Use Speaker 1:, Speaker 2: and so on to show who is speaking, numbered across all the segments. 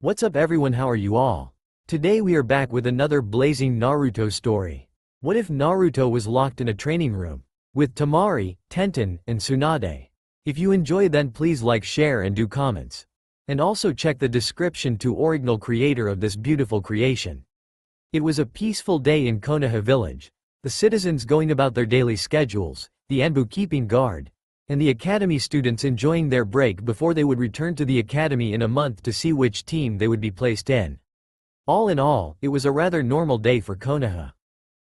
Speaker 1: What's up everyone, how are you all? Today we are back with another blazing Naruto story. What if Naruto was locked in a training room? With Temari, Tenten, and Tsunade. If you enjoy then please like, share and do comments. And also check the description to original creator of this beautiful creation. It was a peaceful day in Konoha village. The citizens going about their daily schedules, the Anbu keeping guard, and the academy students enjoying their break before they would return to the academy in a month to see which team they would be placed in. All in all, it was a rather normal day for Konoha.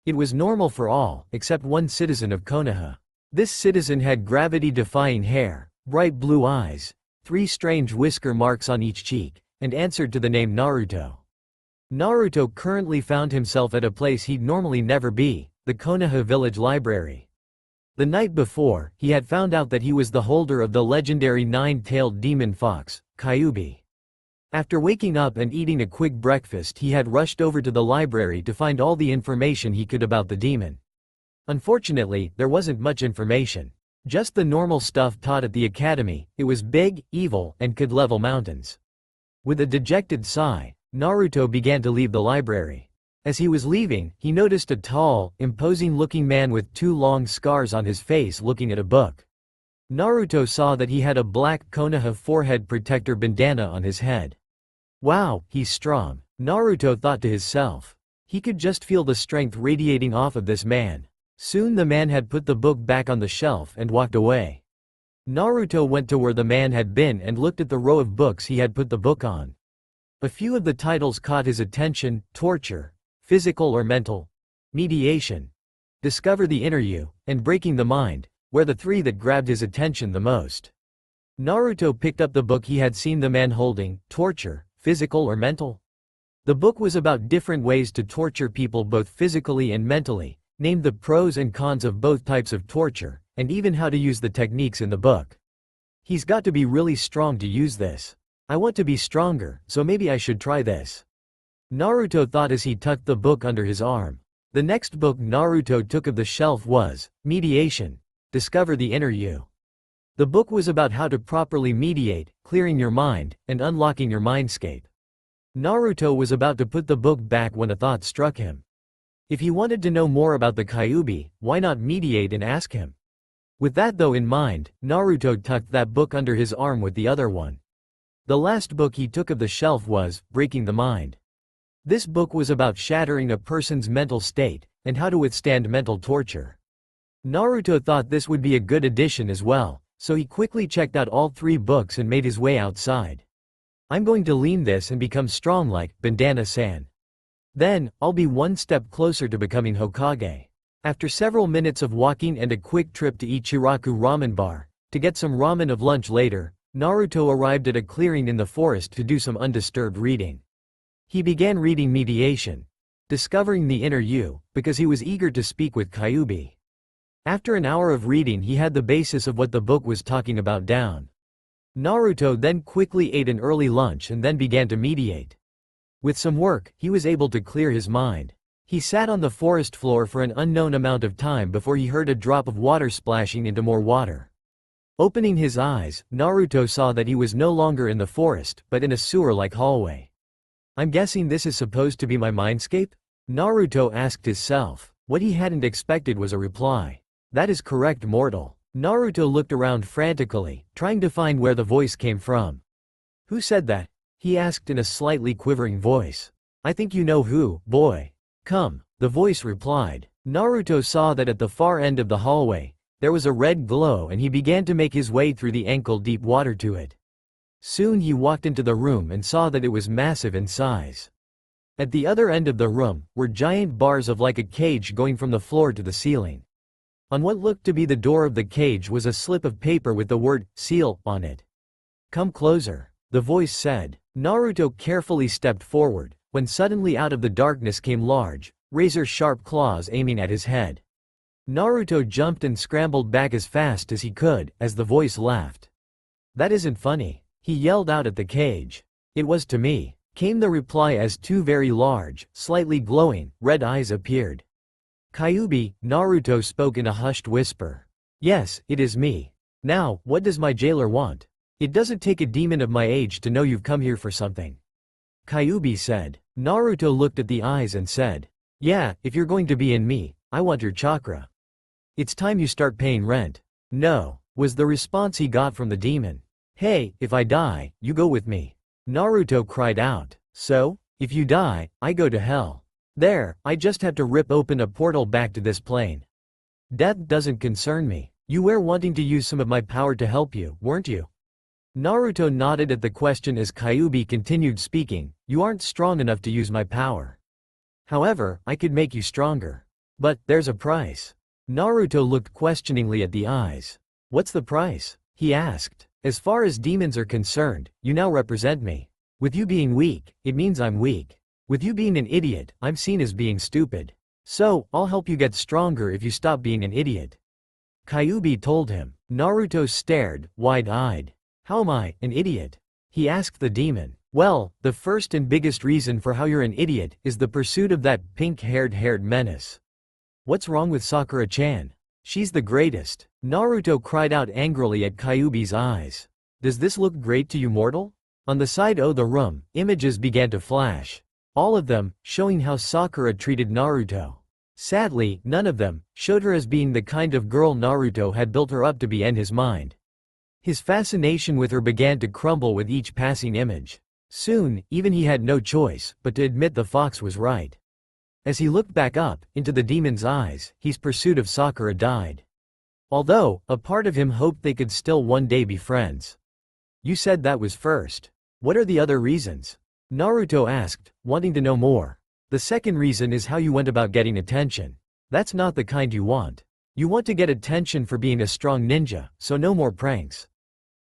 Speaker 1: It was normal for all, except one citizen of Konoha. This citizen had gravity-defying hair, bright blue eyes, 3 strange whisker marks on each cheek, and answered to the name Naruto. Naruto currently found himself at a place he'd normally never be, the Konoha village library. The night before, he had found out that he was the holder of the legendary 9-tailed demon fox, Kyuubi. After waking up and eating a quick breakfast, he had rushed over to the library to find all the information he could about the demon. Unfortunately, there wasn't much information. Just the normal stuff taught at the academy. It was big, evil, and could level mountains. With a dejected sigh, Naruto began to leave the library. As he was leaving, he noticed a tall, imposing-looking man with 2 long scars on his face looking at a book. Naruto saw that he had a black Konoha forehead protector bandana on his head. Wow, he's strong, Naruto thought to himself. He could just feel the strength radiating off of this man. Soon the man had put the book back on the shelf and walked away. Naruto went to where the man had been and looked at the row of books he had put the book on. A few of the titles caught his attention: torture, physical or mental, mediation, discover the inner you, and breaking the mind, were the 3 that grabbed his attention the most. Naruto picked up the book he had seen the man holding: torture, physical or mental. The book was about different ways to torture people both physically and mentally, named the pros and cons of both types of torture, and even how to use the techniques in the book. He's got to be really strong to use this. I want to be stronger, so maybe I should try this, Naruto thought as he tucked the book under his arm. The next book Naruto took of the shelf was Mediation, Discover the Inner You. The book was about how to properly mediate, clearing your mind, and unlocking your mindscape. Naruto was about to put the book back when a thought struck him. If he wanted to know more about the Kyuubi, why not mediate and ask him? With that though in mind, Naruto tucked that book under his arm with the other one. The last book he took of the shelf was Breaking the Mind. This book was about shattering a person's mental state, and how to withstand mental torture. Naruto thought this would be a good addition as well, so he quickly checked out all 3 books and made his way outside. I'm going to lean this and become strong like Bandana-san. Then, I'll be 1 step closer to becoming Hokage. After several minutes of walking and a quick trip to Ichiraku ramen bar, to get some ramen of lunch later, Naruto arrived at a clearing in the forest to do some undisturbed reading. He began reading Mediation, Discovering the Inner You, because he was eager to speak with Kyuubi. After an hour of reading he had the basis of what the book was talking about down. Naruto then quickly ate an early lunch and then began to mediate. With some work, he was able to clear his mind. He sat on the forest floor for an unknown amount of time before he heard a drop of water splashing into more water. Opening his eyes, Naruto saw that he was no longer in the forest, but in a sewer-like hallway. I'm guessing this is supposed to be my mindscape? Naruto asked himself. What he hadn't expected was a reply. That is correct, mortal. Naruto looked around frantically, trying to find where the voice came from. Who said that? He asked in a slightly quivering voice. I think you know who, boy. Come, the voice replied. Naruto saw that at the far end of the hallway, there was a red glow and he began to make his way through the ankle-deep water to it. Soon he walked into the room and saw that it was massive in size. At the other end of the room, were giant bars of like a cage going from the floor to the ceiling. On what looked to be the door of the cage was a slip of paper with the word, seal, on it. Come closer, the voice said. Naruto carefully stepped forward, when suddenly out of the darkness came large, razor-sharp claws aiming at his head. Naruto jumped and scrambled back as fast as he could, as the voice laughed. That isn't funny, he yelled out at the cage. It was to me, came the reply as 2 very large, slightly glowing, red eyes appeared. Kyuubi, Naruto spoke in a hushed whisper. Yes, it is me. Now, what does my jailer want? It doesn't take a demon of my age to know you've come here for something. Kyuubi said. Naruto looked at the eyes and said, "Yeah, if you're going to be in me, I want your chakra. It's time you start paying rent." "No," was the response he got from the demon. "Hey, if I die, you go with me." Naruto cried out. "So? If you die, I go to hell. There, I just have to rip open a portal back to this plane. Death doesn't concern me. You were wanting to use some of my power to help you, weren't you?" Naruto nodded at the question as Kyuubi continued speaking. "You aren't strong enough to use my power. However, I could make you stronger. But, there's a price." Naruto looked questioningly at the eyes. "What's the price?" he asked. "As far as demons are concerned, you now represent me. With you being weak, it means I'm weak. With you being an idiot, I'm seen as being stupid. So, I'll help you get stronger if you stop being an idiot." Kyuubi told him. Naruto stared, wide-eyed. "How am I, an idiot?" he asked the demon. "Well, the first and biggest reason for how you're an idiot is the pursuit of that pink-haired menace. What's wrong with Sakura-chan? She's the greatest." Naruto cried out angrily at Kyuubi's eyes. "Does this look great to you, mortal?" On the side of the room, images began to flash. All of them, showing how Sakura treated Naruto. Sadly, none of them showed her as being the kind of girl Naruto had built her up to be in his mind. His fascination with her began to crumble with each passing image. Soon, even he had no choice but to admit the fox was right. As he looked back up, into the demon's eyes, his pursuit of Sakura died. Although, a part of him hoped they could still one day be friends. "You said that was first. What are the other reasons?" Naruto asked, wanting to know more. "The second reason is how you went about getting attention. That's not the kind you want. You want to get attention for being a strong ninja, so no more pranks.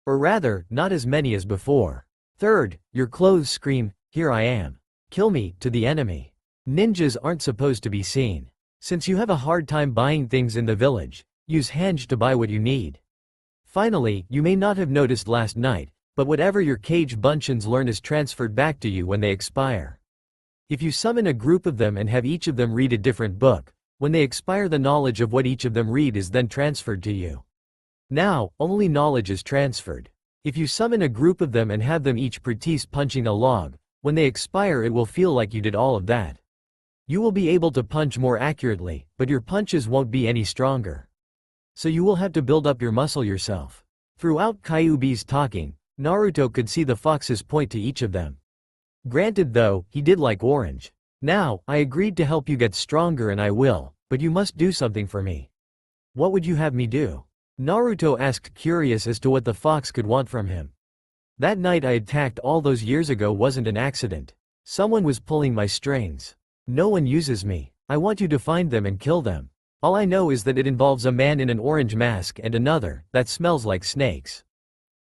Speaker 1: Or rather, not as many as before. Third, your clothes scream, 'Here I am. Kill me,' to the enemy. Ninjas aren't supposed to be seen. Since you have a hard time buying things in the village, use Henge to buy what you need. Finally, you may not have noticed last night, but whatever your cage bunchins learn is transferred back to you when they expire. If you summon a group of them and have each of them read a different book, when they expire the knowledge of what each of them read is then transferred to you. Now, only knowledge is transferred. If you summon a group of them and have them each practice punching a log, when they expire it will feel like you did all of that. You will be able to punch more accurately, but your punches won't be any stronger. So you will have to build up your muscle yourself." Throughout Kyuubi's talking, Naruto could see the fox's point to each of them. Granted though, he did like orange. "Now, I agreed to help you get stronger and I will, but you must do something for me." "What would you have me do?" Naruto asked, curious as to what the fox could want from him. "That night I attacked all those years ago wasn't an accident. Someone was pulling my strings. No one uses me. I want you to find them and kill them. All I know is that it involves a man in an orange mask and another that smells like snakes.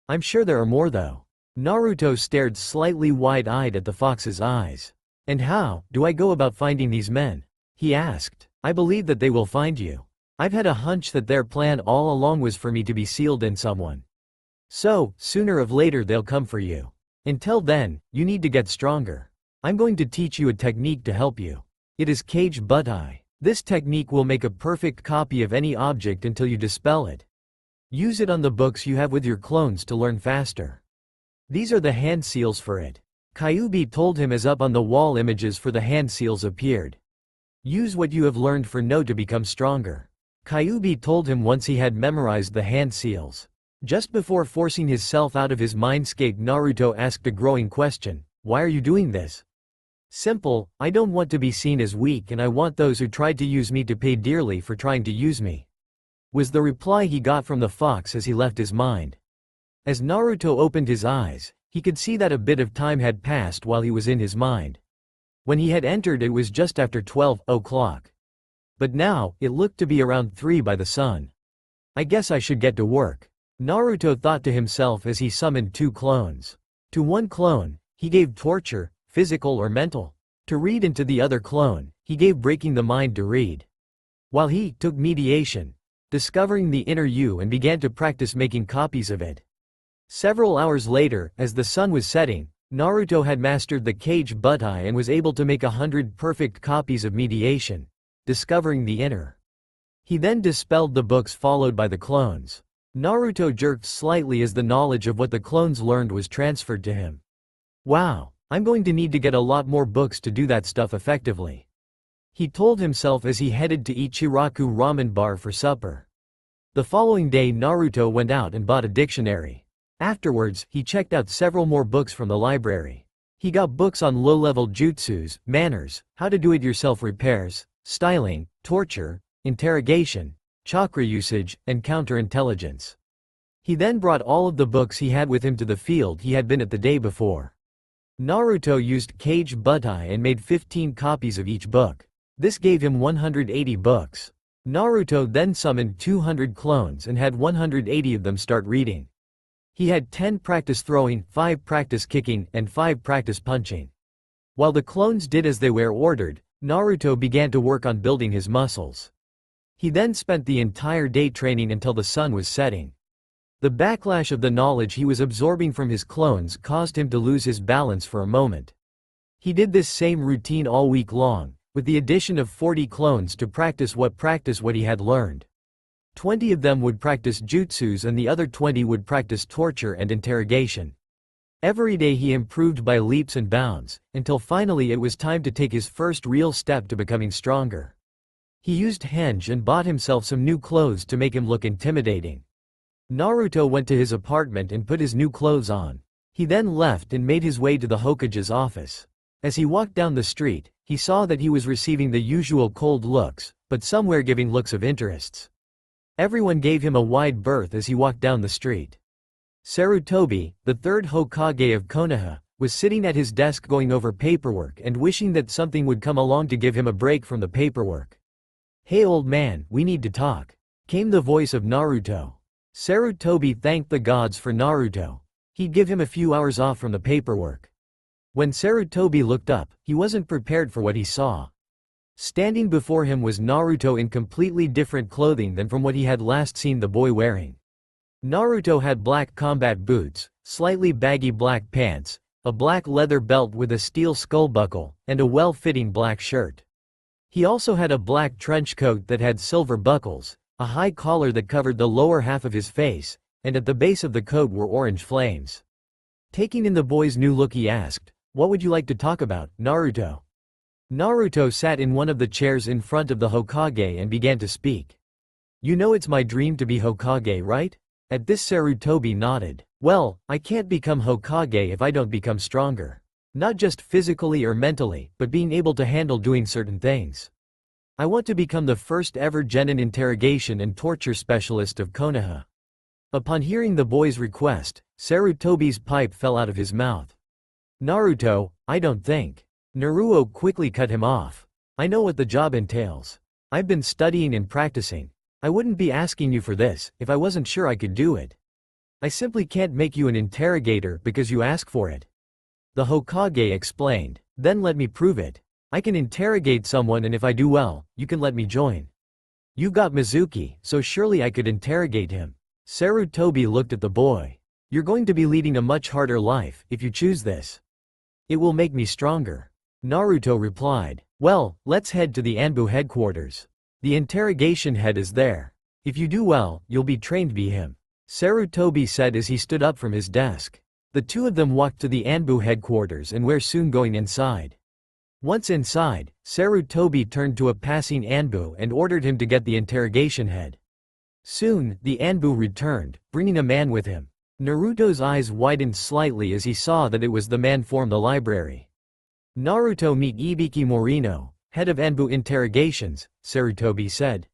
Speaker 1: I'm sure there are more though." Naruto stared slightly wide-eyed at the fox's eyes. "And how do I go about finding these men?" he asked. "I believe that they will find you. I've had a hunch that their plan all along was for me to be sealed in someone. So, sooner or later they'll come for you. Until then, you need to get stronger. I'm going to teach you a technique to help you. It is Cage Butai. This technique will make a perfect copy of any object until you dispel it. Use it on the books you have with your clones to learn faster. These are the hand seals for it." Kyuubi told him as up on the wall images for the hand seals appeared. "Use what you have learned for No to become stronger." Kyuubi told him once he had memorized the hand seals. Just before forcing himself out of his mindscape, Naruto asked a growing question. "Why are you doing this?" "Simple, I don't want to be seen as weak and I want those who tried to use me to pay dearly for trying to use me," was the reply he got from the fox as he left his mind. As Naruto opened his eyes, he could see that a bit of time had passed while he was in his mind. When he had entered it was just after 12 o'clock. But now, it looked to be around 3 by the sun. "I guess I should get to work," Naruto thought to himself as he summoned 2 clones. To one clone, he gave torture, physical or mental. To read, and to the other clone, he gave breaking the mind to read. While he took mediation, discovering the inner you, and began to practice making copies of it. Several hours later, as the sun was setting, Naruto had mastered the Cage Butai and was able to make 100 perfect copies of mediation, discovering the inner. He then dispelled the books followed by the clones. Naruto jerked slightly as the knowledge of what the clones learned was transferred to him. Wow! I'm going to need to get a lot more books to do that stuff effectively," he told himself as he headed to Ichiraku Ramen Bar for supper. The following day Naruto went out and bought a dictionary. Afterwards, he checked out several more books from the library. He got books on low-level jutsus, manners, how to do-it-yourself repairs, styling, torture, interrogation, chakra usage, and counterintelligence. He then brought all of the books he had with him to the field he had been at the day before. Naruto used Kage Butai and made 15 copies of each book. This gave him 180 books. Naruto then summoned 200 clones and had 180 of them start reading. He had 10 practice throwing, 5 practice kicking, and 5 practice punching. While the clones did as they were ordered, Naruto began to work on building his muscles. He then spent the entire day training until the sun was setting. The backlash of the knowledge he was absorbing from his clones caused him to lose his balance for a moment. He did this same routine all week long, with the addition of 40 clones to practice what he had learned. 20 of them would practice jutsus and the other 20 would practice torture and interrogation. Every day he improved by leaps and bounds, until finally it was time to take his first real step to becoming stronger. He used henge and bought himself some new clothes to make him look intimidating. Naruto went to his apartment and put his new clothes on. He then left and made his way to the Hokage's office. As he walked down the street, he saw that he was receiving the usual cold looks, but some were giving looks of interests. Everyone gave him a wide berth as he walked down the street. Sarutobi, the third Hokage of Konoha, was sitting at his desk going over paperwork and wishing that something would come along to give him a break from the paperwork. "Hey old man, we need to talk," came the voice of Naruto. Sarutobi thanked the gods for Naruto. He'd give him a few hours off from the paperwork. When Sarutobi looked up, he wasn't prepared for what he saw. Standing before him was Naruto in completely different clothing than from what he had last seen the boy wearing. Naruto had black combat boots, slightly baggy black pants, a black leather belt with a steel skull buckle, and a well-fitting black shirt. He also had a black trench coat that had silver buckles, a high collar that covered the lower half of his face, and at the base of the coat were orange flames. Taking in the boy's new look he asked, "What would you like to talk about, Naruto?" Naruto sat in one of the chairs in front of the Hokage and began to speak. "You know it's my dream to be Hokage, right?" At this Sarutobi nodded. "Well, I can't become Hokage if I don't become stronger. Not just physically or mentally, but being able to handle doing certain things. I want to become the first ever genin interrogation and torture specialist of Konoha." Upon hearing the boy's request, Sarutobi's pipe fell out of his mouth. "Naruto, I don't think." Naruto quickly cut him off. "I know what the job entails. I've been studying and practicing. I wouldn't be asking you for this if I wasn't sure I could do it. I simply can't make you an interrogator because you ask for it." The Hokage explained. "Then let me prove it. I can interrogate someone and if I do well, you can let me join. You got Mizuki, so surely I could interrogate him." Sarutobi looked at the boy. "You're going to be leading a much harder life if you choose this. It will make me stronger." Naruto replied. "Well, let's head to the Anbu headquarters. The interrogation head is there. If you do well, you'll be trained by him," Sarutobi said as he stood up from his desk. The two of them walked to the Anbu headquarters and were soon going inside. Once inside, Sarutobi turned to a passing Anbu and ordered him to get the interrogation head. Soon, the Anbu returned, bringing a man with him. Naruto's eyes widened slightly as he saw that it was the man from the library. "Naruto, meet Ibiki Morino, head of Anbu interrogations," Sarutobi said.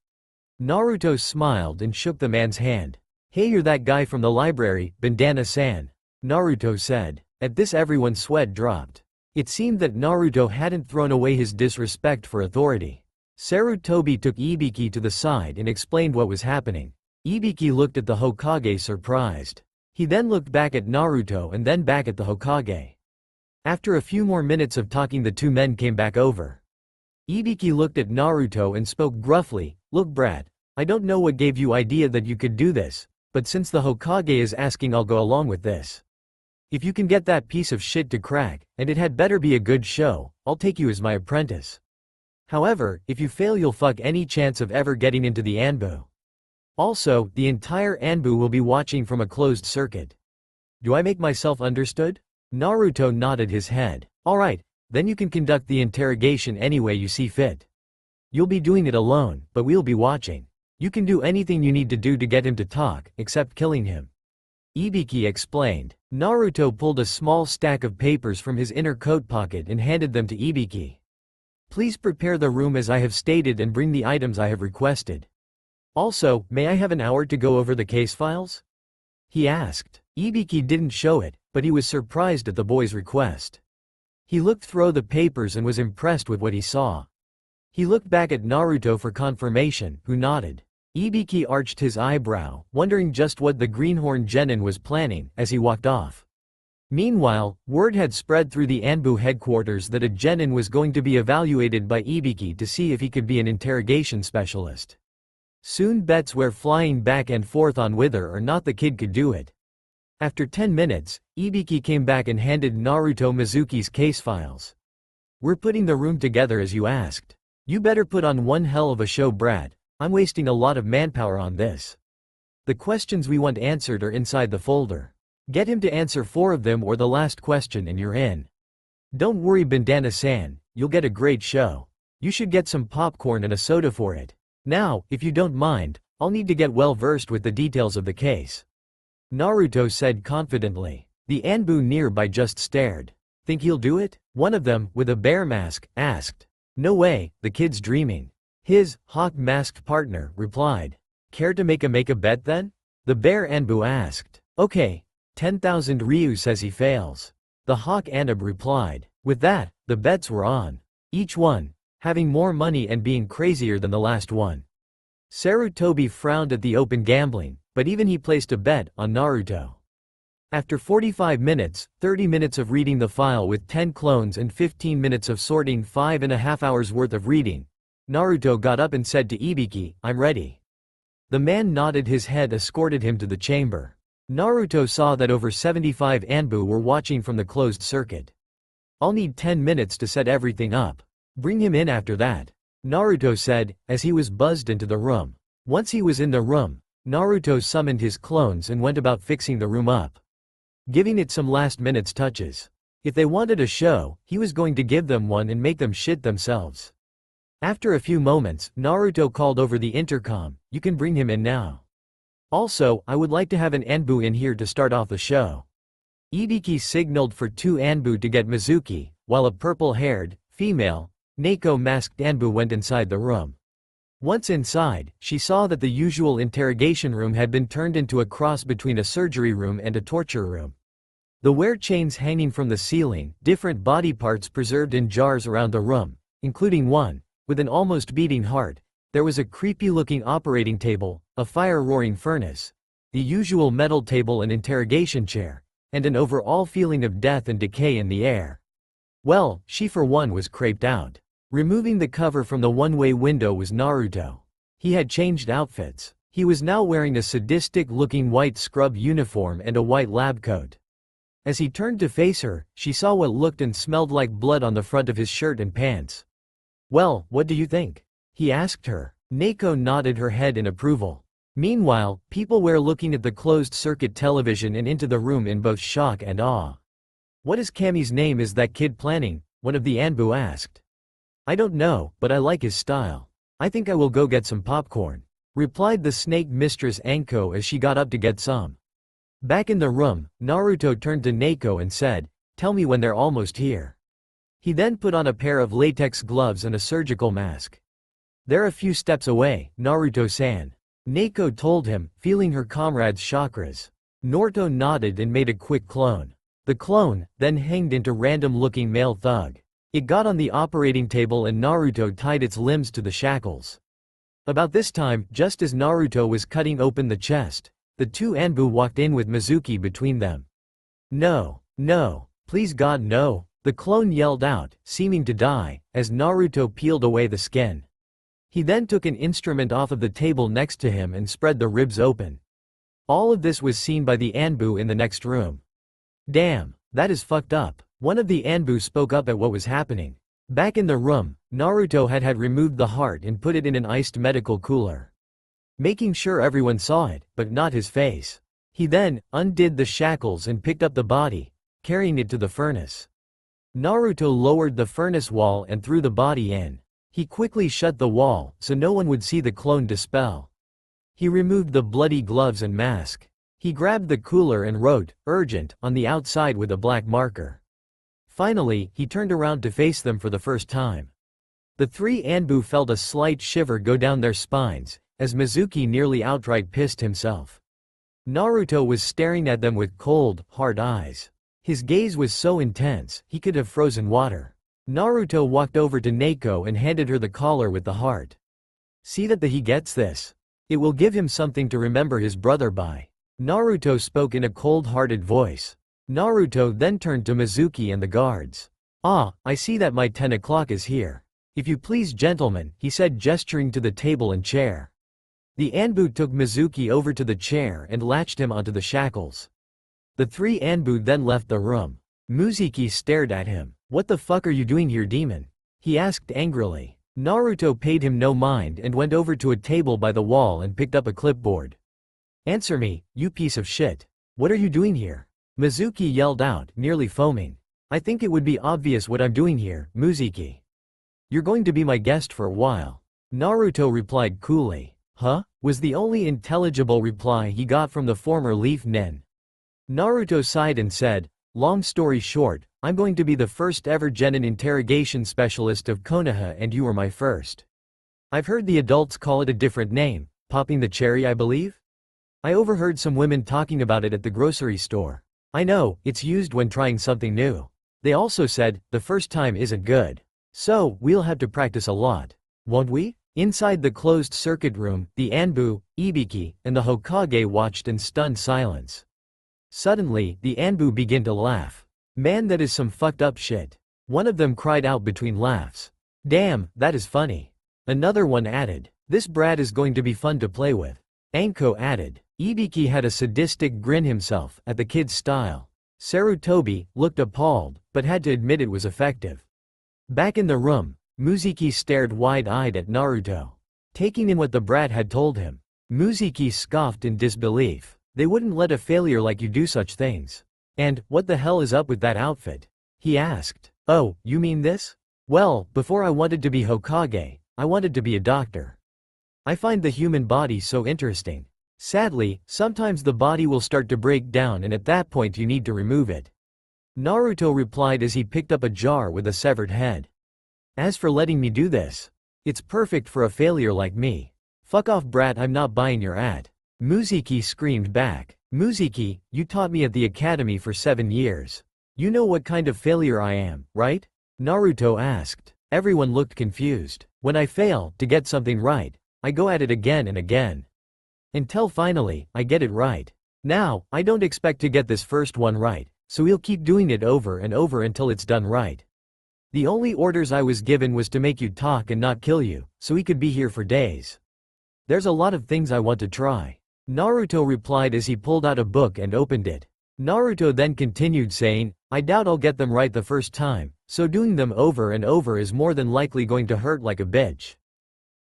Speaker 1: Naruto smiled and shook the man's hand. "Hey, you're that guy from the library, Bandana-san," Naruto said. At this everyone's sweat dropped. It seemed that Naruto hadn't thrown away his disrespect for authority. Sarutobi took Ibiki to the side and explained what was happening. Ibiki looked at the Hokage surprised. He then looked back at Naruto and then back at the Hokage. After a few more minutes of talking, the two men came back over. Ibiki looked at Naruto and spoke gruffly, "Look brat, I don't know what gave you idea that you could do this, but since the Hokage is asking, I'll go along with this. If you can get that piece of shit to crack, and it had better be a good show, I'll take you as my apprentice. However, if you fail, you'll fuck any chance of ever getting into the Anbu. Also, the entire Anbu will be watching from a closed circuit. Do I make myself understood?" Naruto nodded his head. Alright, then you can conduct the interrogation any way you see fit. You'll be doing it alone, but we'll be watching. You can do anything you need to do to get him to talk, except killing him. Ibiki explained. Naruto pulled a small stack of papers from his inner coat pocket and handed them to Ibiki. Please prepare the room as I have stated and bring the items I have requested. Also, may I have an hour to go over the case files? He asked. Ibiki didn't show it, but he was surprised at the boy's request. He looked through the papers and was impressed with what he saw. He looked back at Naruto for confirmation, who nodded. Ibiki arched his eyebrow, wondering just what the greenhorn genin was planning, as he walked off. Meanwhile, word had spread through the Anbu headquarters that a genin was going to be evaluated by Ibiki to see if he could be an interrogation specialist. Soon bets were flying back and forth on whether or not the kid could do it. After 10 minutes, Ibiki came back and handed Naruto Mizuki's case files. We're putting the room together as you asked. You better put on one hell of a show, Brad. I'm wasting a lot of manpower on this. The questions we want answered are inside the folder. Get him to answer 4 of them or the last question and you're in. Don't worry, Bandana-san, you'll get a great show. You should get some popcorn and a soda for it. Now, if you don't mind, I'll need to get well versed with the details of the case. Naruto said confidently. The Anbu nearby just stared. Think he'll do it? One of them, with a bear mask, asked. No way, the kid's dreaming. His hawk-masked partner replied. Care to make a bet then? The bear Anbu asked. Okay, 10,000 Ryu says he fails. The hawk Anub replied. With that, the bets were on. Each one having more money and being crazier than the last one. Sarutobi frowned at the open gambling, but even he placed a bet on Naruto. After 45 minutes, 30 minutes of reading the file with 10 clones and 15 minutes of sorting 5.5 hours worth of reading, Naruto got up and said to Ibiki, I'm ready. The man nodded his head, escorted him to the chamber. Naruto saw that over 75 Anbu were watching from the closed circuit. I'll need 10 minutes to set everything up. Bring him in after that, Naruto said, as he was buzzed into the room. Once he was in the room, Naruto summoned his clones and went about fixing the room up, giving it some last-minute touches. If they wanted a show, he was going to give them one and make them shit themselves. After a few moments, Naruto called over the intercom, you can bring him in now. Also, I would like to have an Anbu in here to start off the show. Ibiki signaled for 2 Anbu to get Mizuki, while a purple-haired, female, Neko-masked Anbu went inside the room. Once inside, she saw that the usual interrogation room had been turned into a cross between a surgery room and a torture room. The wear chains hanging from the ceiling, different body parts preserved in jars around the room, including one with an almost beating heart. There was a creepy-looking operating table, a fire-roaring furnace, the usual metal table and interrogation chair, and an overall feeling of death and decay in the air. Well, she for one was creeped out. Removing the cover from the one-way window was Naruto. He had changed outfits. He was now wearing a sadistic-looking white scrub uniform and a white lab coat. As he turned to face her, she saw what looked and smelled like blood on the front of his shirt and pants. Well, what do you think? He asked her. Neko nodded her head in approval. Meanwhile, people were looking at the closed-circuit television and into the room in both shock and awe. What is Kami's name is that kid planning? One of the Anbu asked. I don't know, but I like his style. I think I will go get some popcorn, replied the snake mistress Anko as she got up to get some. Back in the room, Naruto turned to Neko and said, tell me when they're almost here. He then put on a pair of latex gloves and a surgical mask. They're a few steps away, Naruto-san, Neko told him, feeling her comrade's chakras. Naruto nodded and made a quick clone. The clone then hanged into random-looking male thug. It got on the operating table and Naruto tied its limbs to the shackles. About this time, just as Naruto was cutting open the chest, the 2 Anbu walked in with Mizuki between them. No, no, please God no, the clone yelled out, seeming to die, as Naruto peeled away the skin. He then took an instrument off of the table next to him and spread the ribs open. All of this was seen by the Anbu in the next room. Damn, that is fucked up. One of the Anbu spoke up at what was happening. Back in the room, Naruto had removed the heart and put it in an iced medical cooler, making sure everyone saw it, but not his face. He then undid the shackles and picked up the body, carrying it to the furnace. Naruto lowered the furnace wall and threw the body in. He quickly shut the wall, so no one would see the clone dispel. He removed the bloody gloves and mask. He grabbed the cooler and wrote, "Urgent," on the outside with a black marker. Finally, he turned around to face them for the first time. The three Anbu felt a slight shiver go down their spines, as Mizuki nearly outright pissed himself. Naruto was staring at them with cold, hard eyes. His gaze was so intense, he could have frozen water. Naruto walked over to Neiko and handed her the collar with the heart. "See that he gets this. It will give him something to remember his brother by." Naruto spoke in a cold-hearted voice. Naruto then turned to Mizuki and the guards. "Ah, I see that my 10 o'clock is here. If you please, gentlemen," he said, gesturing to the table and chair. The Anbu took Mizuki over to the chair and latched him onto the shackles. The three Anbu then left the room. Mizuki stared at him. "What the fuck are you doing here, demon?" he asked angrily. Naruto paid him no mind and went over to a table by the wall and picked up a clipboard. "Answer me, you piece of shit. What are you doing here?" Mizuki yelled out, nearly foaming. "I think it would be obvious what I'm doing here, Mizuki. You're going to be my guest for a while." Naruto replied coolly. "Huh?" was the only intelligible reply he got from the former Leaf Nin. Naruto sighed and said, "Long story short, I'm going to be the first ever genin interrogation specialist of Konoha, and you are my first. I've heard the adults call it a different name, popping the cherry, I believe? I overheard some women talking about it at the grocery store. I know, it's used when trying something new. They also said, the first time isn't good. So, we'll have to practice a lot. Won't we?" Inside the closed circuit room, the Anbu, Ibiki, and the Hokage watched in stunned silence. Suddenly, the Anbu began to laugh. "Man, that is some fucked up shit." One of them cried out between laughs. "Damn, that is funny." Another one added, "This brat is going to be fun to play with." Anko added. Ibiki had a sadistic grin himself, at the kid's style. Sarutobi looked appalled, but had to admit it was effective. Back in the room, Mizuki stared wide-eyed at Naruto, taking in what the brat had told him. Mizuki scoffed in disbelief. They wouldn't let a failure like you do such things. "And, what the hell is up with that outfit?" he asked. "Oh, you mean this? Well, before I wanted to be Hokage, I wanted to be a doctor. I find the human body so interesting. Sadly, sometimes the body will start to break down, and at that point you need to remove it." Naruto replied as he picked up a jar with a severed head. "As for letting me do this, it's perfect for a failure like me. Fuck off, brat, I'm not buying your ad." Mizuki screamed back. "Mizuki, you taught me at the academy for 7 years. You know what kind of failure I am, right?" Naruto asked. Everyone looked confused. "When I fail to get something right, I go at it again and again. Until finally, I get it right. Now, I don't expect to get this first one right, so we'll keep doing it over and over until it's done right. The only orders I was given was to make you talk and not kill you, so we could be here for days. There's a lot of things I want to try." Naruto replied as he pulled out a book and opened it. Naruto then continued saying, "I doubt I'll get them right the first time, so doing them over and over is more than likely going to hurt like a bitch.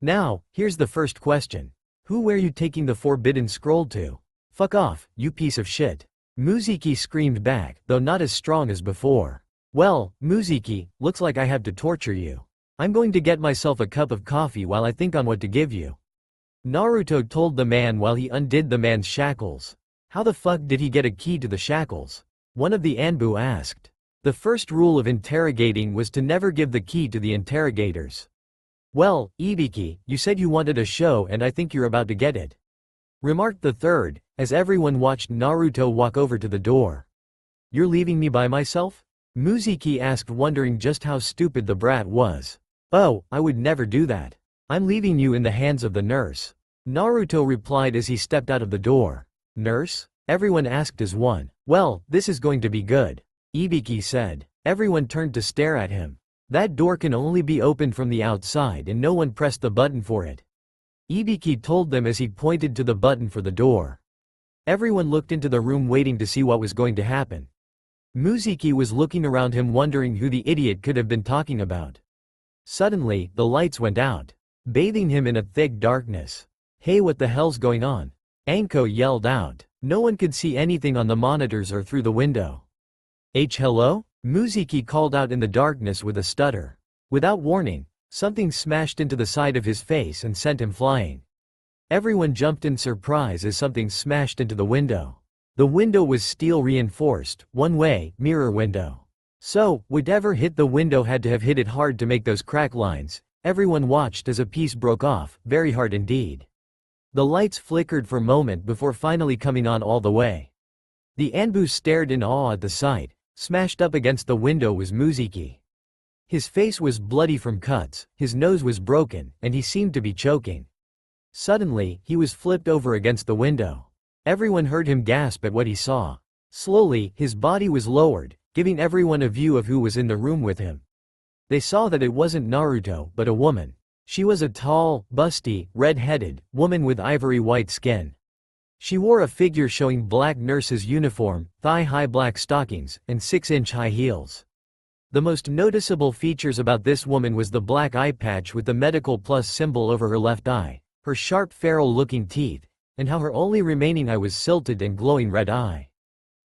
Speaker 1: Now, here's the first question. Who were you taking the forbidden scroll to?" "Fuck off, you piece of shit." Mizuki screamed back, though not as strong as before. "Well, Mizuki, looks like I have to torture you. I'm going to get myself a cup of coffee while I think on what to give you." Naruto told the man while he undid the man's shackles. "How the fuck did he get a key to the shackles?" one of the Anbu asked. The first rule of interrogating was to never give the key to the interrogators. "Well, Ibiki, you said you wanted a show and I think you're about to get it," remarked the third, as everyone watched Naruto walk over to the door. "You're leaving me by myself?" Mizuki asked, wondering just how stupid the brat was. "Oh, I would never do that. I'm leaving you in the hands of the nurse," Naruto replied as he stepped out of the door. "Nurse?" everyone asked as one. "Well, this is going to be good," Ibiki said. Everyone turned to stare at him. "That door can only be opened from the outside and no one pressed the button for it," Ibiki told them as he pointed to the button for the door. Everyone looked into the room waiting to see what was going to happen. Mizuki was looking around him wondering who the idiot could have been talking about. Suddenly, the lights went out, bathing him in a thick darkness. "Hey, what the hell's going on?" Anko yelled out. No one could see anything on the monitors or through the window. Hello? Muziki called out in the darkness with a stutter. Without warning, something smashed into the side of his face and sent him flying. Everyone jumped in surprise as something smashed into the window. The window was steel reinforced, one-way, mirror window. So, whatever hit the window had to have hit it hard to make those crack lines. Everyone watched as a piece broke off, very hard indeed. The lights flickered for a moment before finally coming on all the way. The Anbu stared in awe at the sight. Smashed up against the window was Muziki. His face was bloody from cuts, his nose was broken, and he seemed to be choking. Suddenly, he was flipped over against the window. Everyone heard him gasp at what he saw. Slowly, his body was lowered, giving everyone a view of who was in the room with him. They saw that it wasn't Naruto, but a woman. She was a tall, busty, red-headed woman with ivory-white skin. She wore a figure showing black nurse's uniform, thigh-high black stockings, and 6-inch high heels. The most noticeable features about this woman was the black eye patch with the medical plus symbol over her left eye, her sharp feral-looking teeth, and how her only remaining eye was silted and glowing red eye.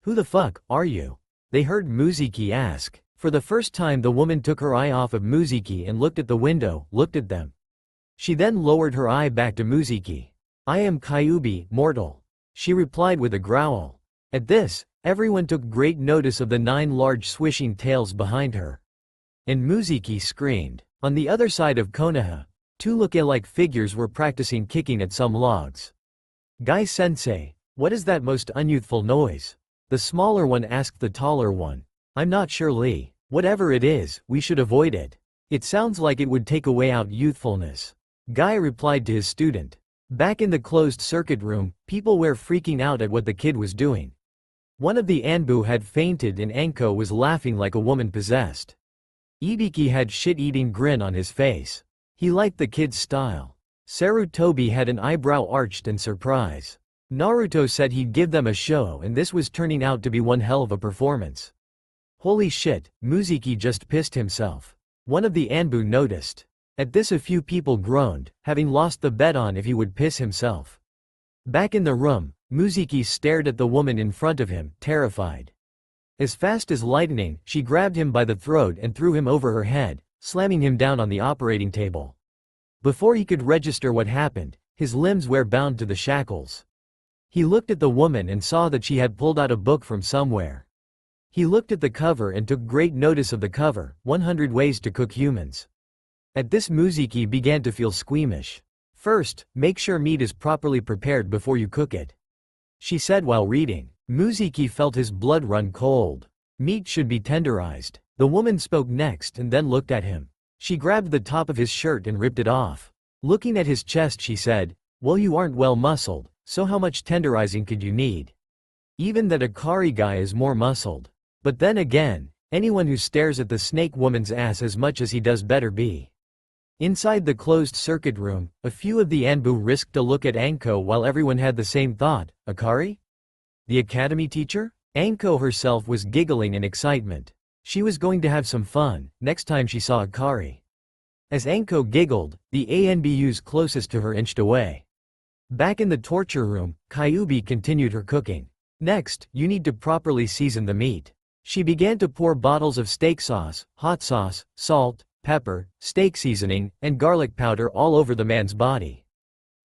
Speaker 1: "Who the fuck are you?" they heard Muziki ask. For the first time the woman took her eye off of Muziki and looked at the window, looked at them. She then lowered her eye back to Muziki. "I am Kyuubi, mortal," she replied with a growl. At this, everyone took great notice of the 9 large swishing tails behind her. And Muziki screamed. On the other side of Konoha, 2 look-alike figures were practicing kicking at some logs. "Guy-sensei, what is that most unyouthful noise?" the smaller one asked the taller one. "I'm not sure, Lee. Whatever it is, we should avoid it. It sounds like it would take away out youthfulness," Guy replied to his student. Back in the closed circuit room, people were freaking out at what the kid was doing. One of the Anbu had fainted and Anko was laughing like a woman possessed. Ibiki had shit-eating grin on his face. He liked the kid's style. Sarutobi had an eyebrow arched in surprise. Naruto said he'd give them a show and this was turning out to be one hell of a performance. "Holy shit, Muziki just pissed himself," one of the Anbu noticed. At this a few people groaned, having lost the bet on if he would piss himself. Back in the room, Muziki stared at the woman in front of him, terrified. As fast as lightning, she grabbed him by the throat and threw him over her head, slamming him down on the operating table. Before he could register what happened, his limbs were bound to the shackles. He looked at the woman and saw that she had pulled out a book from somewhere. He looked at the cover and took great notice of the cover, 100 Ways to Cook Humans. At this Muziki began to feel squeamish. "First, make sure meat is properly prepared before you cook it," she said while reading. Muziki felt his blood run cold. "Meat should be tenderized." The woman spoke next and then looked at him. She grabbed the top of his shirt and ripped it off. Looking at his chest she said, "Well, you aren't well muscled, so how much tenderizing could you need? Even that Akari guy is more muscled. But then again, anyone who stares at the snake woman's ass as much as he does better be." Inside the closed circuit room, a few of the Anbu risked a look at Anko while everyone had the same thought. Akari? The academy teacher? Anko herself was giggling in excitement. She was going to have some fun next time she saw Akari. As Anko giggled, the ANBUs closest to her inched away. Back in the torture room, Kyuubi continued her cooking. "Next, you need to properly season the meat." She began to pour bottles of steak sauce, hot sauce, salt, pepper, steak seasoning, and garlic powder all over the man's body.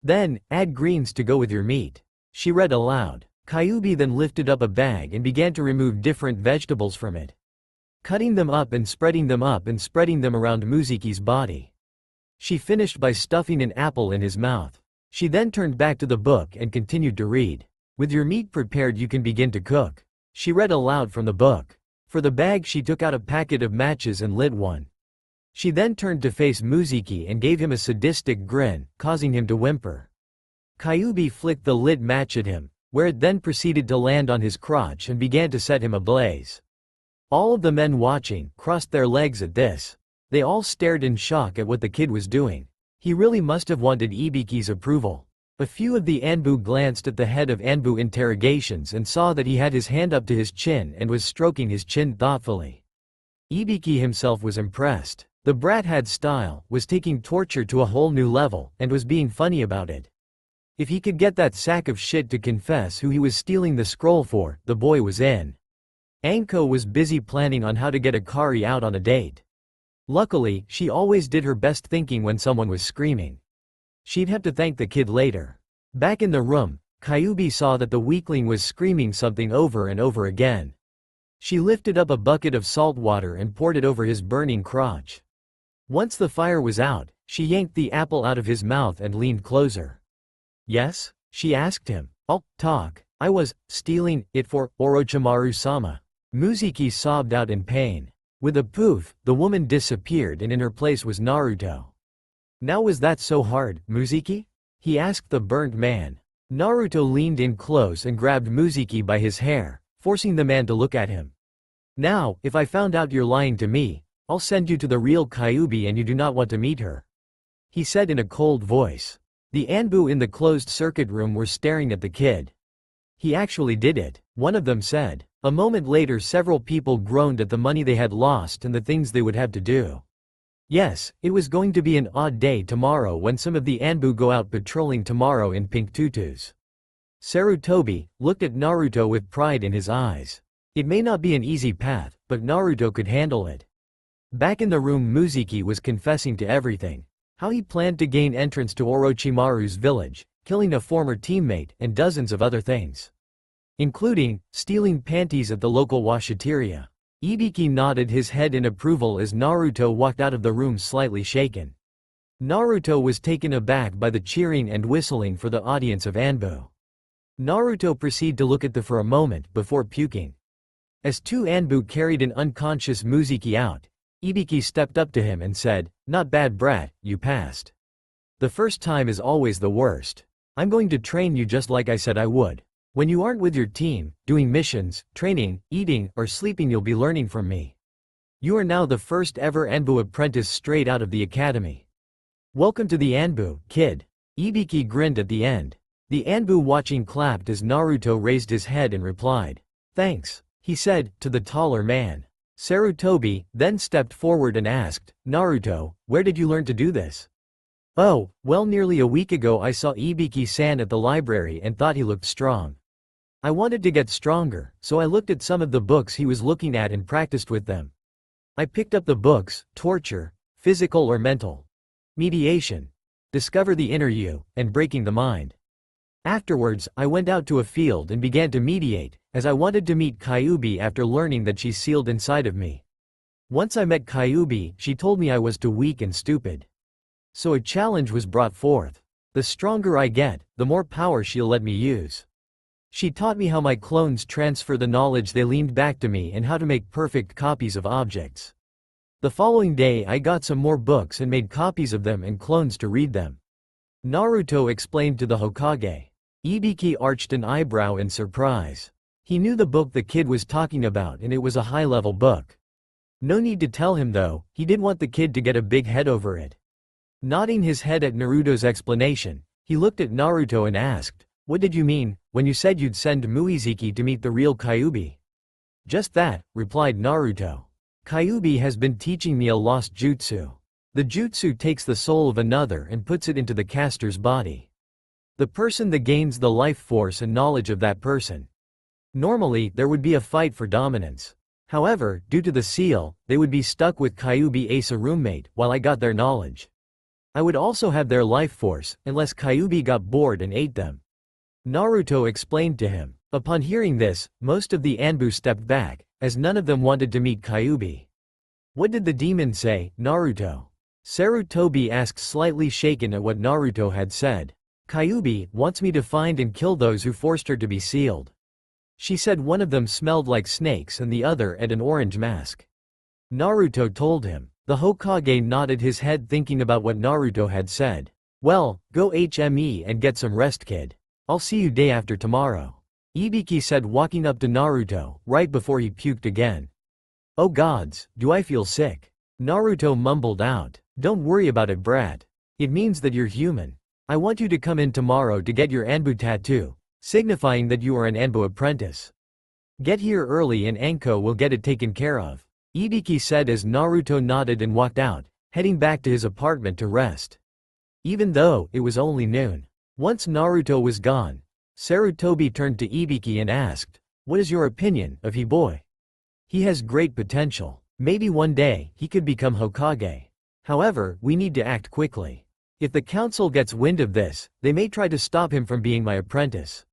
Speaker 1: "Then, add greens to go with your meat," she read aloud. Kyuubi then lifted up a bag and began to remove different vegetables from it, cutting them up and spreading them around Muziki's body. She finished by stuffing an apple in his mouth. She then turned back to the book and continued to read. "With your meat prepared you can begin to cook," she read aloud from the book. For the bag she took out a packet of matches and lit one. She then turned to face Muziki and gave him a sadistic grin, causing him to whimper. Kyuubi flicked the lit match at him, where it then proceeded to land on his crotch and began to set him ablaze. All of the men watching crossed their legs at this. They all stared in shock at what the kid was doing. He really must have wanted Ibiki's approval. A few of the Anbu glanced at the head of Anbu interrogations and saw that he had his hand up to his chin and was stroking his chin thoughtfully. Ibiki himself was impressed. The brat had style, was taking torture to a whole new level, and was being funny about it. If he could get that sack of shit to confess who he was stealing the scroll for, the boy was in. Anko was busy planning on how to get Akari out on a date. Luckily, she always did her best thinking when someone was screaming. She'd have to thank the kid later. Back in the room, Kyubi saw that the weakling was screaming something over and over again. She lifted up a bucket of salt water and poured it over his burning crotch. Once the fire was out, she yanked the apple out of his mouth and leaned closer. "Yes?" she asked him. "I'll talk. I was stealing it for Orochimaru-sama." Muziki sobbed out in pain. With a poof, the woman disappeared and in her place was Naruto. "Now was that so hard, Muziki?" he asked the burnt man. Naruto leaned in close and grabbed Muziki by his hair, forcing the man to look at him. "Now, if I found out you're lying to me, I'll send you to the real Kyubi and you do not want to meet her," he said in a cold voice. The Anbu in the closed-circuit room were staring at the kid. "He actually did it," one of them said. A moment later several people groaned at the money they had lost and the things they would have to do. Yes, it was going to be an odd day tomorrow when some of the Anbu go out patrolling tomorrow in pink tutus. Sarutobi looked at Naruto with pride in his eyes. It may not be an easy path, but Naruto could handle it. Back in the room Muziki was confessing to everything. How he planned to gain entrance to Orochimaru's village, killing a former teammate, and dozens of other things, including stealing panties at the local washateria. Ibiki nodded his head in approval as Naruto walked out of the room slightly shaken. Naruto was taken aback by the cheering and whistling for the audience of Anbu. Naruto proceeded to look at them for a moment before puking. As two Anbu carried an unconscious Muziki out, Ibiki stepped up to him and said, "Not bad brat, you passed. The first time is always the worst. I'm going to train you just like I said I would. When you aren't with your team, doing missions, training, eating, or sleeping you'll be learning from me. You are now the first ever Anbu apprentice straight out of the academy. Welcome to the Anbu, kid." Ibiki grinned at the end. The Anbu watching clapped as Naruto raised his head and replied, "Thanks," he said, to the taller man. Sarutobi then stepped forward and asked, "Naruto, where did you learn to do this?" "Oh, well, nearly a week ago I saw Ibiki-san at the library and thought he looked strong. I wanted to get stronger, so I looked at some of the books he was looking at and practiced with them. I picked up the books, torture, physical or mental, mediation, discover the inner you, and breaking the mind. Afterwards, I went out to a field and began to mediate, as I wanted to meet Kyubi after learning that she's sealed inside of me. Once I met Kyubi, she told me I was too weak and stupid. So a challenge was brought forth. The stronger I get, the more power she'll let me use. She taught me how my clones transfer the knowledge they leaned back to me and how to make perfect copies of objects. The following day I got some more books and made copies of them and clones to read them," Naruto explained to the Hokage. Ibiki arched an eyebrow in surprise. He knew the book the kid was talking about and it was a high-level book. No need to tell him though, he didn't want the kid to get a big head over it. Nodding his head at Naruto's explanation, he looked at Naruto and asked, "What did you mean, when you said you'd send Muziki to meet the real Kyubi?" "Just that," replied Naruto. "Kyubi has been teaching me a lost jutsu. The jutsu takes the soul of another and puts it into the caster's body. The person that gains the life force and knowledge of that person. Normally, there would be a fight for dominance. However, due to the seal, they would be stuck with Kyubi as a roommate while I got their knowledge. I would also have their life force, unless Kyubi got bored and ate them," Naruto explained to him. Upon hearing this, most of the Anbu stepped back, as none of them wanted to meet Kyubi. "What did the demon say, Naruto?" Sarutobi asked, slightly shaken at what Naruto had said. "Kyubi wants me to find and kill those who forced her to be sealed. She said one of them smelled like snakes and the other had an orange mask," Naruto told him. The Hokage nodded his head thinking about what Naruto had said. "Well, go HME and get some rest, kid. I'll see you day after tomorrow," Ibiki said, walking up to Naruto, right before he puked again. "Oh gods, do I feel sick," Naruto mumbled out. "Don't worry about it, brat. It means that you're human. I want you to come in tomorrow to get your Anbu tattoo, signifying that you are an Anbu apprentice. Get here early and Anko will get it taken care of," Ibiki said as Naruto nodded and walked out, heading back to his apartment to rest. Even though it was only noon. Once Naruto was gone, Sarutobi turned to Ibiki and asked, "What is your opinion of he boy?" He has great potential. Maybe one day, he could become Hokage. However, we need to act quickly. If the council gets wind of this, they may try to stop him from being my apprentice."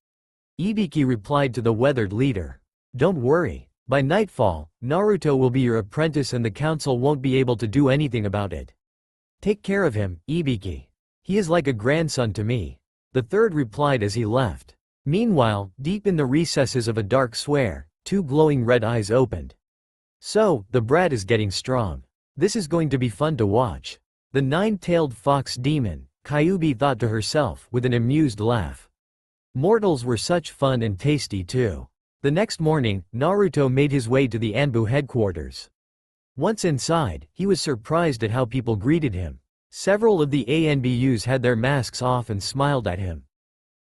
Speaker 1: Ibiki replied to the weathered leader. "Don't worry. By nightfall, Naruto will be your apprentice and the council won't be able to do anything about it. Take care of him, Ibiki. He is like a grandson to me," the third replied as he left. Meanwhile, deep in the recesses of a dark sphere, two glowing red eyes opened. "So, the brat is getting strong. This is going to be fun to watch." The nine-tailed fox demon, Kyubi thought to herself with an amused laugh. Mortals were such fun and tasty too. The next morning, Naruto made his way to the Anbu headquarters. Once inside, he was surprised at how people greeted him. Several of the ANBUs had their masks off and smiled at him.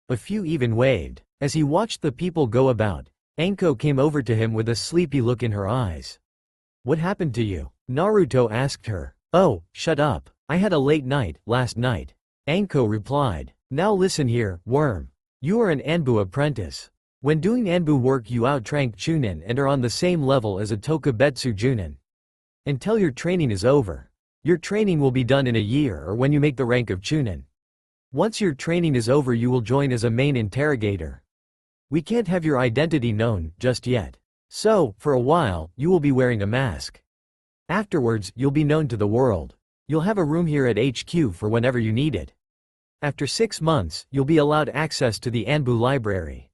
Speaker 1: A few even waved. As he watched the people go about, Anko came over to him with a sleepy look in her eyes. "What happened to you?" Naruto asked her. "Oh, shut up. I had a late night, last night," Anko replied. "Now listen here, worm. You are an Anbu apprentice. When doing Anbu work you outrank Chunin and are on the same level as a Tokubetsu Junin. Until your training is over. Your training will be done in a year or when you make the rank of Chunin. Once your training is over you will join as a main interrogator. We can't have your identity known just yet. So, for a while, you will be wearing a mask. Afterwards, you'll be known to the world. You'll have a room here at HQ for whenever you need it. After 6 months, you'll be allowed access to the Anbu library.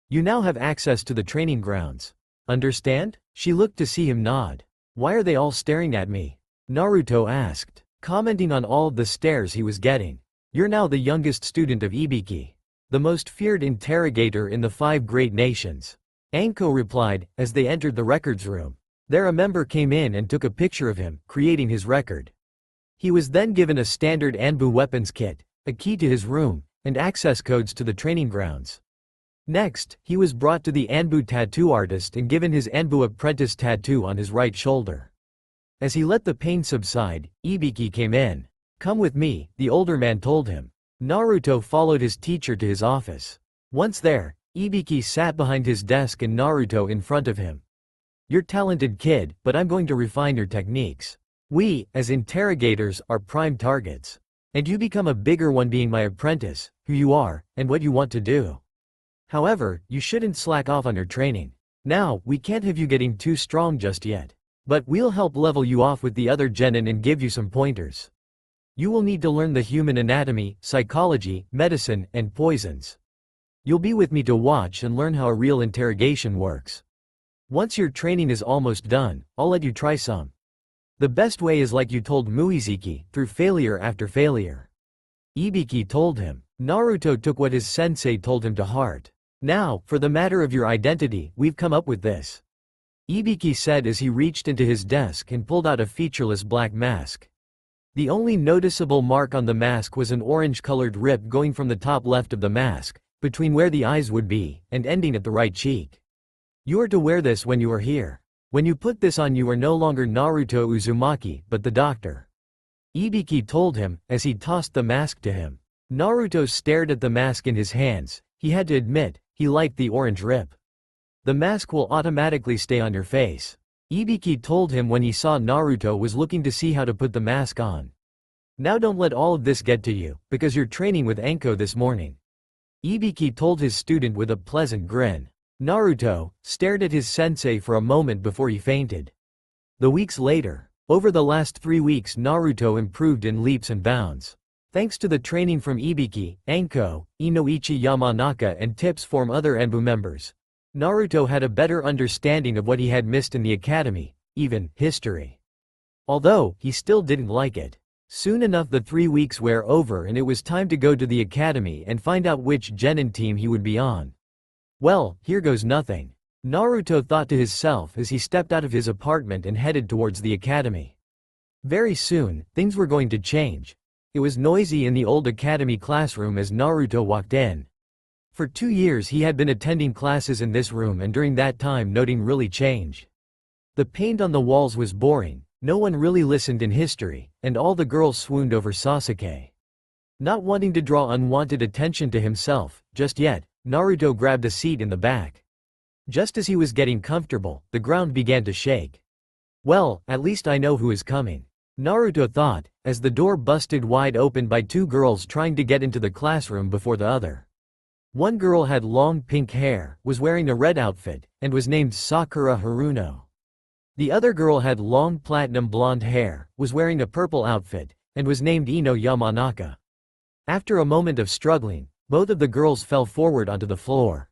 Speaker 1: You now have access to the training grounds. Understand?" She looked to see him nod. "Why are they all staring at me?" Naruto asked, commenting on all of the stares he was getting. "You're now the youngest student of Ibiki. The most feared interrogator in the 5 great nations," Anko replied, as they entered the records room. There a member came in and took a picture of him, creating his record. He was then given a standard Anbu weapons kit, a key to his room, and access codes to the training grounds. Next, he was brought to the Anbu tattoo artist and given his Anbu apprentice tattoo on his right shoulder. As he let the pain subside, Ibiki came in. "Come with me," the older man told him. Naruto followed his teacher to his office. Once there, Ibiki sat behind his desk and Naruto in front of him. "You're talented kid, but I'm going to refine your techniques. We, as interrogators, are prime targets. And you become a bigger one being my apprentice, who you are, and what you want to do. However, you shouldn't slack off on your training. Now, we can't have you getting too strong just yet. But we'll help level you off with the other genin and give you some pointers. You will need to learn the human anatomy, psychology, medicine, and poisons. You'll be with me to watch and learn how a real interrogation works. Once your training is almost done, I'll let you try some. The best way is like you told Muiziki, through failure after failure." Ibiki told him. Naruto took what his sensei told him to heart. "Now, for the matter of your identity, we've come up with this," Ibiki said as he reached into his desk and pulled out a featureless black mask. The only noticeable mark on the mask was an orange-colored rip going from the top left of the mask, between where the eyes would be, and ending at the right cheek. "You are to wear this when you are here. When you put this on you are no longer Naruto Uzumaki, but the doctor," Ibiki told him, as he tossed the mask to him. Naruto stared at the mask in his hands. He had to admit, he liked the orange rip. "The mask will automatically stay on your face," Ibiki told him when he saw Naruto was looking to see how to put the mask on. "Now don't let all of this get to you, because you're training with Anko this morning," Ibiki told his student with a pleasant grin. Naruto stared at his sensei for a moment before he fainted. The weeks later. Over the last 3 weeks Naruto improved in leaps and bounds. Thanks to the training from Ibiki, Anko, Inoichi Yamanaka and tips from other Anbu members, Naruto had a better understanding of what he had missed in the academy, even history. Although, he still didn't like it. Soon enough the 3 weeks were over and it was time to go to the academy and find out which genin team he would be on. Well, here goes nothing, Naruto thought to himself as he stepped out of his apartment and headed towards the academy. Very soon, things were going to change. It was noisy in the old academy classroom as Naruto walked in. For 2 years he had been attending classes in this room and during that time nothing really changed. The paint on the walls was boring, no one really listened in history, and all the girls swooned over Sasuke. Not wanting to draw unwanted attention to himself, just yet, Naruto grabbed a seat in the back. Just as he was getting comfortable, the ground began to shake. Well, at least I know who is coming, Naruto thought, as the door busted wide open by two girls trying to get into the classroom before the other. One girl had long pink hair, was wearing a red outfit, and was named Sakura Haruno. The other girl had long platinum blonde hair, was wearing a purple outfit, and was named Ino Yamanaka. After a moment of struggling, both of the girls fell forward onto the floor.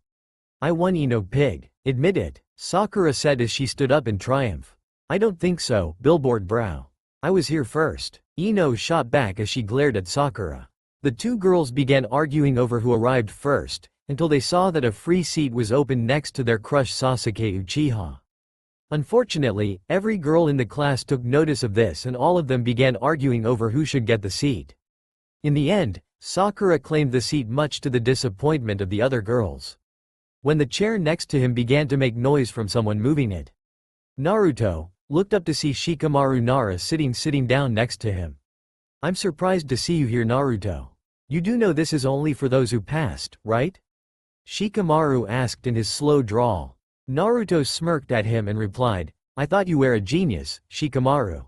Speaker 1: I won, Ino Pig. Admit it, Sakura said as she stood up in triumph. I don't think so, Billboard Brow. I was here first, Ino shot back as she glared at Sakura. The two girls began arguing over who arrived first, until they saw that a free seat was open next to their crush Sasuke Uchiha. Unfortunately, every girl in the class took notice of this and all of them began arguing over who should get the seat. In the end, Sakura claimed the seat much to the disappointment of the other girls. When the chair next to him began to make noise from someone moving it, Naruto looked up to see Shikamaru Nara sitting down next to him. I'm surprised to see you here, Naruto. You do know this is only for those who passed, right? Shikamaru asked in his slow drawl. Naruto smirked at him and replied, I thought you were a genius, Shikamaru.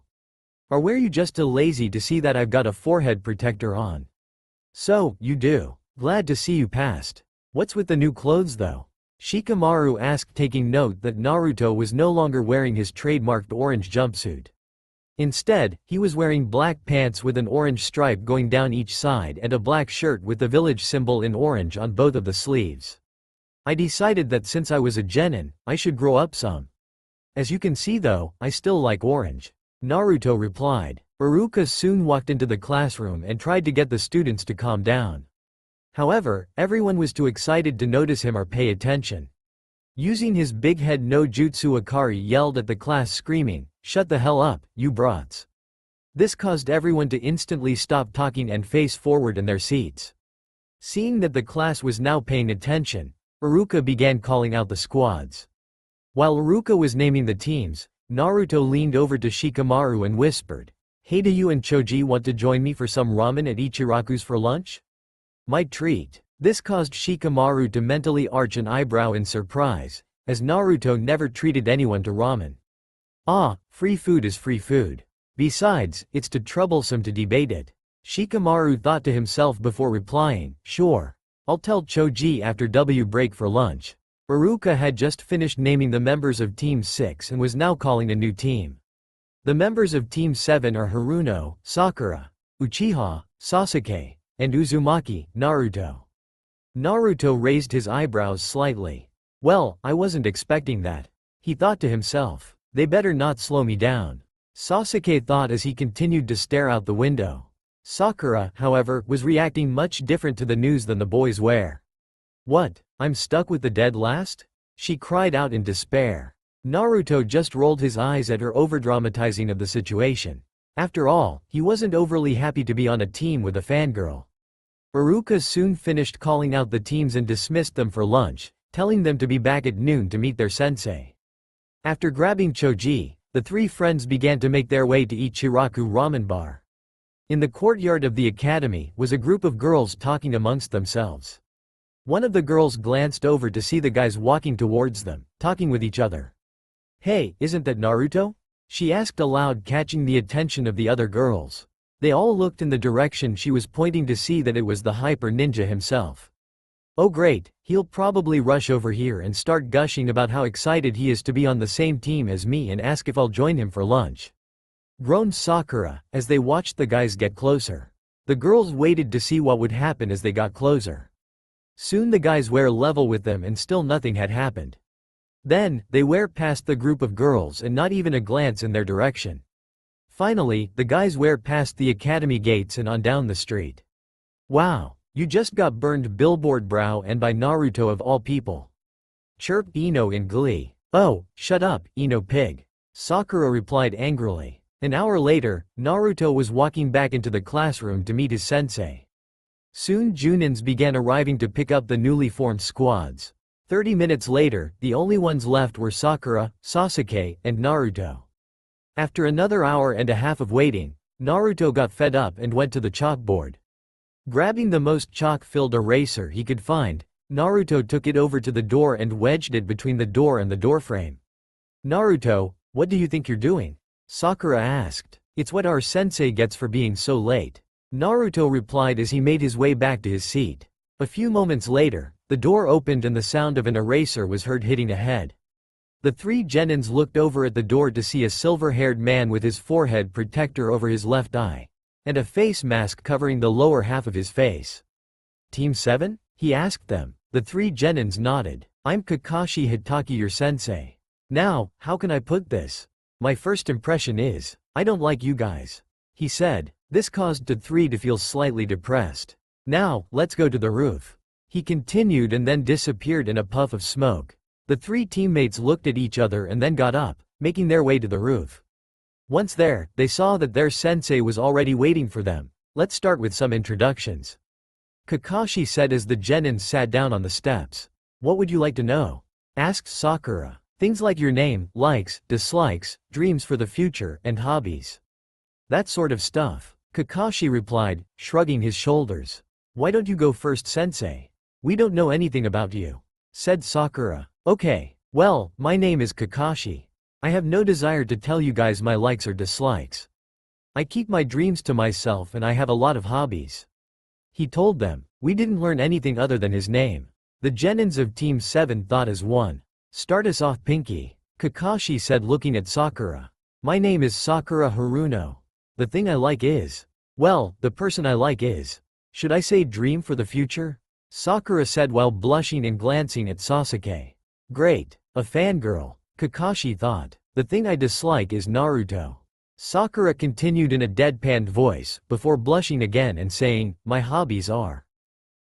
Speaker 1: Or were you just too lazy to see that I've got a forehead protector on? So, you do. Glad to see you passed. What's with the new clothes though? Shikamaru asked, taking note that Naruto was no longer wearing his trademarked orange jumpsuit. Instead, he was wearing black pants with an orange stripe going down each side and a black shirt with the village symbol in orange on both of the sleeves. I decided that since I was a genin, I should grow up some. As you can see though, I still like orange, Naruto replied. Iruka soon walked into the classroom and tried to get the students to calm down. However, everyone was too excited to notice him or pay attention. Using his big head no jutsu, Akari yelled at the class screaming, "Shut the hell up, you brats." This caused everyone to instantly stop talking and face forward in their seats. Seeing that the class was now paying attention, Iruka began calling out the squads. While Iruka was naming the teams, Naruto leaned over to Shikamaru and whispered, "Hey, do you and Choji want to join me for some ramen at Ichiraku's for lunch?" My treat. This caused Shikamaru to mentally arch an eyebrow in surprise, as Naruto never treated anyone to ramen. Ah, free food is free food. Besides, it's too troublesome to debate it. Shikamaru thought to himself before replying, "Sure. I'll tell Choji after W break for lunch." Iruka had just finished naming the members of Team 6 and was now calling a new team. The members of Team 7 are Haruno, Sakura, Uchiha, Sasuke, and Uzumaki, Naruto. Naruto raised his eyebrows slightly. Well, I wasn't expecting that. He thought to himself. They better not slow me down. Sasuke thought as he continued to stare out the window. Sakura, however, was reacting much different to the news than the boys were. What? I'm stuck with the dead last? She cried out in despair. Naruto just rolled his eyes at her overdramatizing of the situation. After all, he wasn't overly happy to be on a team with a fangirl. Iruka soon finished calling out the teams and dismissed them for lunch, telling them to be back at noon to meet their sensei. After grabbing Choji, the three friends began to make their way to Ichiraku Ramen Bar. In the courtyard of the academy was a group of girls talking amongst themselves. One of the girls glanced over to see the guys walking towards them, talking with each other. Hey, isn't that Naruto? She asked aloud, catching the attention of the other girls. They all looked in the direction she was pointing to see that it was the hyper ninja himself. Oh great, he'll probably rush over here and start gushing about how excited he is to be on the same team as me and ask if I'll join him for lunch. Groaned Sakura, as they watched the guys get closer. The girls waited to see what would happen as they got closer. Soon the guys were level with them and still nothing had happened. Then, they were past the group of girls and not even a glance in their direction. Finally, the guys were past the academy gates and on down the street. Wow, you just got burned, Billboard Brow, and by Naruto of all people. Chirped Ino in glee. Oh, shut up, Ino Pig. Sakura replied angrily. An hour later, Naruto was walking back into the classroom to meet his sensei. Soon Junins began arriving to pick up the newly formed squads. 30 minutes later, the only ones left were Sakura, Sasuke, and Naruto. After another hour and a half of waiting, Naruto got fed up and went to the chalkboard. Grabbing the most chalk-filled eraser he could find, Naruto took it over to the door and wedged it between the door and the doorframe. Naruto, what do you think you're doing? Sakura asked. It's what our sensei gets for being so late. Naruto replied as he made his way back to his seat. A few moments later, the door opened and the sound of an eraser was heard hitting a head. The three genins looked over at the door to see a silver-haired man with his forehead protector over his left eye, and a face mask covering the lower half of his face. Team 7? He asked them. The three genins nodded. I'm Kakashi Hitaki, your sensei. Now, how can I put this? My first impression is, I don't like you guys. He said. This caused the three to feel slightly depressed. Now, let's go to the roof. He continued and then disappeared in a puff of smoke. The three teammates looked at each other and then got up, making their way to the roof. Once there, they saw that their sensei was already waiting for them. Let's start with some introductions. Kakashi said as the genins sat down on the steps. What would you like to know? Asked Sakura. Things like your name, likes, dislikes, dreams for the future, and hobbies. That sort of stuff. Kakashi replied, shrugging his shoulders. Why don't you go first, sensei? We don't know anything about you. Said Sakura. Okay, well, my name is Kakashi. I have no desire to tell you guys my likes or dislikes. I keep my dreams to myself and I have a lot of hobbies. He told them. We didn't learn anything other than his name. The genins of Team 7 thought as one. Start us off, Pinky. Kakashi said, looking at Sakura. My name is Sakura Haruno. The thing I like is. Well, the person I like is. Should I say dream for the future? Sakura said while blushing and glancing at Sasuke. Great. A fangirl. Kakashi thought. The thing I dislike is Naruto. Sakura continued in a deadpanned voice, before blushing again and saying, my hobbies are.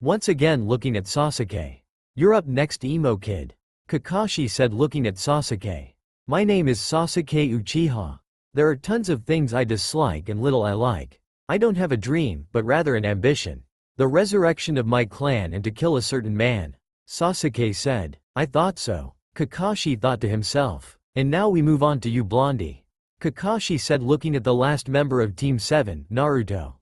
Speaker 1: Once again looking at Sasuke. You're up next, emo kid. Kakashi said, looking at Sasuke. My name is Sasuke Uchiha. There are tons of things I dislike and little I like. I don't have a dream, but rather an ambition. The resurrection of my clan and to kill a certain man. Sasuke said. I thought so. Kakashi thought to himself. And now we move on to you, Blondie. Kakashi said, looking at the last member of Team 7, Naruto.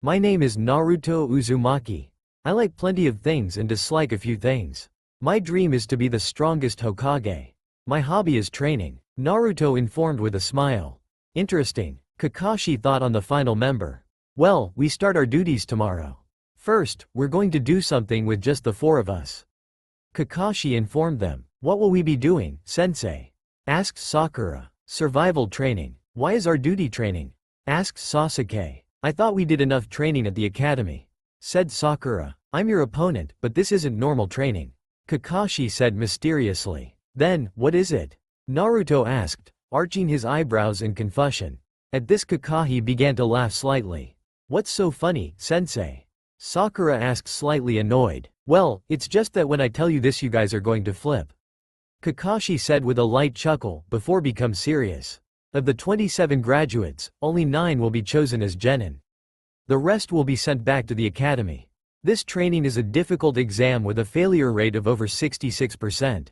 Speaker 1: My name is Naruto Uzumaki. I like plenty of things and dislike a few things. My dream is to be the strongest Hokage. My hobby is training. Naruto informed with a smile. Interesting. Kakashi thought on the final member. Well, we start our duties tomorrow. First, we're going to do something with just the four of us. Kakashi informed them. What will we be doing, sensei? Asked Sakura. Survival training. Why is our duty training? Asked Sasuke. I thought we did enough training at the academy. Said Sakura. I'm your opponent, but this isn't normal training. Kakashi said mysteriously. Then, what is it? Naruto asked, arching his eyebrows in confusion. At this, Kakashi began to laugh slightly. What's so funny, sensei? Sakura asked, slightly annoyed. Well, it's just that when I tell you this you guys are going to flip. Kakashi said with a light chuckle, before become serious. Of the 27 graduates, only 9 will be chosen as genin. The rest will be sent back to the academy. This training is a difficult exam with a failure rate of over 66%.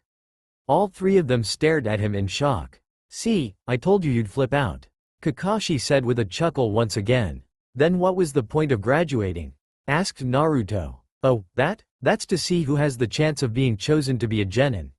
Speaker 1: All three of them stared at him in shock. See, I told you you'd flip out. Kakashi said with a chuckle once again. Then what was the point of graduating? Asked Naruto. Oh, that's to see who has the chance of being chosen to be a genin.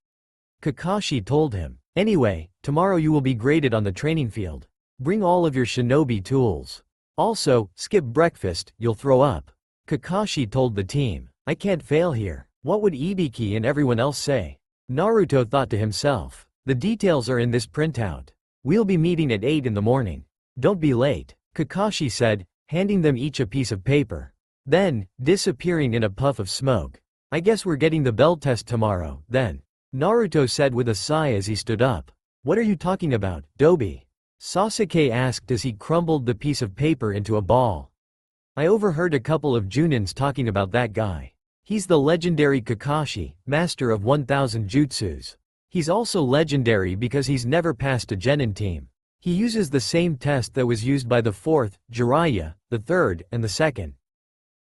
Speaker 1: Kakashi told him. Anyway, tomorrow you will be graded on the training field. Bring all of your shinobi tools. Also, skip breakfast, you'll throw up. Kakashi told the team. I can't fail here. What would Ibiki and everyone else say? Naruto thought to himself. The details are in this printout. We'll be meeting at 8 in the morning. Don't be late, Kakashi said, handing them each a piece of paper. Then, disappearing in a puff of smoke. I guess we're getting the bell test tomorrow, then. Naruto said with a sigh as he stood up. What are you talking about, Dobi? Sasuke asked as he crumbled the piece of paper into a ball. I overheard a couple of Junins talking about that guy. He's the legendary Kakashi, master of 1000 jutsus. He's also legendary because he's never passed a genin team. He uses the same test that was used by the 4th, Jiraiya, the 3rd, and the 2nd.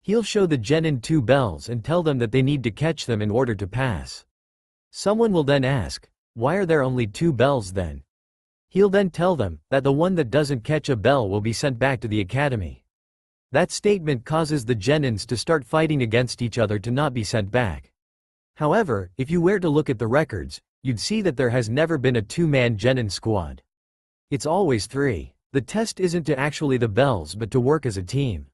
Speaker 1: He'll show the genin 2 bells and tell them that they need to catch them in order to pass. Someone will then ask, why are there only 2 bells then? He'll then tell them that the one that doesn't catch a bell will be sent back to the academy. That statement causes the genins to start fighting against each other to not be sent back. However, if you were to look at the records, you'd see that there has never been a two-man genin squad. It's always three. The test isn't to actually the bells but to work as a team.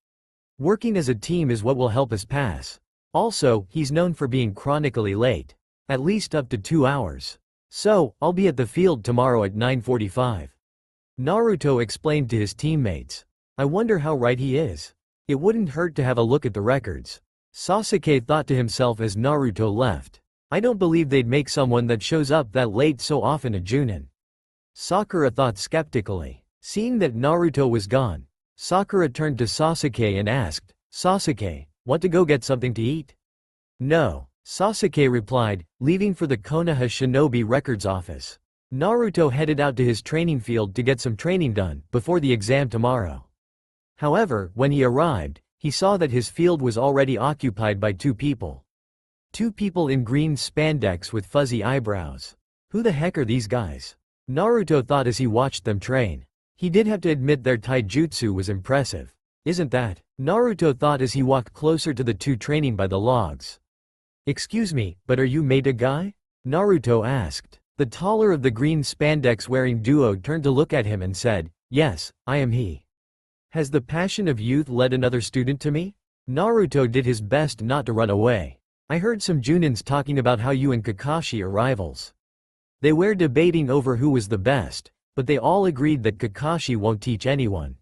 Speaker 1: Working as a team is what will help us pass. Also, he's known for being chronically late. At least up to 2 hours. So, I'll be at the field tomorrow at 9:45. Naruto explained to his teammates. I wonder how right he is. It wouldn't hurt to have a look at the records. Sasuke thought to himself as Naruto left. I don't believe they'd make someone that shows up that late so often a Junin. Sakura thought skeptically. Seeing that Naruto was gone, Sakura turned to Sasuke and asked, Sasuke, want to go get something to eat? No, Sasuke replied, leaving for the Konoha Shinobi Records office. Naruto headed out to his training field to get some training done before the exam tomorrow. However, when he arrived, he saw that his field was already occupied by two people. Two people in green spandex with fuzzy eyebrows. Who the heck are these guys? Naruto thought as he watched them train. He did have to admit their taijutsu was impressive. Isn't that? Naruto thought as he walked closer to the two training by the logs. Excuse me, but are you Maida guy? Naruto asked. The taller of the green spandex wearing duo turned to look at him and said, yes, I am he. Has the passion of youth led another student to me? Naruto did his best not to run away. I heard some Junins talking about how you and Kakashi are rivals. They were debating over who was the best, but they all agreed that Kakashi won't teach anyone.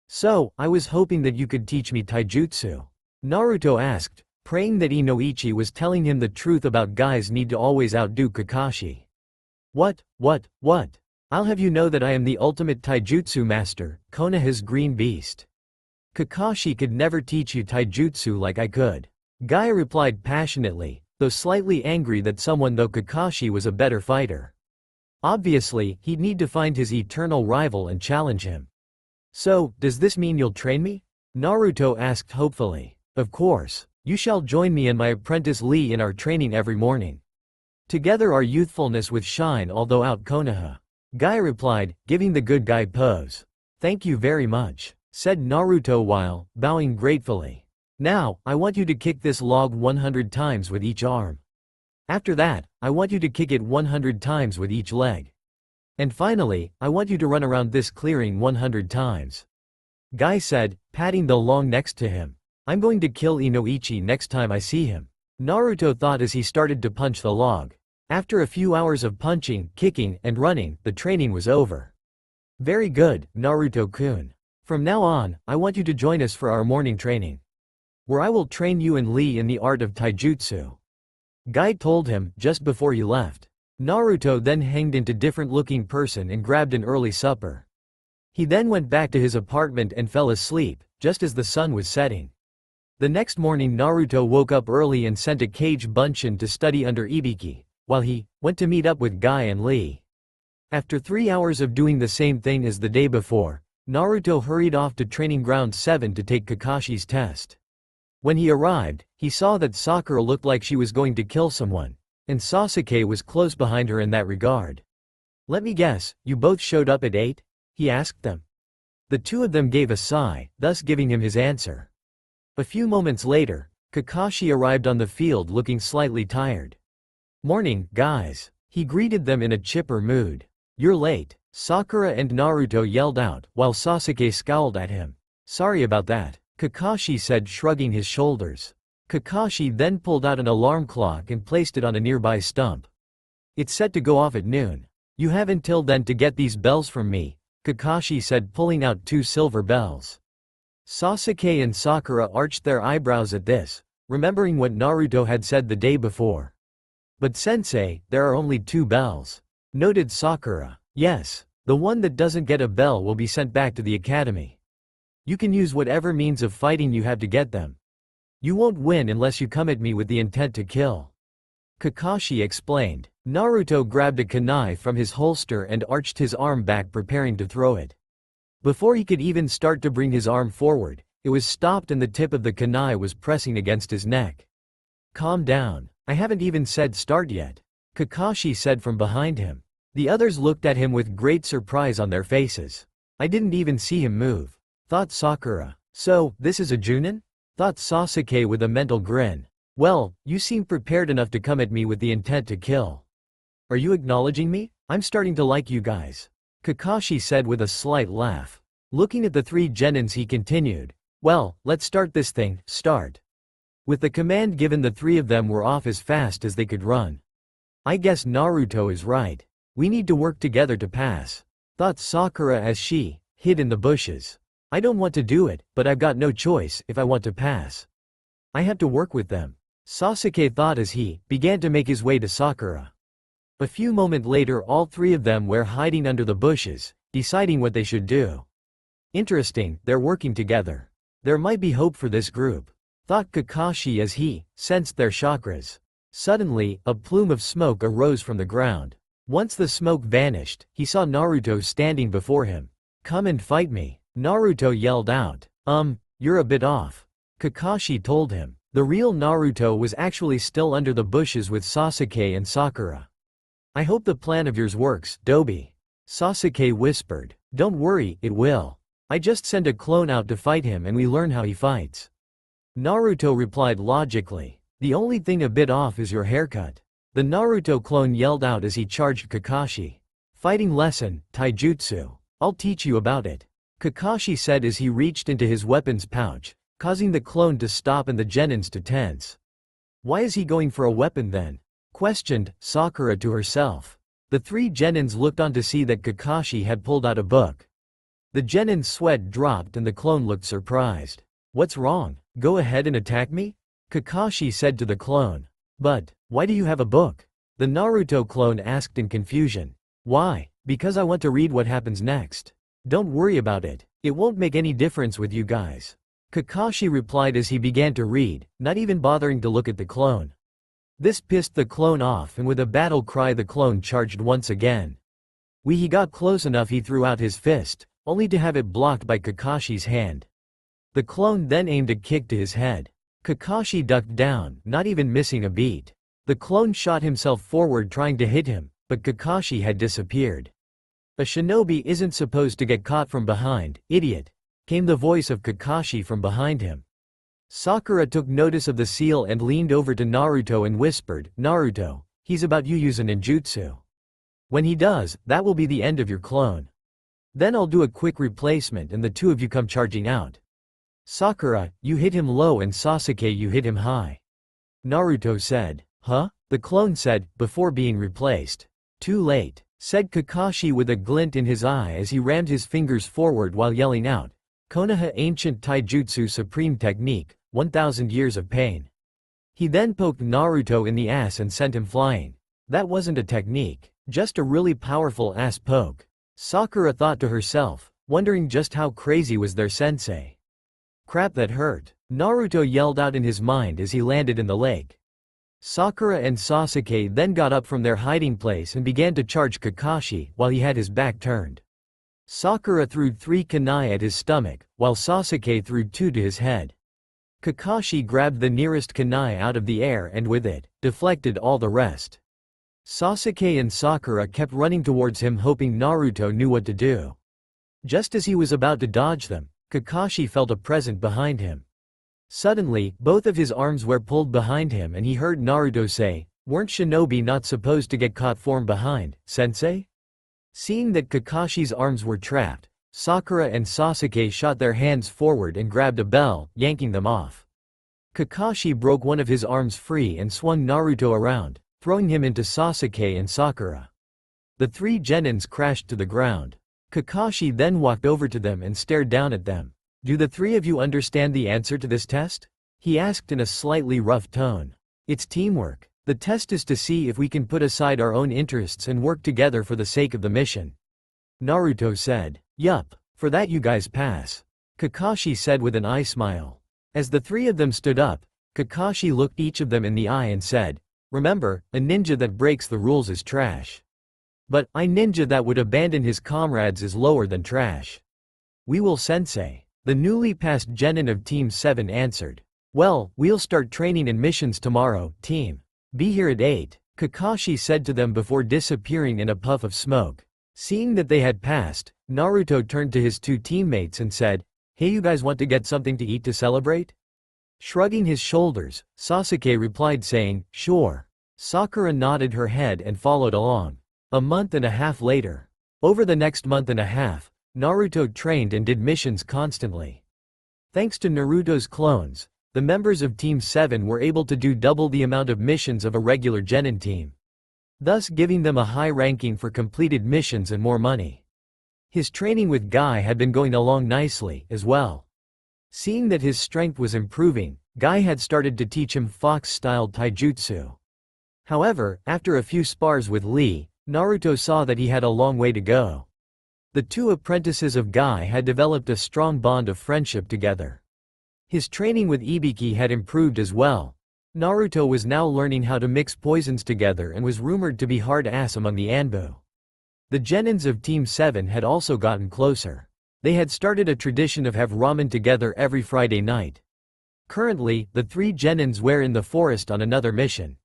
Speaker 1: So, I was hoping that you could teach me taijutsu. Naruto asked, praying that Inoichi was telling him the truth about guys need to always outdo Kakashi. What? I'll have you know that I am the ultimate taijutsu master, Konoha's green beast. Kakashi could never teach you taijutsu like I could. Guy replied passionately, though slightly angry that someone though Kakashi was a better fighter. Obviously, he'd need to find his eternal rival and challenge him. So, does this mean you'll train me? Naruto asked hopefully. Of course. You shall join me and my apprentice Lee in our training every morning. Together our youthfulness with shine although out Konoha. Guy replied, giving the good guy pose. Thank you very much, said Naruto while bowing gratefully. Now, I want you to kick this log 100 times with each arm. After that, I want you to kick it 100 times with each leg. And finally, I want you to run around this clearing 100 times. Guy said, patting the log next to him. I'm going to kill Inoichi next time I see him. Naruto thought as he started to punch the log. After a few hours of punching, kicking, and running, the training was over. Very good, Naruto-kun. From now on, I want you to join us for our morning training, where I will train you and Lee in the art of taijutsu. Guy told him just before he left. Naruto then hanged into different-looking person and grabbed an early supper. He then went back to his apartment and fell asleep, just as the sun was setting. The next morning Naruto woke up early and sent a Kage Bunshin to study under Ibiki, while he went to meet up with Guy and Lee. After 3 hours of doing the same thing as the day before, Naruto hurried off to Training Ground 7 to take Kakashi's test. When he arrived, he saw that Sakura looked like she was going to kill someone, and Sasuke was close behind her in that regard. Let me guess, you both showed up at 8? He asked them. The two of them gave a sigh, thus giving him his answer. A few moments later, Kakashi arrived on the field looking slightly tired. Morning, guys. He greeted them in a chipper mood. You're late, Sakura and Naruto yelled out, while Sasuke scowled at him. Sorry about that, Kakashi said, shrugging his shoulders. Kakashi then pulled out an alarm clock and placed it on a nearby stump. It's set to go off at noon. You have until then to get these bells from me, Kakashi said, pulling out 2 silver bells. Sasuke and Sakura arched their eyebrows at this, remembering what Naruto had said the day before. But sensei, there are only 2 bells, noted Sakura. Yes, the one that doesn't get a bell will be sent back to the academy. You can use whatever means of fighting you have to get them. You won't win unless you come at me with the intent to kill. Kakashi explained. Naruto grabbed a kunai from his holster and arched his arm back, preparing to throw it. Before he could even start to bring his arm forward, it was stopped and the tip of the kunai was pressing against his neck. Calm down, I haven't even said start yet, Kakashi said from behind him. The others looked at him with great surprise on their faces. I didn't even see him move, thought Sakura. So, this is a Junin? Thought Sasuke with a mental grin. Well, you seem prepared enough to come at me with the intent to kill. Are you acknowledging me? I'm starting to like you guys. Kakashi said with a slight laugh. Looking at the three genins he continued. Well, let's start this thing, start. With the command given, the three of them were off as fast as they could run. I guess Naruto is right. We need to work together to pass, thought Sakura as she hid in the bushes. I don't want to do it, but I've got no choice if I want to pass. I have to work with them, Sasuke thought as he began to make his way to Sakura. A few moments later, all three of them were hiding under the bushes, deciding what they should do. Interesting, they're working together. There might be hope for this group, thought Kakashi as he sensed their chakras. Suddenly, a plume of smoke arose from the ground. Once the smoke vanished, he saw Naruto standing before him. Come and fight me, Naruto yelled out. You're a bit off, Kakashi told him. The real Naruto was actually still under the bushes with Sasuke and Sakura. I hope the plan of yours works, Dobi, Sasuke whispered. Don't worry, it will. I just send a clone out to fight him and we learn how he fights. Naruto replied logically. The only thing a bit off is your haircut, the Naruto clone yelled out as he charged Kakashi. Fighting lesson, taijutsu. I'll teach you about it, Kakashi said as he reached into his weapons pouch, causing the clone to stop and the genins to tense. Why is he going for a weapon then? Questioned Sakura to herself. The three genins looked on to see that Kakashi had pulled out a book. The genin's sweat dropped and the clone looked surprised. What's wrong? Go ahead and attack me? Kakashi said to the clone. But, why do you have a book? The Naruto clone asked in confusion. Why? Because I want to read what happens next. Don't worry about it, it won't make any difference with you guys, Kakashi replied as he began to read, not even bothering to look at the clone. This pissed the clone off and with a battle cry the clone charged once again. He got close enough, he threw out his fist, only to have it blocked by Kakashi's hand. The clone then aimed a kick to his head. Kakashi ducked down, not even missing a beat. The clone shot himself forward trying to hit him, but Kakashi had disappeared. A shinobi isn't supposed to get caught from behind, idiot, came the voice of Kakashi from behind him. Sakura took notice of the seal and leaned over to Naruto and whispered, Naruto, he's about to use a ninjutsu. When he does, that will be the end of your clone. Then I'll do a quick replacement and the two of you come charging out. Sakura, you hit him low and Sasuke you hit him high, Naruto said. Huh? The clone said, before being replaced. Too late, said Kakashi with a glint in his eye as he rammed his fingers forward while yelling out, Konoha Ancient Taijutsu Supreme Technique, 1000 Years of Pain. He then poked Naruto in the ass and sent him flying. That wasn't a technique, just a really powerful ass poke, Sakura thought to herself, wondering just how crazy was their sensei. Crap, that hurt, Naruto yelled out in his mind as he landed in the lake. Sakura and Sasuke then got up from their hiding place and began to charge Kakashi while he had his back turned. Sakura threw 3 kunai at his stomach, while Sasuke threw 2 to his head. Kakashi grabbed the nearest kunai out of the air and with it, deflected all the rest. Sasuke and Sakura kept running towards him hoping Naruto knew what to do. Just as he was about to dodge them, Kakashi felt a presence behind him. Suddenly, both of his arms were pulled behind him and he heard Naruto say, weren't shinobi not supposed to get caught from behind, sensei? Seeing that Kakashi's arms were trapped, Sakura and Sasuke shot their hands forward and grabbed a bell, yanking them off. Kakashi broke one of his arms free and swung Naruto around, throwing him into Sasuke and Sakura. The 3 genins crashed to the ground. Kakashi then walked over to them and stared down at them. Do the 3 of you understand the answer to this test? He asked in a slightly rough tone. It's teamwork. The test is to see if we can put aside our own interests and work together for the sake of the mission, Naruto said. Yup, for that you guys pass, Kakashi said with an eye smile. As the 3 of them stood up, Kakashi looked each of them in the eye and said, remember, a ninja that breaks the rules is trash. But a ninja that would abandon his comrades is lower than trash. We will, sensei, the newly passed genin of Team 7 answered. Well, we'll start training and missions tomorrow, team. Be here at 8, Kakashi said to them before disappearing in a puff of smoke. Seeing that they had passed, Naruto turned to his 2 teammates and said, hey, you guys want to get something to eat to celebrate? Shrugging his shoulders, Sasuke replied saying, "Sure." Sakura nodded her head and followed along. A month and a half later. Over the next month and a half, Naruto trained and did missions constantly. Thanks to Naruto's clones, the members of Team 7 were able to do double the amount of missions of a regular genin team, thus giving them a high ranking for completed missions and more money. His training with Guy had been going along nicely, as well. Seeing that his strength was improving, Guy had started to teach him fox-style taijutsu. However, after a few spars with Lee, Naruto saw that he had a long way to go. The two apprentices of Guy had developed a strong bond of friendship together. His training with Ibiki had improved as well. Naruto was now learning how to mix poisons together and was rumored to be hard-ass among the Anbu. The genins of Team 7 had also gotten closer. They had started a tradition of have ramen together every Friday night. Currently, the three genins were in the forest on another mission.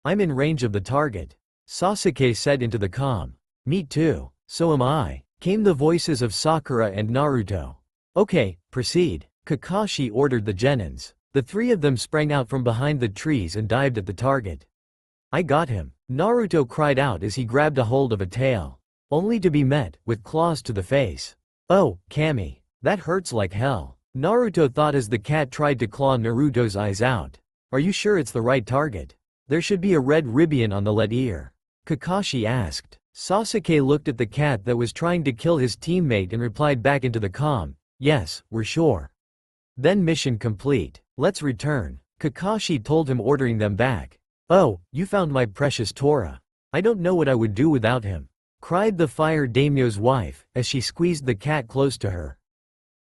Speaker 1: "I'm in range of the target," Sasuke said into the comm. "Me too, so am I," came the voices of Sakura and Naruto. "Okay, proceed," Kakashi ordered the genins. The three of them sprang out from behind the trees and dived at the target. "I got him," Naruto cried out as he grabbed a hold of a tail, only to be met with claws to the face. "Oh, Kami, that hurts like hell," Naruto thought as the cat tried to claw Naruto's eyes out. "Are you sure it's the right target? There should be a red ribbon on the left ear," Kakashi asked. Sasuke looked at the cat that was trying to kill his teammate and replied back into the comm, "Yes, we're sure." "Then mission complete. Let's return," Kakashi told him, ordering them back. "Oh, you found my precious Tora. I don't know what I would do without him," cried the fire daimyo's wife, as she squeezed the cat close to her.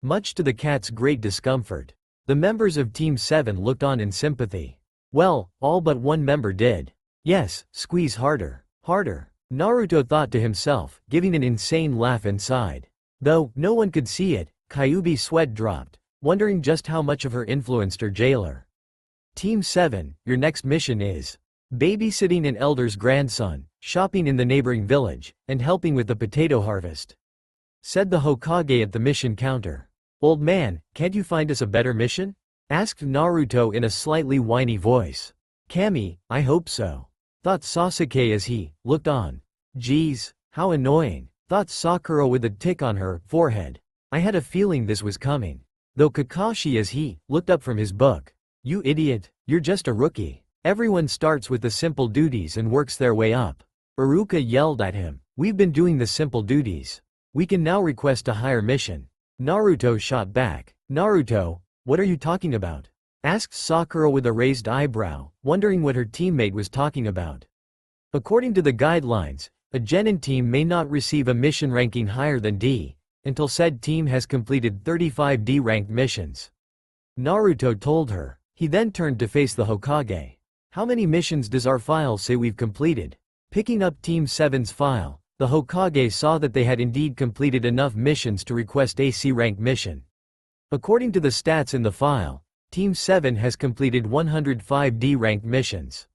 Speaker 1: Much to the cat's great discomfort, the members of Team 7 looked on in sympathy. Well, all but one member did. "Yes, squeeze harder, harder," Naruto thought to himself, giving an insane laugh inside. Though no one could see it, Kyuubi's sweat dropped, wondering just how much of her influenced her jailer. "Team 7, your next mission is babysitting an elder's grandson, shopping in the neighboring village, and helping with the potato harvest," said the Hokage at the mission counter. "Old man, can't you find us a better mission?" asked Naruto in a slightly whiny voice. "Kami, I hope so," thought Sasuke as he looked on. "Geez, how annoying," thought Sakura with a tick on her forehead. "I had a feeling this was coming." Though Kakashi as he looked up from his book. "You idiot, you're just a rookie. Everyone starts with the simple duties and works their way up." Iruka yelled at him. "We've been doing the simple duties. We can now request a higher mission." Naruto shot back. "Naruto, what are you talking about?" asked Sakura with a raised eyebrow, wondering what her teammate was talking about. According to the guidelines, a genin team may not receive a mission ranking higher than D, until said team has completed 35 D-ranked missions. Naruto told her. He then turned to face the Hokage. "How many missions does our file say we've completed?" Picking up Team 7's file, the Hokage saw that they had indeed completed enough missions to request a C-rank mission. According to the stats in the file, Team 7 has completed 105 D-ranked missions.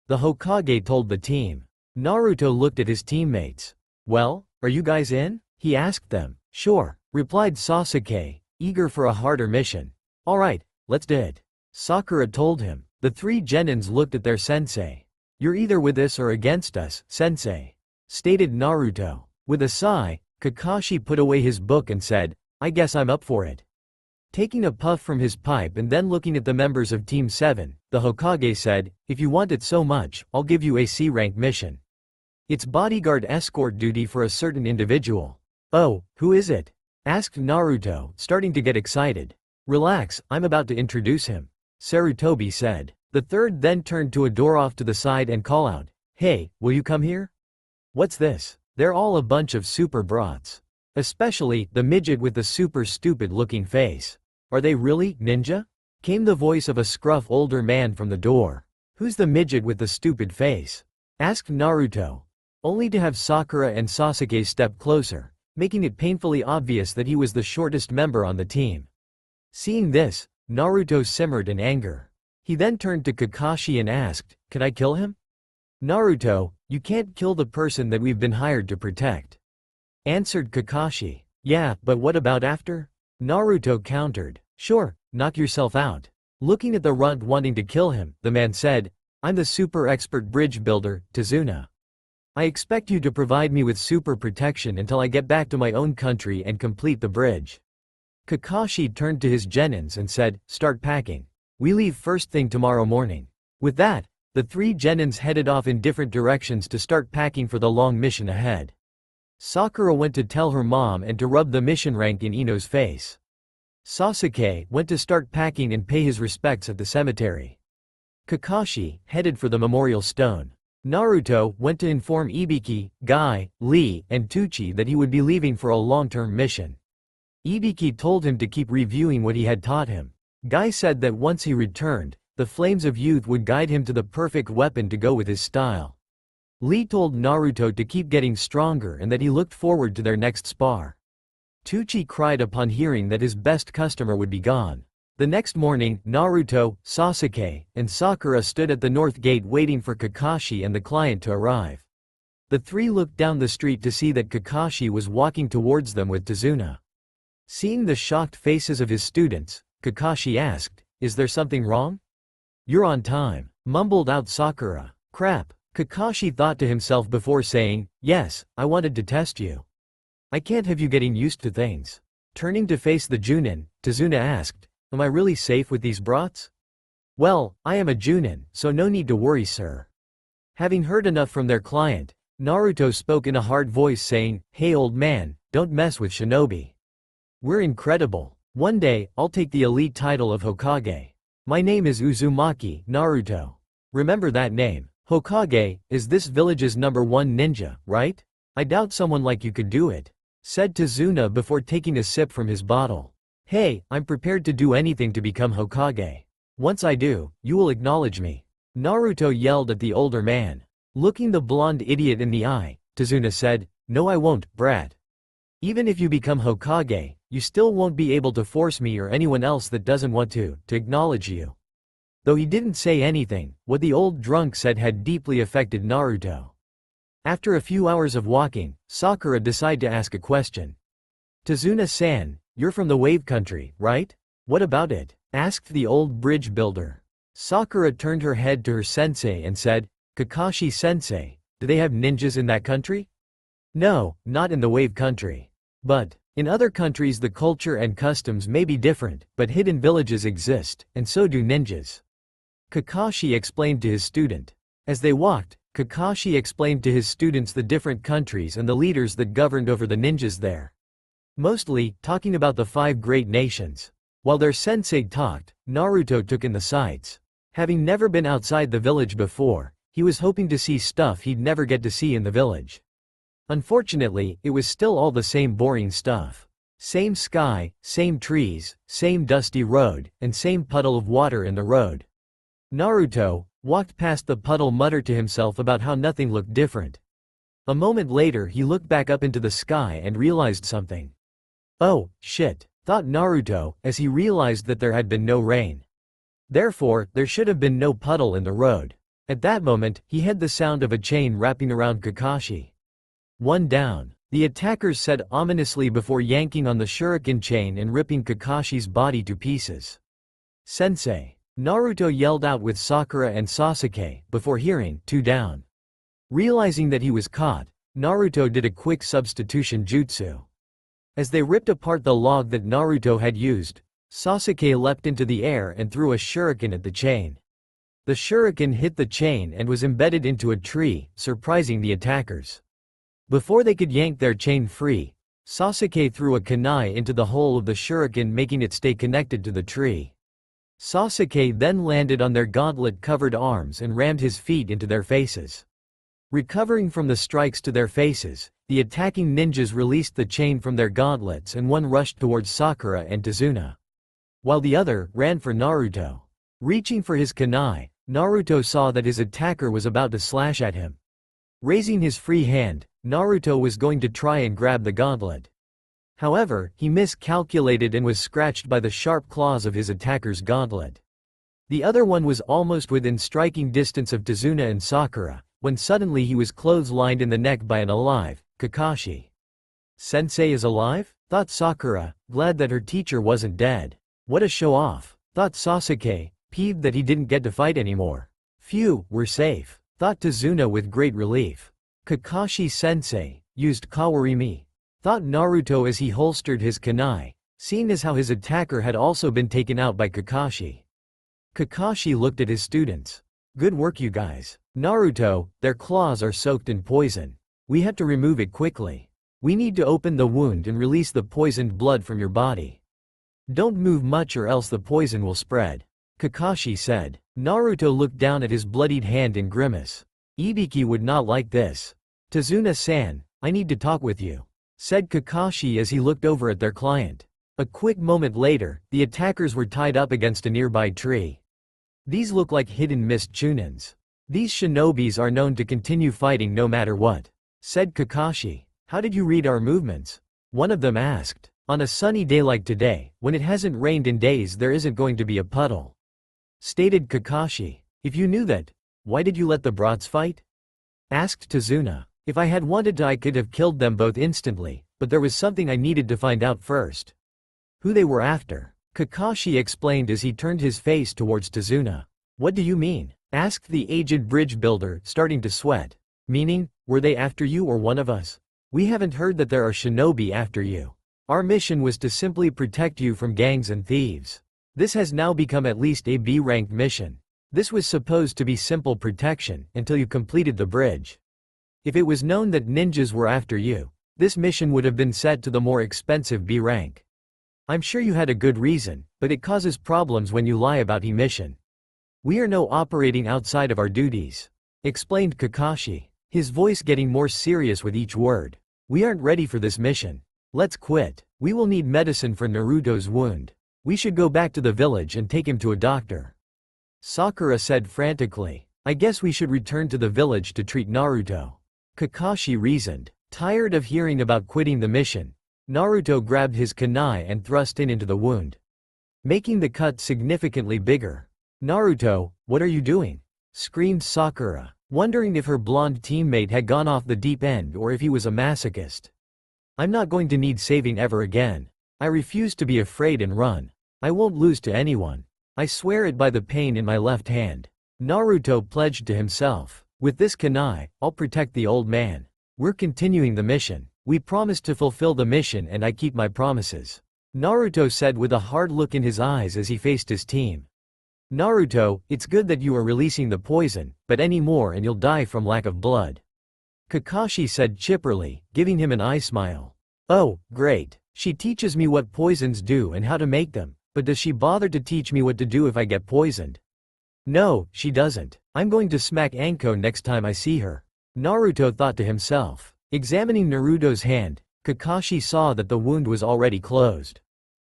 Speaker 1: The Hokage told the team. Naruto looked at his teammates. "Well, are you guys in?" he asked them. "Sure," replied Sasuke, eager for a harder mission. "Alright, let's do it," Sakura told him. The three genins looked at their sensei. "You're either with us or against us, sensei," stated Naruto. With a sigh, Kakashi put away his book and said, "I guess I'm up for it." Taking a puff from his pipe and then looking at the members of Team 7, the Hokage said, "If you want it so much, I'll give you a C-rank mission. It's bodyguard escort duty for a certain individual." "Oh, who is it?" asked Naruto, starting to get excited. "Relax, I'm about to introduce him," Sarutobi said. The third then turned to a door off to the side and call out, "Hey, will you come here?" "What's this?" They're all a bunch of super brats. Especially, the midget with the super stupid looking face. "Are they really ninja?" came the voice of a scruff older man from the door. "Who's the midget with the stupid face?" asked Naruto. Only to have Sakura and Sasuke step closer, making it painfully obvious that he was the shortest member on the team. Seeing this, Naruto simmered in anger. He then turned to Kakashi and asked, "Can I kill him?" "Naruto, you can't kill the person that we've been hired to protect," answered Kakashi. "Yeah, but what about after?" Naruto countered. "Sure, knock yourself out." Looking at the runt wanting to kill him, the man said, "I'm the super expert bridge builder, Tsunade. I expect you to provide me with super protection until I get back to my own country and complete the bridge." Kakashi turned to his genins and said, "Start packing. We leave first thing tomorrow morning." With that, the three genins headed off in different directions to start packing for the long mission ahead. Sakura went to tell her mom and to rub the mission rank in Ino's face. Sasuke went to start packing and pay his respects at the cemetery. Kakashi headed for the memorial stone. Naruto went to inform Ibiki, Guy, Lee, and Tucci that he would be leaving for a long-term mission. Ibiki told him to keep reviewing what he had taught him. Guy said that once he returned, the flames of youth would guide him to the perfect weapon to go with his style. Lee told Naruto to keep getting stronger and that he looked forward to their next spar. Tucci cried upon hearing that his best customer would be gone. The next morning, Naruto, Sasuke, and Sakura stood at the north gate waiting for Kakashi and the client to arrive. The three looked down the street to see that Kakashi was walking towards them with Tsunade. Seeing the shocked faces of his students, Kakashi asked, "Is there something wrong?" "You're on time," mumbled out Sakura. "Crap," Kakashi thought to himself before saying, "Yes, I wanted to test you. I can't have you getting used to things." Turning to face the Junin, Tsunade asked, "Am I really safe with these brats?" "Well, I am a Junin, so no need to worry, sir." Having heard enough from their client, Naruto spoke in a hard voice saying, "Hey old man, don't mess with shinobi. We're incredible. One day, I'll take the elite title of Hokage. My name is Uzumaki, Naruto. Remember that name. Hokage is this village's #1 ninja, right? I doubt someone like you could do it," said Tsunade before taking a sip from his bottle. "Hey, I'm prepared to do anything to become Hokage. Once I do, you will acknowledge me," Naruto yelled at the older man. Looking the blonde idiot in the eye, Tsunade said, "No I won't, brat. Even if you become Hokage, you still won't be able to force me or anyone else that doesn't want to acknowledge you." Though he didn't say anything, what the old drunk said had deeply affected Naruto. After a few hours of walking, Sakura decided to ask a question. "Tsunade-san, you're from the Wave Country, right? What about it?" asked the old bridge builder. Sakura turned her head to her sensei and said, "Kakashi-sensei, do they have ninjas in that country?" "No, not in the Wave Country. But, in other countries the culture and customs may be different, but hidden villages exist, and so do ninjas," Kakashi explained to his student. As they walked, Kakashi explained to his students the different countries and the leaders that governed over the ninjas there. Mostly, talking about the 5 great nations. While their sensei talked, Naruto took in the sights. Having never been outside the village before, he was hoping to see stuff he'd never get to see in the village. Unfortunately, it was still all the same boring stuff. Same sky, same trees, same dusty road, and same puddle of water in the road. Naruto walked past the puddle, muttered to himself about how nothing looked different. A moment later he looked back up into the sky and realized something. "Oh, shit," thought Naruto, as he realized that there had been no rain. Therefore, there should have been no puddle in the road. At that moment, he heard the sound of a chain wrapping around Kakashi. "One down," the attackers said ominously before yanking on the shuriken chain and ripping Kakashi's body to pieces. "Sensei," Naruto yelled out with Sakura and Sasuke, before hearing, "2 down." Realizing that he was caught, Naruto did a quick substitution jutsu. As they ripped apart the log that Naruto had used, Sasuke leapt into the air and threw a shuriken at the chain. The shuriken hit the chain and was embedded into a tree, surprising the attackers. Before they could yank their chain free, Sasuke threw a kunai into the hole of the shuriken, making it stay connected to the tree. Sasuke then landed on their gauntlet-covered arms and rammed his feet into their faces. Recovering from the strikes to their faces, the attacking ninjas released the chain from their gauntlets and one rushed towards Sakura and Tsunade, while the other ran for Naruto. Reaching for his kunai, Naruto saw that his attacker was about to slash at him. Raising his free hand, Naruto was going to try and grab the gauntlet. However, he miscalculated and was scratched by the sharp claws of his attacker's gauntlet. The other one was almost within striking distance of Tsunade and Sakura, when suddenly he was clotheslined in the neck by an alive Kakashi. "Sensei is alive?" thought Sakura, glad that her teacher wasn't dead. What a show-off. thought Sasuke, peeved that he didn't get to fight anymore. Phew, we're safe, thought Tazuna with great relief. Kakashi-sensei, used Kawarimi, thought Naruto as he holstered his kunai, seeing as how his attacker had also been taken out by Kakashi. Kakashi looked at his students. Good work you guys. Naruto, their claws are soaked in poison. We have to remove it quickly. We need to open the wound and release the poisoned blood from your body. Don't move much or else the poison will spread, Kakashi said. Naruto looked down at his bloodied hand and grimace. Ibiki would not like this. Tazuna-san, I need to talk with you, said Kakashi as he looked over at their client. A quick moment later, the attackers were tied up against a nearby tree. These look like hidden mist chunins. These shinobis are known to continue fighting no matter what, said Kakashi. How did you read our movements? One of them asked. On a sunny day like today, when it hasn't rained in days, there isn't going to be a puddle, stated Kakashi. If you knew that, why did you let the brats fight? Asked Tazuna. If I had wanted to I could have killed them both instantly, but there was something I needed to find out first. Who they were after, Kakashi explained as he turned his face towards Tazuna. What do you mean? Asked the aged bridge builder, starting to sweat. Meaning, were they after you or one of us? We haven't heard that there are shinobi after you. Our mission was to simply protect you from gangs and thieves. This has now become at least a B-ranked mission. This was supposed to be simple protection, until you completed the bridge. If it was known that ninjas were after you, this mission would have been set to the more expensive B rank. I'm sure you had a good reason, but it causes problems when you lie about the mission. We are no operating outside of our duties, explained Kakashi, his voice getting more serious with each word. We aren't ready for this mission. Let's quit. We will need medicine for Naruto's wound. We should go back to the village and take him to a doctor, Sakura said frantically. I guess we should return to the village to treat Naruto, Kakashi reasoned. Tired of hearing about quitting the mission, Naruto grabbed his kunai and thrust into the wound, making the cut significantly bigger. Naruto, what are you doing? Screamed Sakura, wondering if her blonde teammate had gone off the deep end or if he was a masochist. I'm not going to need saving ever again. I refuse to be afraid and run. I won't lose to anyone. I swear it by the pain in my left hand, Naruto pledged to himself. With this kunai, I'll protect the old man. We're continuing the mission. We promised to fulfill the mission and I keep my promises, Naruto said with a hard look in his eyes as he faced his team. Naruto, it's good that you are releasing the poison, but any more and you'll die from lack of blood, Kakashi said chipperly, giving him an eye smile. Oh, great. She teaches me what poisons do and how to make them, but does she bother to teach me what to do if I get poisoned? No, she doesn't. I'm going to smack Anko next time I see her, Naruto thought to himself. Examining Naruto's hand, Kakashi saw that the wound was already closed.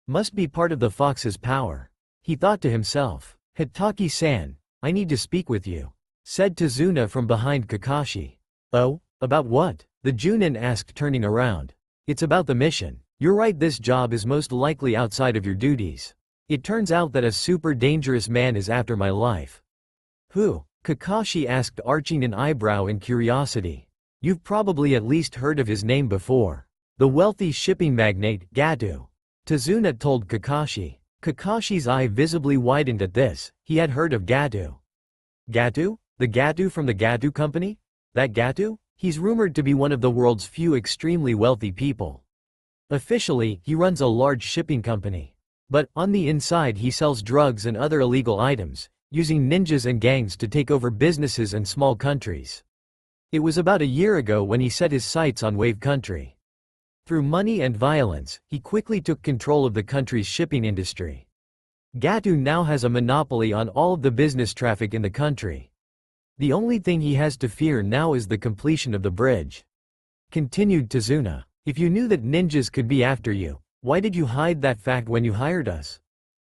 Speaker 1: Must be part of the fox's power, he thought to himself. Hitaki-san, I need to speak with you, said Tazuna from behind Kakashi. Oh, about what? The Junin asked, turning around. It's about the mission. You're right, this job is most likely outside of your duties. It turns out that a super dangerous man is after my life. Who? Kakashi asked, arching an eyebrow in curiosity. You've probably at least heard of his name before. The wealthy shipping magnate, Gato, Tazuna told Kakashi. Kakashi's eye visibly widened at this. He had heard of Gato. Gato? The Gato from the Gato company? That Gato? He's rumored to be one of the world's few extremely wealthy people. Officially, he runs a large shipping company. But, on the inside he sells drugs and other illegal items, using ninjas and gangs to take over businesses and small countries. It was about a year ago when he set his sights on Wave Country. Through money and violence, he quickly took control of the country's shipping industry. Gato now has a monopoly on all of the business traffic in the country. The only thing he has to fear now is the completion of the bridge, continued Tazuna. If you knew that ninjas could be after you, why did you hide that fact when you hired us?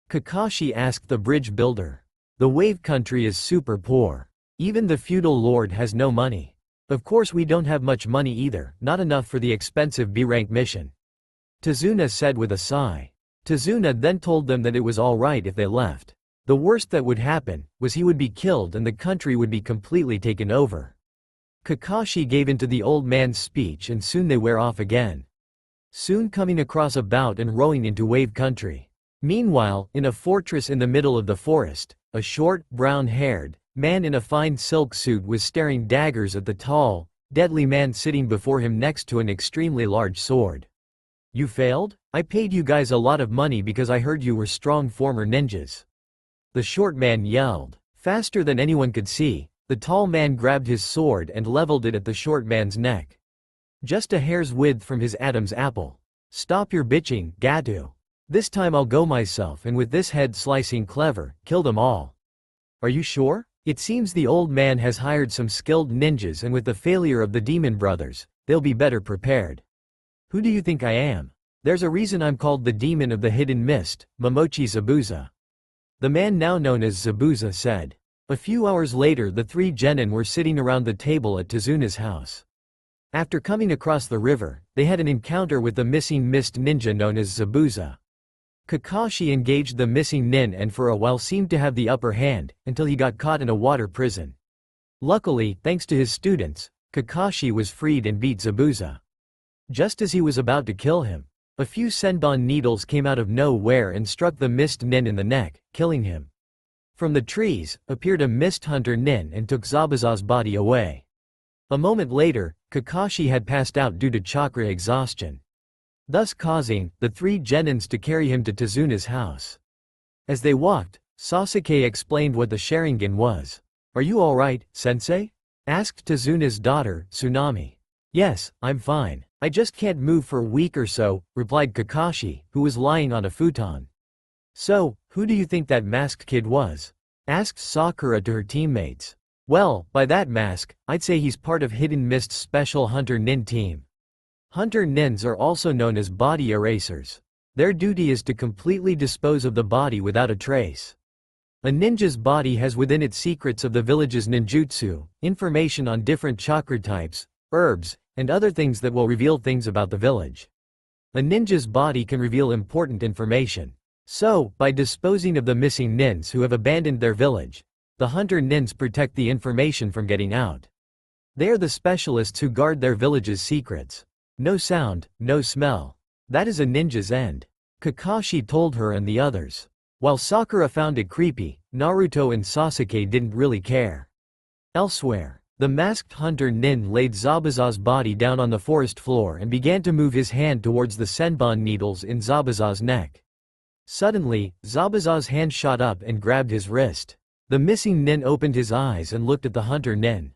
Speaker 1: Kakashi asked the bridge builder. The Wave Country is super poor. Even the feudal lord has no money. Of course we don't have much money either, not enough for the expensive B-rank mission, Tazuna said with a sigh. Tazuna then told them that it was alright if they left. The worst that would happen was he would be killed and the country would be completely taken over. Kakashi gave in to the old man's speech and soon they were off again. Soon coming across a boat and rowing into Wave Country. Meanwhile, in a fortress in the middle of the forest, a short, brown-haired man in a fine silk suit was staring daggers at the tall, deadly man sitting before him next to an extremely large sword. "You failed? I paid you guys a lot of money because I heard you were strong former ninjas," the short man yelled. Faster than anyone could see, the tall man grabbed his sword and leveled it at the short man's neck. Just a hair's width from his Adam's apple. "Stop your bitching, Gatu. This time I'll go myself and with this head-slicing clever, kill them all." "Are you sure? It seems the old man has hired some skilled ninjas and with the failure of the Demon Brothers, they'll be better prepared." "Who do you think I am? There's a reason I'm called the Demon of the Hidden Mist, Momochi Zabuza," the man now known as Zabuza said. A few hours later the three genin were sitting around the table at Tsunade's house. After coming across the river, they had an encounter with the missing mist ninja known as Zabuza. Kakashi engaged the missing nin and for a while seemed to have the upper hand, until he got caught in a water prison. Luckily, thanks to his students, Kakashi was freed and beat Zabuza. Just as he was about to kill him, a few senbon needles came out of nowhere and struck the mist nin in the neck, killing him. From the trees, appeared a mist hunter nin and took Zabuza's body away. A moment later, Kakashi had passed out due to chakra exhaustion, thus causing the three genins to carry him to Tsunade's house. As they walked, Sasuke explained what the Sharingan was. "Are you alright, sensei?" asked Tsunade's daughter, Tsunami. "Yes, I'm fine. I just can't move for a week or so," replied Kakashi, who was lying on a futon. "So, who do you think that masked kid was?" asked Sakura to her teammates. "Well, by that mask, I'd say he's part of Hidden Mist's special Hunter Nin team. Hunter Nins are also known as body erasers. Their duty is to completely dispose of the body without a trace. A ninja's body has within it secrets of the village's ninjutsu, information on different chakra types, herbs, and other things that will reveal things about the village. A ninja's body can reveal important information. So, by disposing of the missing nins who have abandoned their village, the hunter nins protect the information from getting out. They are the specialists who guard their village's secrets. No sound, no smell. That is a ninja's end," Kakashi told her and the others. While Sakura found it creepy, Naruto and Sasuke didn't really care. Elsewhere, the masked hunter nin laid Zabuza's body down on the forest floor and began to move his hand towards the senbon needles in Zabuza's neck. Suddenly, Zabuza's hand shot up and grabbed his wrist. The missing nin opened his eyes and looked at the hunter nin.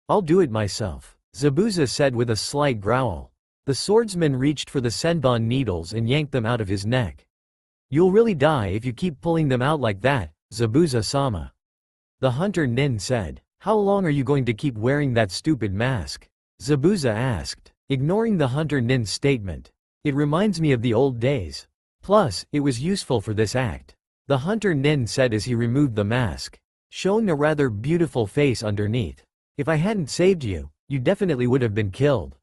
Speaker 1: "I'll do it myself," Zabuza said with a slight growl. The swordsman reached for the senbon needles and yanked them out of his neck. "You'll really die if you keep pulling them out like that, Zabuza-sama," the hunter nin said. "How long are you going to keep wearing that stupid mask?" Zabuza asked, ignoring the hunter nin's statement. "It reminds me of the old days. Plus, it was useful for this act," the hunter nin said as he removed the mask, showing a rather beautiful face underneath. "If I hadn't saved you, you definitely would have been killed.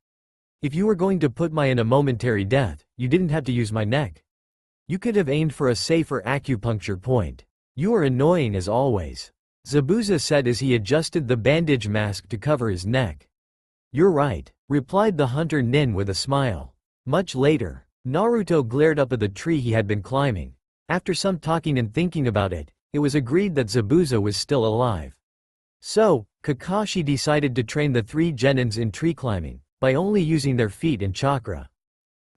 Speaker 1: If you were going to put me in a momentary death, you didn't have to use my neck. You could have aimed for a safer acupuncture point. You are annoying as always," Zabuza said as he adjusted the bandage mask to cover his neck. "You're right," replied the hunter nin with a smile. Much later, Naruto glared up at the tree he had been climbing. After some talking and thinking about it, it was agreed that Zabuza was still alive. So, Kakashi decided to train the three genins in tree climbing, by only using their feet and chakra.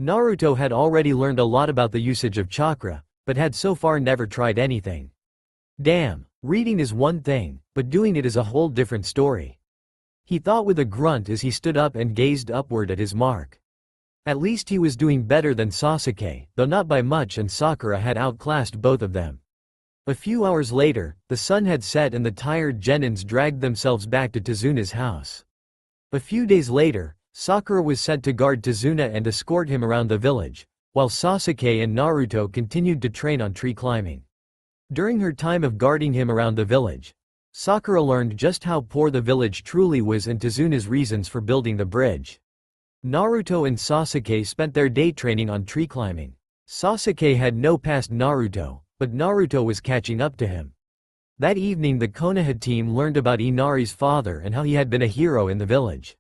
Speaker 1: Naruto had already learned a lot about the usage of chakra, but had so far never tried anything. Damn, reading is one thing, but doing it is a whole different story. He thought with a grunt as he stood up and gazed upward at his mark. At least he was doing better than Sasuke, though not by much, and Sakura had outclassed both of them. A few hours later, the sun had set and the tired genins dragged themselves back to Tsunade's house. A few days later, Sakura was sent to guard Tsuna and escort him around the village, while Sasuke and Naruto continued to train on tree climbing. During her time of guarding him around the village, Sakura learned just how poor the village truly was and Tsuna's reasons for building the bridge. Naruto and Sasuke spent their day training on tree climbing. Sasuke had no past Naruto, but Naruto was catching up to him. That evening the Konoha team learned about Inari's father and how he had been a hero in the village,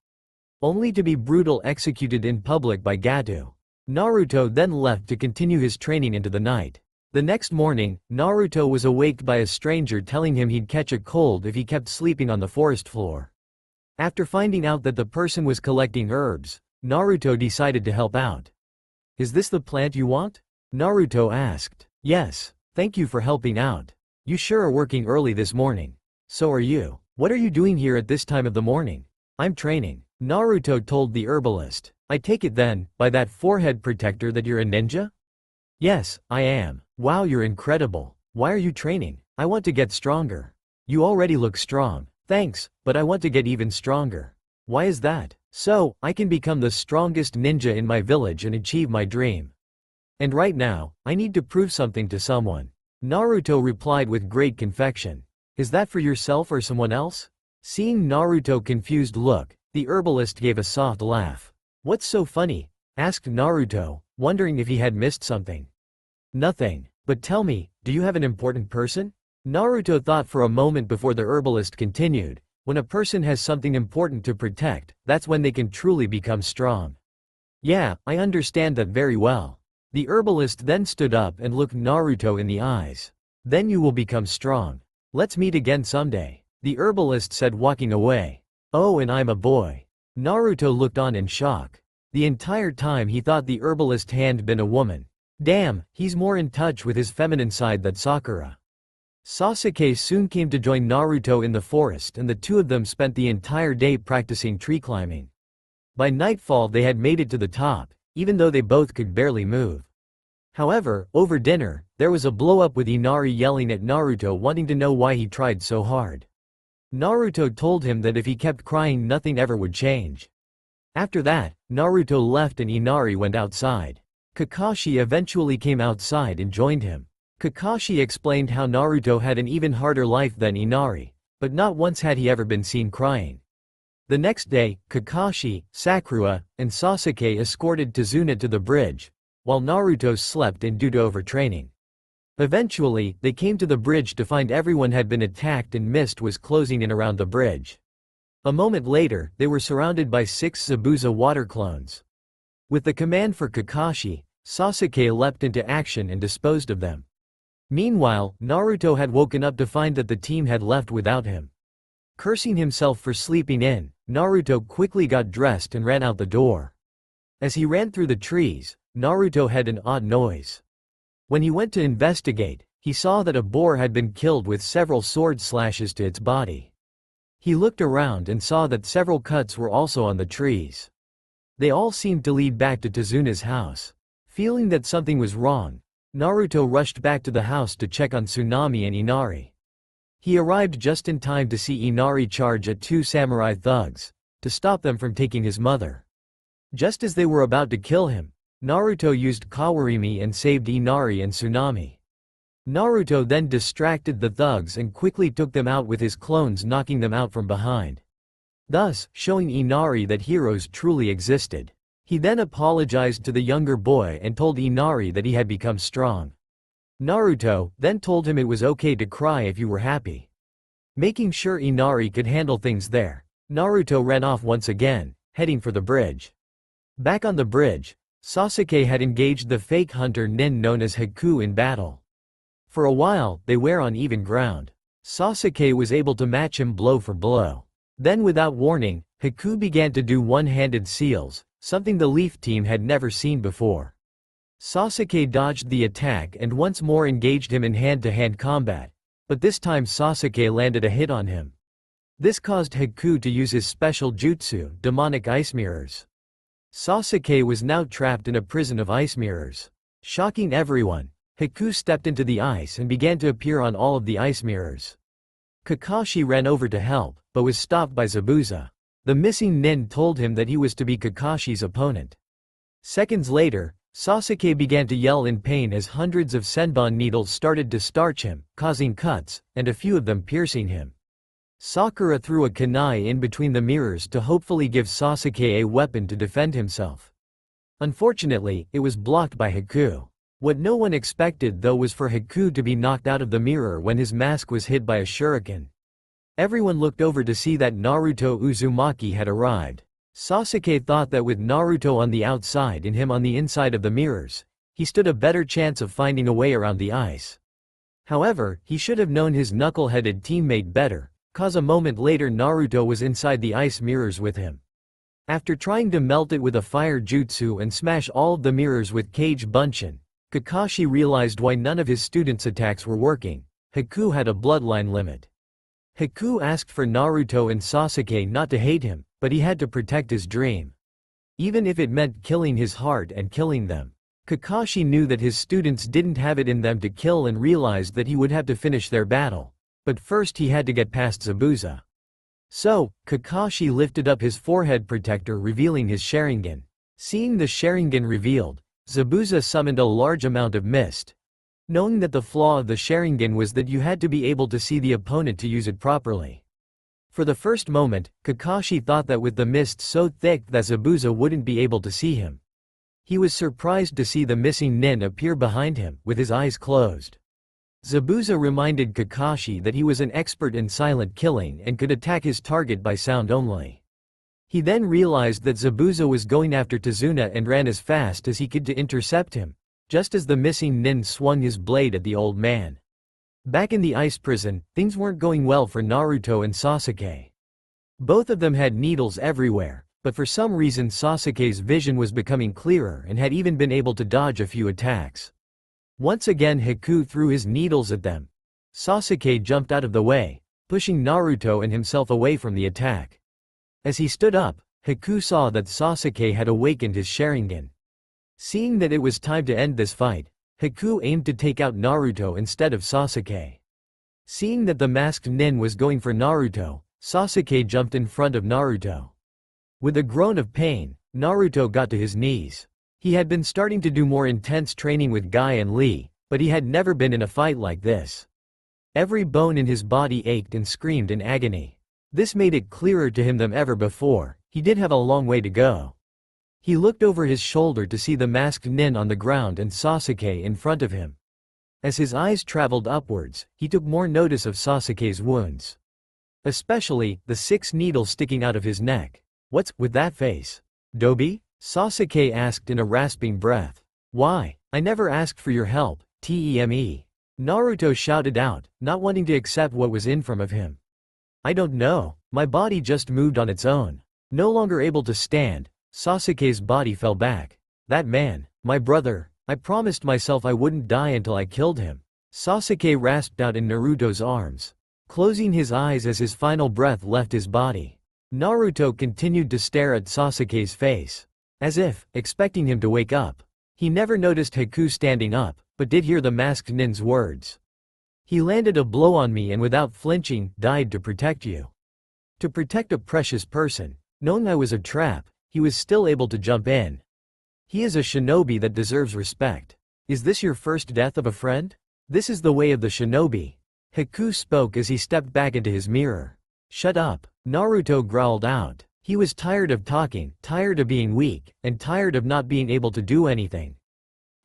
Speaker 1: only to be brutal executed in public by Gato. Naruto then left to continue his training into the night. The next morning, Naruto was awaked by a stranger telling him he'd catch a cold if he kept sleeping on the forest floor. After finding out that the person was collecting herbs, Naruto decided to help out. "Is this the plant you want?" Naruto asked. "Yes, thank you for helping out. You sure are working early this morning." "So are you. What are you doing here at this time of the morning?" "I'm training," Naruto told the herbalist. "I take it then, by that forehead protector, that you're a ninja?" "Yes, I am." "Wow, you're incredible. Why are you training?" "I want to get stronger." "You already look strong." "Thanks, but I want to get even stronger." "Why is that?" "So I can become the strongest ninja in my village and achieve my dream. And right now, I need to prove something to someone." Naruto replied with great conviction. "Is that for yourself or someone else?" Seeing Naruto's confused look, the herbalist gave a soft laugh. "What's so funny?" asked Naruto, wondering if he had missed something. "Nothing. But tell me, do you have an important person?" Naruto thought for a moment before the herbalist continued. When a person has something important to protect, that's when they can truly become strong. "Yeah, I understand that very well." The herbalist then stood up and looked Naruto in the eyes. "Then you will become strong. Let's meet again someday," the herbalist said, walking away. "Oh, and I'm a boy." Naruto looked on in shock. The entire time he thought the herbalist's hand been a woman. Damn, he's more in touch with his feminine side than Sakura. Sasuke soon came to join Naruto in the forest, and the two of them spent the entire day practicing tree climbing. By nightfall they had made it to the top, even though they both could barely move. However, over dinner, there was a blow-up with Inari yelling at Naruto, wanting to know why he tried so hard. Naruto told him that if he kept crying nothing ever would change. After that, Naruto left and Inari went outside. Kakashi eventually came outside and joined him. Kakashi explained how Naruto had an even harder life than Inari, but not once had he ever been seen crying. The next day, Kakashi, Sakura, and Sasuke escorted Tsunade to the bridge, while Naruto slept in due to overtraining. Eventually, they came to the bridge to find everyone had been attacked and mist was closing in around the bridge. A moment later, they were surrounded by 6 Zabuza water clones. With the command for Kakashi, Sasuke leapt into action and disposed of them. Meanwhile, Naruto had woken up to find that the team had left without him. Cursing himself for sleeping in, Naruto quickly got dressed and ran out the door. As he ran through the trees, Naruto heard an odd noise. When he went to investigate, he saw that a boar had been killed with several sword slashes to its body. He looked around and saw that several cuts were also on the trees. They all seemed to lead back to Tsunade's house. Feeling that something was wrong, Naruto rushed back to the house to check on Tsunade and Inari. He arrived just in time to see Inari charge at 2 samurai thugs, to stop them from taking his mother. Just as they were about to kill him, Naruto used Kawarimi and saved Inari and Tsunade. Naruto then distracted the thugs and quickly took them out with his clones, knocking them out from behind, thus showing Inari that heroes truly existed. He then apologized to the younger boy and told Inari that he had become strong. Naruto then told him it was okay to cry if you were happy. Making sure Inari could handle things there, Naruto ran off once again, heading for the bridge. Back on the bridge, Sasuke had engaged the fake hunter nin known as Haku in battle. For a while, they were on even ground. Sasuke was able to match him blow for blow. Then without warning, Haku began to do one-handed seals, something the Leaf team had never seen before. Sasuke dodged the attack and once more engaged him in hand-to-hand combat, but this time Sasuke landed a hit on him. This caused Haku to use his special jutsu, demonic ice mirrors. Sasuke was now trapped in a prison of ice mirrors. Shocking everyone, Haku stepped into the ice and began to appear on all of the ice mirrors. Kakashi ran over to help, but was stopped by Zabuza. The missing nin told him that he was to be Kakashi's opponent. Seconds later, Sasuke began to yell in pain as hundreds of senbon needles started to starch him, causing cuts, and a few of them piercing him. Sakura threw a kunai in between the mirrors to hopefully give Sasuke a weapon to defend himself. Unfortunately, it was blocked by Haku. What no one expected though was for Haku to be knocked out of the mirror when his mask was hit by a shuriken. Everyone looked over to see that Naruto Uzumaki had arrived. Sasuke thought that with Naruto on the outside and him on the inside of the mirrors, he stood a better chance of finding a way around the ice. However, he should have known his knuckle-headed teammate better, cause a moment later Naruto was inside the ice mirrors with him. After trying to melt it with a fire jutsu and smash all of the mirrors with Kage Bunshin, Kakashi realized why none of his students' attacks were working. Haku had a bloodline limit. Haku asked for Naruto and Sasuke not to hate him, but he had to protect his dream. Even if it meant killing his heart and killing them. Kakashi knew that his students didn't have it in them to kill and realized that he would have to finish their battle. But first he had to get past Zabuza. So, Kakashi lifted up his forehead protector revealing his Sharingan. Seeing the Sharingan revealed, Zabuza summoned a large amount of mist. Knowing that the flaw of the Sharingan was that you had to be able to see the opponent to use it properly. For the first moment, Kakashi thought that with the mist so thick that Zabuza wouldn't be able to see him. He was surprised to see the missing nin appear behind him, with his eyes closed. Zabuza reminded Kakashi that he was an expert in silent killing and could attack his target by sound only. He then realized that Zabuza was going after Tsunade and ran as fast as he could to intercept him, just as the missing nin swung his blade at the old man. Back in the ice prison, things weren't going well for Naruto and Sasuke. Both of them had needles everywhere, but for some reason Sasuke's vision was becoming clearer and had even been able to dodge a few attacks. Once again Haku threw his needles at them. Sasuke jumped out of the way, pushing Naruto and himself away from the attack. As he stood up, Haku saw that Sasuke had awakened his Sharingan. Seeing that it was time to end this fight, Haku aimed to take out Naruto instead of Sasuke. Seeing that the masked nin was going for Naruto, Sasuke jumped in front of Naruto. With a groan of pain, Naruto got to his knees. He had been starting to do more intense training with Guy and Lee, but he had never been in a fight like this. Every bone in his body ached and screamed in agony. This made it clearer to him than ever before, he did have a long way to go. He looked over his shoulder to see the masked nin on the ground and Sasuke in front of him. As his eyes traveled upwards, he took more notice of Sasuke's wounds. Especially, the 6 needles sticking out of his neck. "What's with that face? Dobi?" Sasuke asked in a rasping breath. "Why? I never asked for your help, Teme." Naruto shouted out, not wanting to accept what was in front of him. "I don't know, my body just moved on its own." No longer able to stand, Sasuke's body fell back. "That man, my brother, I promised myself I wouldn't die until I killed him." Sasuke rasped out in Naruto's arms, closing his eyes as his final breath left his body. Naruto continued to stare at Sasuke's face, as if expecting him to wake up. He never noticed Haku standing up, but did hear the masked nin's words. "He landed a blow on me and without flinching, died to protect you." To protect a precious person. Knowing I was a trap, he was still able to jump in. He is a shinobi that deserves respect. "Is this your first death of a friend? This is the way of the shinobi." Haku spoke as he stepped back into his mirror. "Shut up," Naruto growled out. He was tired of talking, tired of being weak, and tired of not being able to do anything.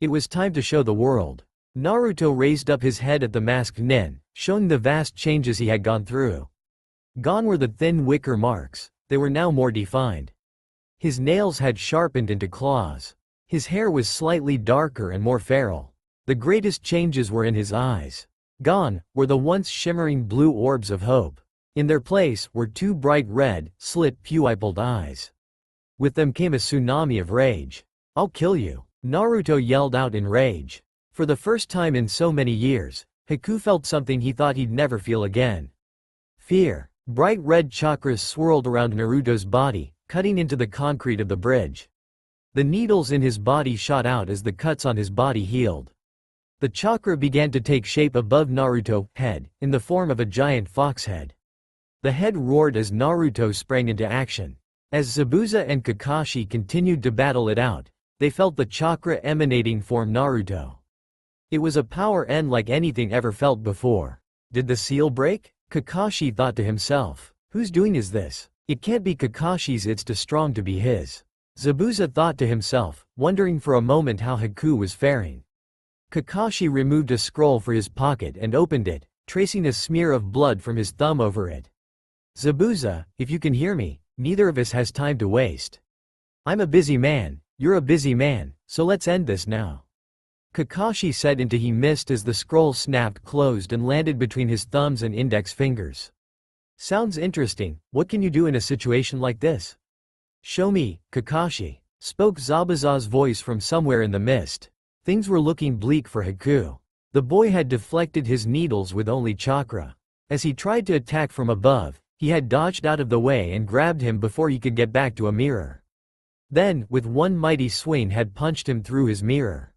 Speaker 1: It was time to show the world. Naruto raised up his head at the masked nin, showing the vast changes he had gone through. Gone were the thin wicker marks, they were now more defined. His nails had sharpened into claws. His hair was slightly darker and more feral. The greatest changes were in his eyes. Gone were the once shimmering blue orbs of hope. In their place were 2 bright red, slit pupilled eyes. With them came a tsunami of rage. "I'll kill you," Naruto yelled out in rage. For the first time in so many years, Haku felt something he thought he'd never feel again. Fear. Bright red chakras swirled around Naruto's body, cutting into the concrete of the bridge. The needles in his body shot out as the cuts on his body healed. The chakra began to take shape above Naruto's head, in the form of a giant fox head. The head roared as Naruto sprang into action. As Zabuza and Kakashi continued to battle it out, they felt the chakra emanating from Naruto. It was a power unlike anything ever felt before. Did the seal break? Kakashi thought to himself. Whose doing is this? It can't be Kakashi's, it's too strong to be his. Zabuza thought to himself, wondering for a moment how Haku was faring. Kakashi removed a scroll from his pocket and opened it, tracing a smear of blood from his thumb over it. "Zabuza, if you can hear me, neither of us has time to waste. I'm a busy man, you're a busy man, so let's end this now." Kakashi said until he missed as the scroll snapped closed and landed between his thumbs and index fingers. Sounds interesting, what can you do in a situation like this? Show me, Kakashi, spoke Zabuza's voice from somewhere in the mist. Things were looking bleak for Haku. The boy had deflected his needles with only chakra. As he tried to attack from above, he had dodged out of the way and grabbed him before he could get back to a mirror. Then, with one mighty swing had punched him through his mirror.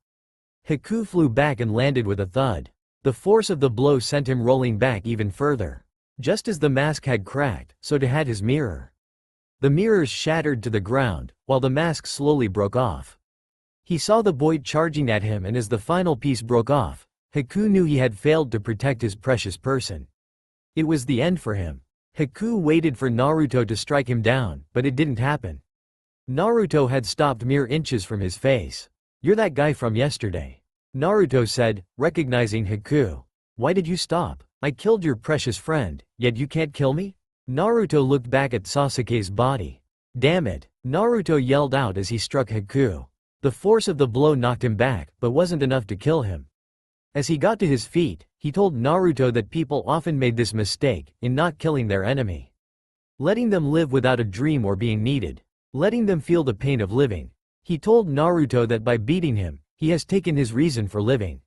Speaker 1: Haku flew back and landed with a thud. The force of the blow sent him rolling back even further. Just as the mask had cracked, so too had his mirror. The mirrors shattered to the ground, while the mask slowly broke off. He saw the boy charging at him, and as the final piece broke off, Haku knew he had failed to protect his precious person. It was the end for him. Haku waited for Naruto to strike him down, but it didn't happen. Naruto had stopped mere inches from his face. "You're that guy from yesterday," Naruto said, recognizing Haku. "Why did you stop? I killed your precious friend, yet you can't kill me?" Naruto looked back at Sasuke's body. "Damn it," Naruto yelled out as he struck Haku. The force of the blow knocked him back, but wasn't enough to kill him. As he got to his feet, he told Naruto that people often made this mistake, in not killing their enemy. Letting them live without a dream or being needed. Letting them feel the pain of living. He told Naruto that by beating him, he has taken his reason for living.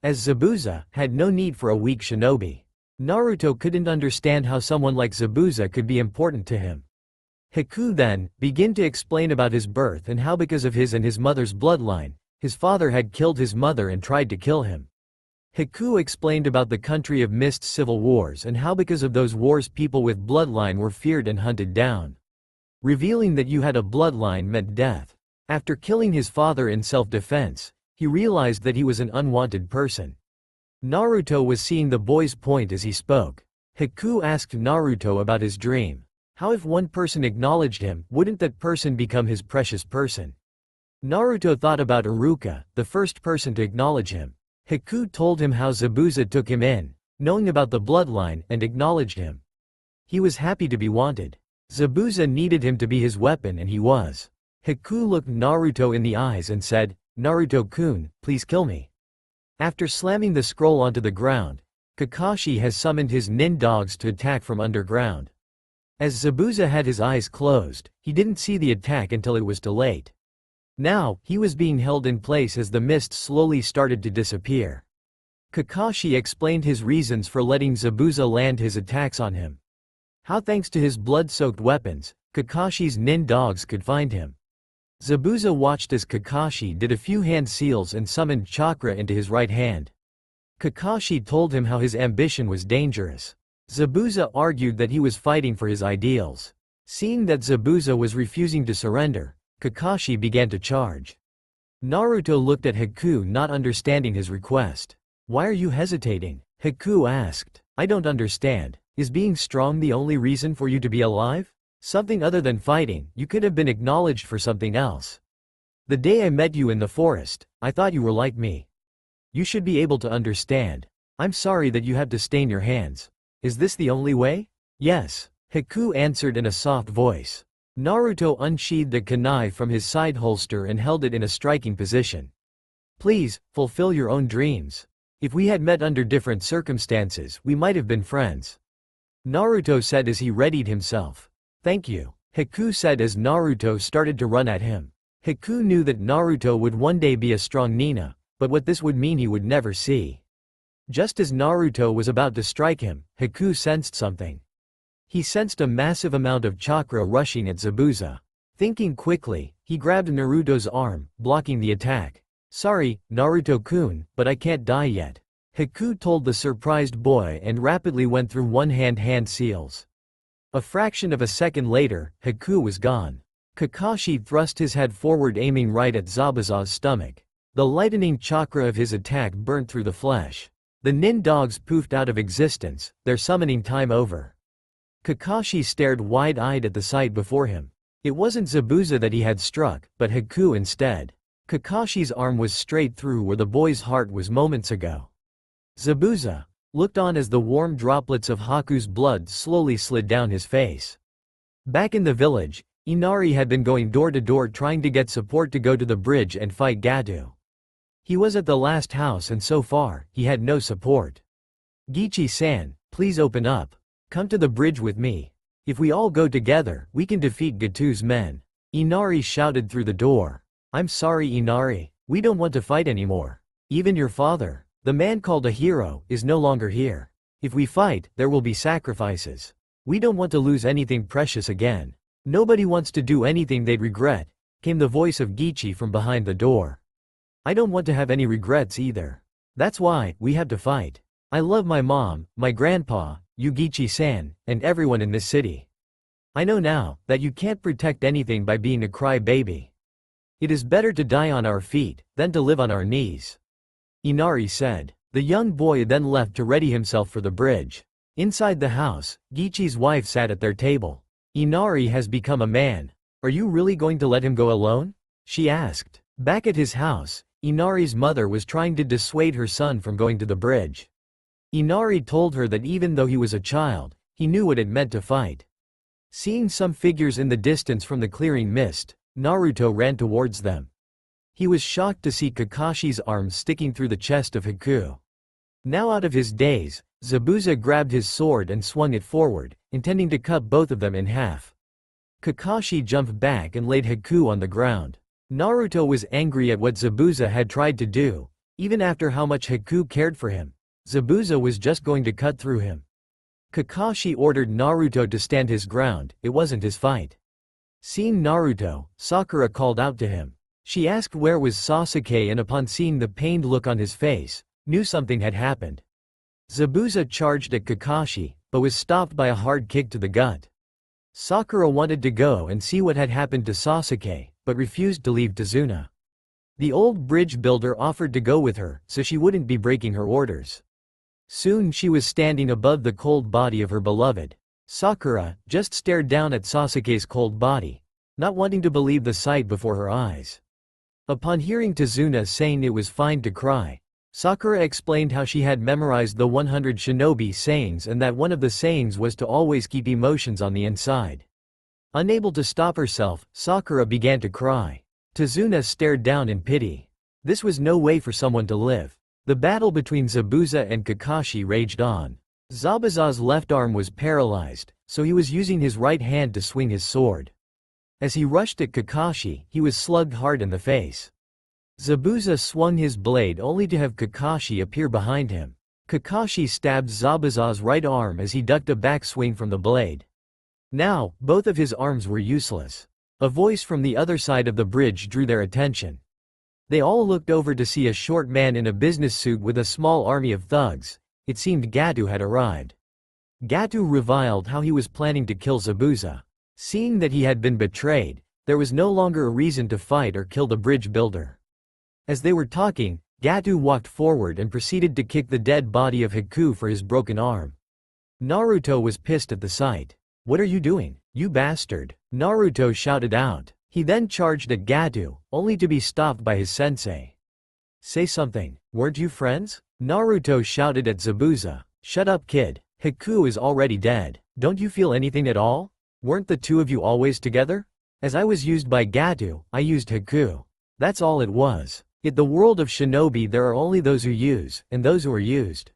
Speaker 1: As Zabuza had no need for a weak shinobi. Naruto couldn't understand how someone like Zabuza could be important to him. Haku then began to explain about his birth and how because of his and his mother's bloodline, his father had killed his mother and tried to kill him. Haku explained about the country of Mist's civil wars and how because of those wars people with bloodline were feared and hunted down. Revealing that you had a bloodline meant death. After killing his father in self-defense, he realized that he was an unwanted person. Naruto was seeing the boy's point as he spoke. Haku asked Naruto about his dream. How if one person acknowledged him, wouldn't that person become his precious person? Naruto thought about Iruka, the first person to acknowledge him. Haku told him how Zabuza took him in, knowing about the bloodline, and acknowledged him. He was happy to be wanted. Zabuza needed him to be his weapon and he was. Haku looked Naruto in the eyes and said, "Naruto-kun, please kill me." After slamming the scroll onto the ground, Kakashi has summoned his nin dogs to attack from underground. As Zabuza had his eyes closed, he didn't see the attack until it was too late. Now, he was being held in place as the mist slowly started to disappear. Kakashi explained his reasons for letting Zabuza land his attacks on him. How thanks to his blood-soaked weapons, Kakashi's nin dogs could find him. Zabuza watched as Kakashi did a few hand seals and summoned chakra into his right hand. Kakashi told him how his ambition was dangerous. Zabuza argued that he was fighting for his ideals. Seeing that Zabuza was refusing to surrender, Kakashi began to charge. Naruto looked at Haku, not understanding his request. "Why are you hesitating?" Haku asked. "I don't understand. Is being strong the only reason for you to be alive? Something other than fighting, you could have been acknowledged for something else. The day I met you in the forest, I thought you were like me. You should be able to understand. I'm sorry that you have to stain your hands. Is this the only way?" "Yes," Haku answered in a soft voice. Naruto unsheathed the kunai from his side holster and held it in a striking position. "Please, fulfill your own dreams. If we had met under different circumstances, we might have been friends," Naruto said as he readied himself. "Thank you," Haku said as Naruto started to run at him. Haku knew that Naruto would one day be a strong ninja, but what this would mean he would never see. Just as Naruto was about to strike him, Haku sensed something. He sensed a massive amount of chakra rushing at Zabuza. Thinking quickly, he grabbed Naruto's arm, blocking the attack. "Sorry, Naruto-kun, but I can't die yet," Haku told the surprised boy and rapidly went through hand seals. A fraction of a second later, Haku was gone. Kakashi thrust his head forward aiming right at Zabuza's stomach. The lightening chakra of his attack burnt through the flesh. The nin dogs poofed out of existence, their summoning time over. Kakashi stared wide-eyed at the sight before him. It wasn't Zabuza that he had struck, but Haku instead. Kakashi's arm was straight through where the boy's heart was moments ago. Zabuza looked on as the warm droplets of Haku's blood slowly slid down his face. Back in the village, Inari had been going door to door trying to get support to go to the bridge and fight Gato. He was at the last house and so far, he had no support. Gichi-san, please open up. Come to the bridge with me. If we all go together, we can defeat Gatu's men. Inari shouted through the door. I'm sorry Inari, we don't want to fight anymore. Even your father, the man called a hero, is no longer here. If we fight, there will be sacrifices. We don't want to lose anything precious again. Nobody wants to do anything they'd regret, came the voice of Gichi from behind the door. I don't want to have any regrets either. That's why, we have to fight. I love my mom, my grandpa, you Gichi-san, and everyone in this city. I know now, that you can't protect anything by being a cry-baby. It is better to die on our feet, than to live on our knees. Inari said. The young boy then left to ready himself for the bridge. Inside the house, Gichi's wife sat at their table. Inari has become a man. Are you really going to let him go alone? She asked. Back at his house, Inari's mother was trying to dissuade her son from going to the bridge. Inari told her that even though he was a child, he knew what it meant to fight. Seeing some figures in the distance from the clearing mist, Naruto ran towards them. He was shocked to see Kakashi's arms sticking through the chest of Haku. Now out of his daze, Zabuza grabbed his sword and swung it forward, intending to cut both of them in half. Kakashi jumped back and laid Haku on the ground. Naruto was angry at what Zabuza had tried to do. Even after how much Haku cared for him, Zabuza was just going to cut through him. Kakashi ordered Naruto to stand his ground, it wasn't his fight. Seeing Naruto, Sakura called out to him. She asked where was Sasuke and upon seeing the pained look on his face, knew something had happened. Zabuza charged at Kakashi, but was stopped by a hard kick to the gut. Sakura wanted to go and see what had happened to Sasuke, but refused to leave Tazuna. The old bridge builder offered to go with her, so she wouldn't be breaking her orders. Soon she was standing above the cold body of her beloved. Sakura just stared down at Sasuke's cold body, not wanting to believe the sight before her eyes. Upon hearing Tazuna saying it was fine to cry, Sakura explained how she had memorized the 100 shinobi sayings and that one of the sayings was to always keep emotions on the inside. Unable to stop herself, Sakura began to cry. Tazuna stared down in pity. This was no way for someone to live. The battle between Zabuza and Kakashi raged on. Zabuza's left arm was paralyzed, so he was using his right hand to swing his sword. As he rushed at Kakashi, he was slugged hard in the face. Zabuza swung his blade only to have Kakashi appear behind him. Kakashi stabbed Zabuza's right arm as he ducked a backswing from the blade. Now, both of his arms were useless. A voice from the other side of the bridge drew their attention. They all looked over to see a short man in a business suit with a small army of thugs. It seemed Gatu had arrived. Gatu reviled how he was planning to kill Zabuza. Seeing that he had been betrayed, there was no longer a reason to fight or kill the bridge builder. As they were talking, Gatu walked forward and proceeded to kick the dead body of Haku for his broken arm. Naruto was pissed at the sight. What are you doing, you bastard? Naruto shouted out. He then charged at Gatu, only to be stopped by his sensei. Say something, weren't you friends? Naruto shouted at Zabuza. Shut up kid, Haku is already dead. Don't you feel anything at all? Weren't the two of you always together? As I was used by Gatu, I used Haku. That's all it was. In the world of shinobi there are only those who use, and those who are used.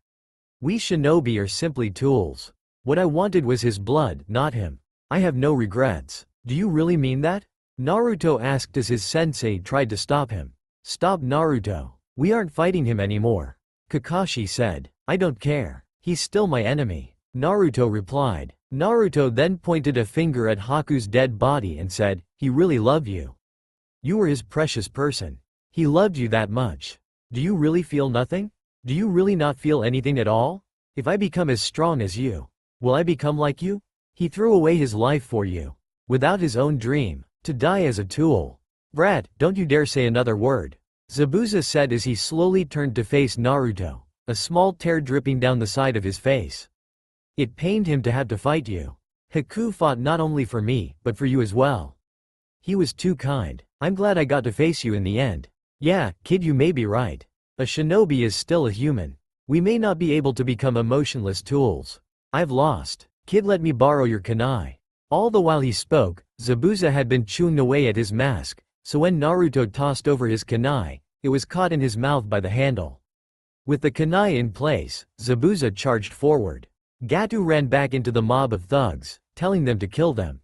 Speaker 1: We shinobi are simply tools. What I wanted was his blood, not him. I have no regrets. Do you really mean that? Naruto asked as his sensei tried to stop him. Stop Naruto. We aren't fighting him anymore. Kakashi said. I don't care. He's still my enemy. Naruto replied. Naruto then pointed a finger at Haku's dead body and said, he really loved you. You were his precious person. He loved you that much. Do you really feel nothing? Do you really not feel anything at all? If I become as strong as you, will I become like you? He threw away his life for you. Without his own dream, to die as a tool. Brat, don't you dare say another word. Zabuza said as he slowly turned to face Naruto, a small tear dripping down the side of his face. It pained him to have to fight you. Haku fought not only for me, but for you as well. He was too kind. I'm glad I got to face you in the end. Yeah, kid, you may be right. A shinobi is still a human. We may not be able to become emotionless tools. I've lost. Kid, let me borrow your kunai. All the while he spoke, Zabuza had been chewing away at his mask, so when Naruto tossed over his kunai, It was caught in his mouth by the handle. With the kunai in place, Zabuza charged forward. Gato ran back into the mob of thugs, telling them to kill them.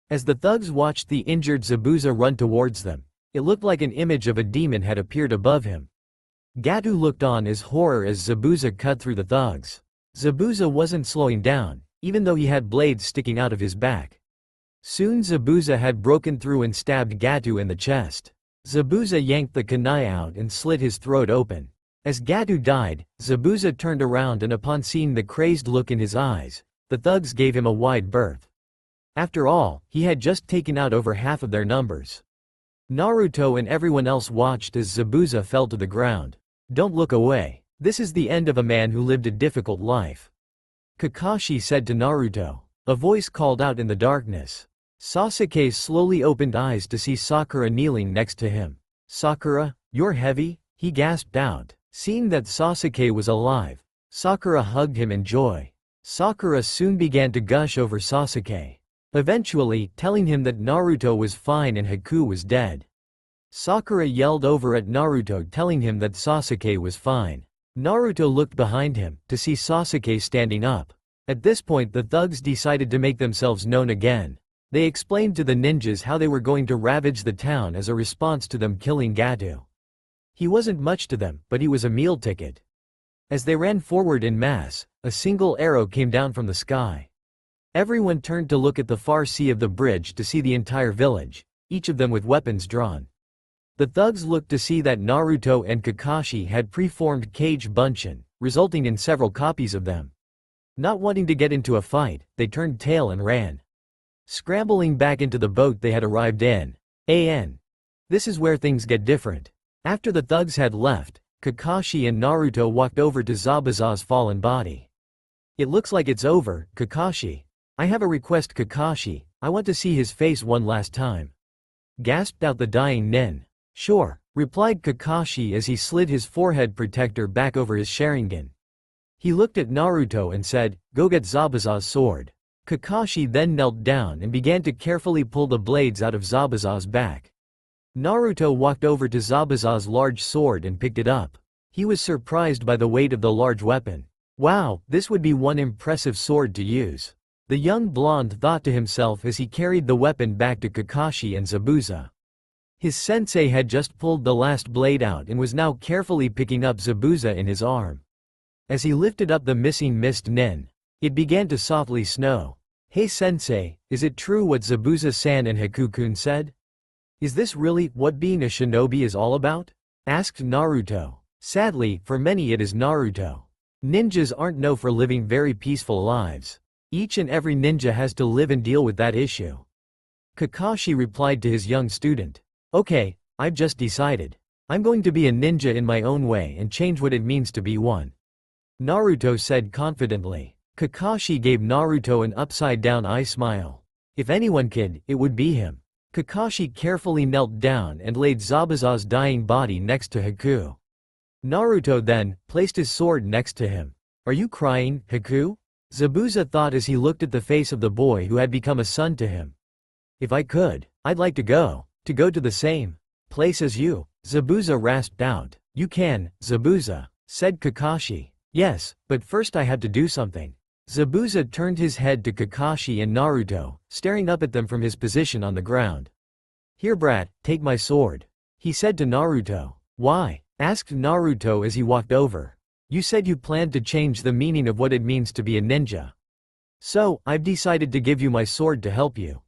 Speaker 1: As the thugs watched the injured Zabuza run towards them, it looked like an image of a demon had appeared above him. Gato looked on as horror as Zabuza cut through the thugs. Zabuza wasn't slowing down, even though he had blades sticking out of his back. Soon Zabuza had broken through and stabbed Gato in the chest. Zabuza yanked the kunai out and slit his throat open. As Gato died, Zabuza turned around and upon seeing the crazed look in his eyes, the thugs gave him a wide berth. After all, he had just taken out over half of their numbers. Naruto and everyone else watched as Zabuza fell to the ground. Don't look away. This is the end of a man who lived a difficult life. Kakashi said to Naruto. A voice called out in the darkness. Sasuke slowly opened eyes to see Sakura kneeling next to him. Sakura, you're heavy? He gasped out. Seeing that Sasuke was alive, Sakura hugged him in joy. Sakura soon began to gush over Sasuke, eventually telling him that Naruto was fine and Haku was dead. Sakura yelled over at Naruto telling him that Sasuke was fine. Naruto looked behind him to see Sasuke standing up. At this point the thugs decided to make themselves known again. They explained to the ninjas how they were going to ravage the town as a response to them killing Gato. He wasn't much to them, but he was a meal ticket. As they ran forward in mass, a single arrow came down from the sky. Everyone turned to look at the far sea of the bridge to see the entire village, each of them with weapons drawn. The thugs looked to see that Naruto and Kakashi had preformed Kage Bunshin, resulting in several copies of them. Not wanting to get into a fight, they turned tail and ran. Scrambling back into the boat they had arrived in. This is where things get different. After the thugs had left, Kakashi and Naruto walked over to Zabuza's fallen body. It looks like it's over, Kakashi. I have a request, Kakashi. I want to see his face one last time. Gasped out the dying nin. Sure, replied Kakashi as he slid his forehead protector back over his Sharingan. He looked at Naruto and said, go get Zabuza's sword. Kakashi then knelt down and began to carefully pull the blades out of Zabuza's back. Naruto walked over to Zabuza's large sword and picked it up. He was surprised by the weight of the large weapon. Wow, this would be one impressive sword to use. The young blonde thought to himself as he carried the weapon back to Kakashi and Zabuza. His sensei had just pulled the last blade out and was now carefully picking up Zabuza in his arm. As he lifted up the missing mist nin, it began to softly snow. Hey sensei, is it true what Zabuza-san and Haku-kun said? Is this really what being a shinobi is all about? Asked Naruto. Sadly, for many it is Naruto. Ninjas aren't known for living very peaceful lives. Each and every ninja has to live and deal with that issue. Kakashi replied to his young student. Okay, I've just decided. I'm going to be a ninja in my own way and change what it means to be one. Naruto said confidently. Kakashi gave Naruto an upside-down eye smile. If anyone could, it would be him. Kakashi carefully knelt down and laid Zabuza's dying body next to Haku. Naruto then placed his sword next to him. Are you crying, Haku? Zabuza thought as he looked at the face of the boy who had become a son to him. If I could, I'd like to go to the same place as you, Zabuza rasped out. You can, Zabuza, said Kakashi. Yes, but first I have to do something. Zabuza turned his head to Kakashi and Naruto, staring up at them from his position on the ground. Here brat, take my sword, he said to Naruto. Why? Asked Naruto as he walked over. You said you planned to change the meaning of what it means to be a ninja. So, I've decided to give you my sword to help you.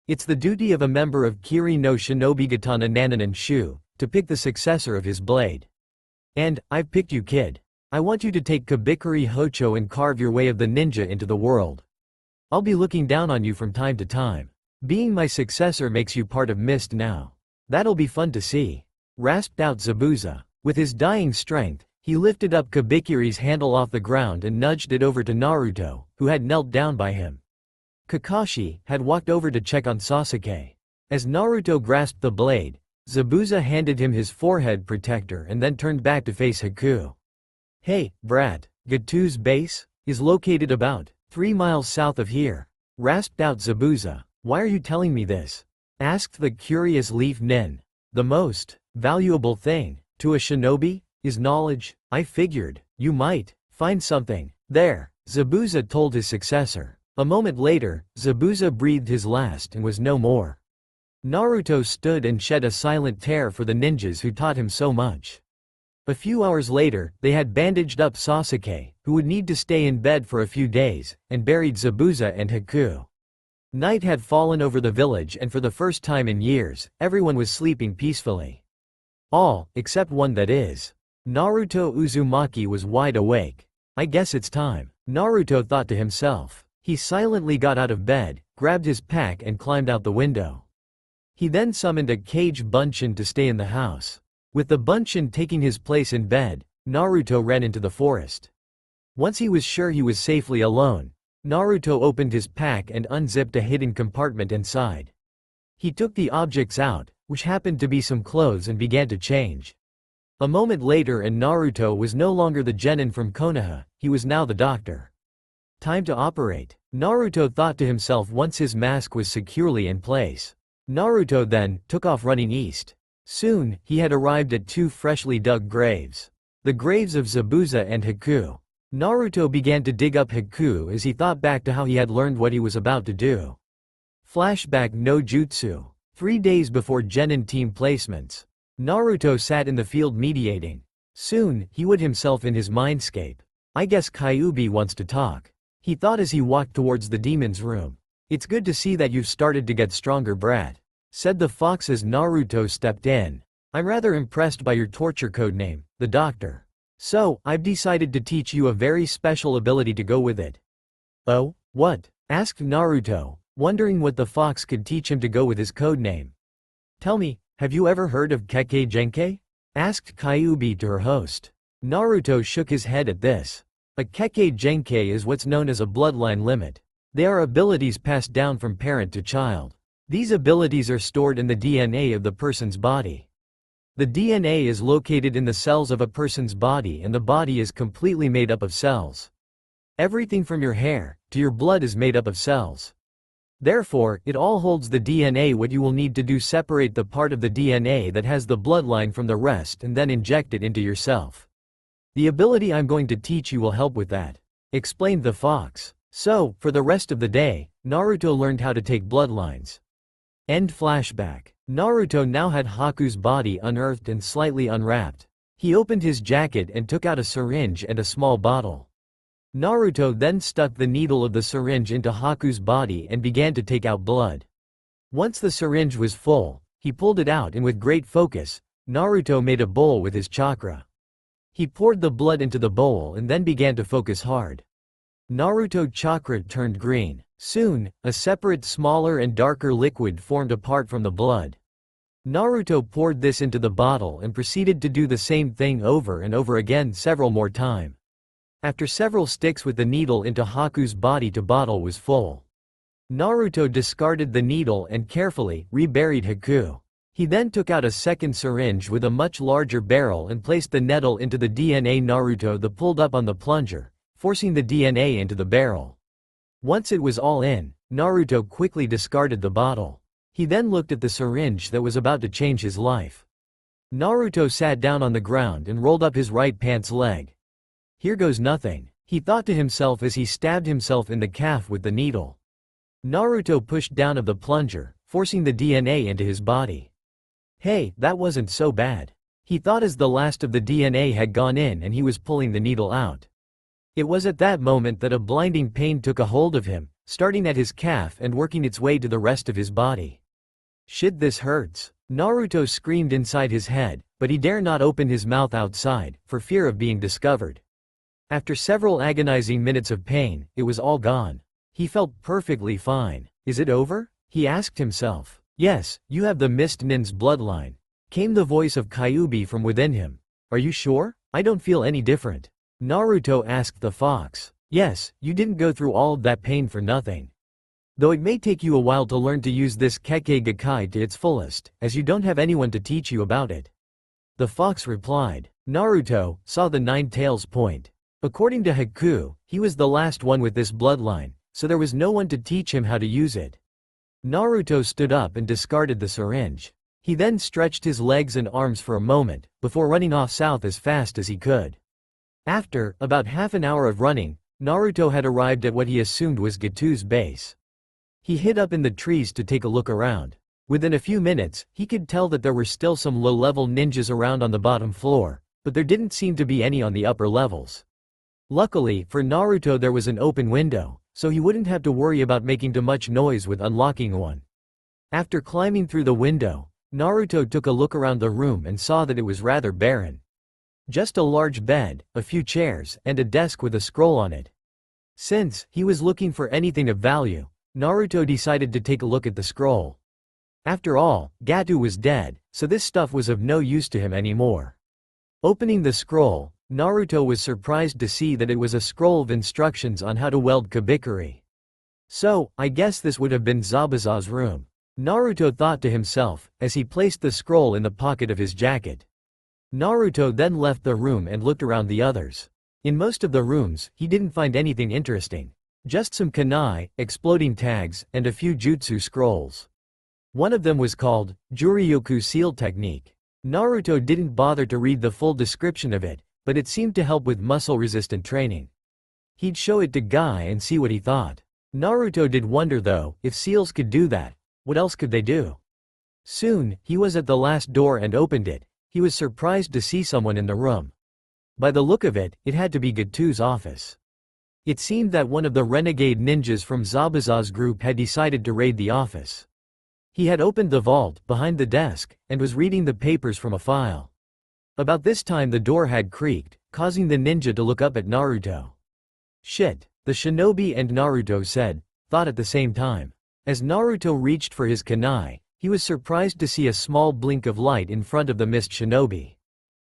Speaker 1: It's the duty of a member of Kiri no Shinobigatana Nananan Shu, to pick the successor of his blade. And, I've picked you kid. I want you to take Kabikuri Hocho and carve your way of the ninja into the world. I'll be looking down on you from time to time. Being my successor makes you part of Mist now. That'll be fun to see. Rasped out Zabuza. With his dying strength, he lifted up Kabikuri's handle off the ground and nudged it over to Naruto, who had knelt down by him. Kakashi had walked over to check on Sasuke. As Naruto grasped the blade, Zabuza handed him his forehead protector and then turned back to face Haku. Hey, brat, Gatu's base is located about 3 miles south of here. Rasped out Zabuza. Why are you telling me this? Asked the curious leaf nin. The most valuable thing, To a shinobi? Is knowledge? I figured, you might find something there, Zabuza told his successor. A moment later, Zabuza breathed his last and was no more. Naruto stood and shed a silent tear for the ninjas who taught him so much. A few hours later, they had bandaged up Sasuke, who would need to stay in bed for a few days, and buried Zabuza and Haku. Night had fallen over the village and for the first time in years, everyone was sleeping peacefully. All, except one, that is. Naruto Uzumaki was wide awake. I guess it's time, Naruto thought to himself. He silently got out of bed, grabbed his pack and climbed out the window. He then summoned a cage Bunshin to stay in the house. With the Bunshin taking his place in bed, Naruto ran into the forest. Once he was sure he was safely alone, Naruto opened his pack and unzipped a hidden compartment inside. He took the objects out, which happened to be some clothes, and began to change. A moment later and Naruto was no longer the genin from Konoha, he was now the doctor. Time to operate, Naruto thought to himself once his mask was securely in place. Naruto then took off running east. Soon, he had arrived at two freshly dug graves. The graves of Zabuza and Haku. Naruto began to dig up Haku as he thought back to how he had learned what he was about to do. Flashback no jutsu. 3 days before genin team placements. Naruto sat in the field mediating. Soon, he would himself in his mindscape. I guess Kyuubi wants to talk. He thought as he walked towards the demon's room. It's good to see that you've started to get stronger, brat, said the fox as Naruto stepped in. I'm rather impressed by your torture codename, the doctor. So, I've decided to teach you a very special ability to go with it. Oh, what? Asked Naruto, wondering what the fox could teach him to go with his codename. Tell me, have you ever heard of Kekkei Genkai? Asked Kyuubi to her host. Naruto shook his head at this. A Kekkei Genkai is what's known as a bloodline limit. They are abilities passed down from parent to child. These abilities are stored in the DNA of the person's body. The DNA is located in the cells of a person's body, and the body is completely made up of cells. Everything from your hair to your blood is made up of cells. Therefore, it all holds the DNA. What you will need to do, separate the part of the DNA that has the bloodline from the rest and then inject it into yourself. The ability I'm going to teach you will help with that, explained the fox. So, for the rest of the day, Naruto learned how to take bloodlines. End flashback. Naruto now had Haku's body unearthed and slightly unwrapped. He opened his jacket and took out a syringe and a small bottle. Naruto then stuck the needle of the syringe into Haku's body and began to take out blood. Once the syringe was full, he pulled it out and with great focus, Naruto made a bowl with his chakra. He poured the blood into the bowl and then began to focus hard. Naruto chakra turned green. Soon, a separate smaller and darker liquid formed apart from the blood. Naruto poured this into the bottle and proceeded to do the same thing over and over again several more times. After several sticks with the needle into Haku's body, the bottle was full. Naruto discarded the needle and carefully reburied Haku. He then took out a second syringe with a much larger barrel and placed the needle into the DNA. Naruto pulled up on the plunger, forcing the DNA into the barrel. Once it was all in, Naruto quickly discarded the bottle. He then looked at the syringe that was about to change his life. Naruto sat down on the ground and rolled up his right pants leg. Here goes nothing, he thought to himself as he stabbed himself in the calf with the needle. Naruto pushed down of the plunger, forcing the DNA into his body. Hey, that wasn't so bad, he thought as the last of the DNA had gone in and he was pulling the needle out. It was at that moment that a blinding pain took a hold of him, starting at his calf and working its way to the rest of his body. Shit, this hurts, Naruto screamed inside his head, but he dare not open his mouth outside, for fear of being discovered. After several agonizing minutes of pain, it was all gone. He felt perfectly fine. Is it over? He asked himself. Yes, you have the Mist Nin's bloodline, came the voice of Kyuubi from within him. Are you sure? I don't feel any different, Naruto asked the fox. Yes, you didn't go through all of that pain for nothing. Though it may take you a while to learn to use this Kekkei Genkai to its fullest, as you don't have anyone to teach you about it. The fox replied. Naruto saw the nine tails point. According to Haku, he was the last one with this bloodline, so there was no one to teach him how to use it. Naruto stood up and discarded the syringe. He then stretched his legs and arms for a moment, before running off south as fast as he could. After about half an hour of running, Naruto had arrived at what he assumed was Gatu's base. He hid up in the trees to take a look around. Within a few minutes, he could tell that there were still some low-level ninjas around on the bottom floor, but there didn't seem to be any on the upper levels. Luckily, for Naruto there was an open window, so he wouldn't have to worry about making too much noise with unlocking one. After climbing through the window, Naruto took a look around the room and saw that it was rather barren. Just a large bed, a few chairs, and a desk with a scroll on it. Since he was looking for anything of value, Naruto decided to take a look at the scroll. After all, Gatu was dead, so this stuff was of no use to him anymore. Opening the scroll, Naruto was surprised to see that it was a scroll of instructions on how to weld kabikari. So, I guess this would have been Zabuza's room, Naruto thought to himself, as he placed the scroll in the pocket of his jacket. Naruto then left the room and looked around the others. In most of the rooms, he didn't find anything interesting. Just some kunai, exploding tags, and a few jutsu scrolls. One of them was called, Juryoku Seal Technique. Naruto didn't bother to read the full description of it, but it seemed to help with muscle-resistant training. He'd show it to Guy and see what he thought. Naruto did wonder though, if seals could do that, what else could they do? Soon, he was at the last door and opened it. He was surprised to see someone in the room. By the look of it, it had to be Gatu's office. It seemed that one of the renegade ninjas from Zabuza's group had decided to raid the office. He had opened the vault behind the desk and was reading the papers from a file. About this time the door had creaked, causing the ninja to look up at Naruto. Shit, the shinobi and Naruto thought at the same time. As Naruto reached for his kunai, he was surprised to see a small blink of light in front of the missed shinobi.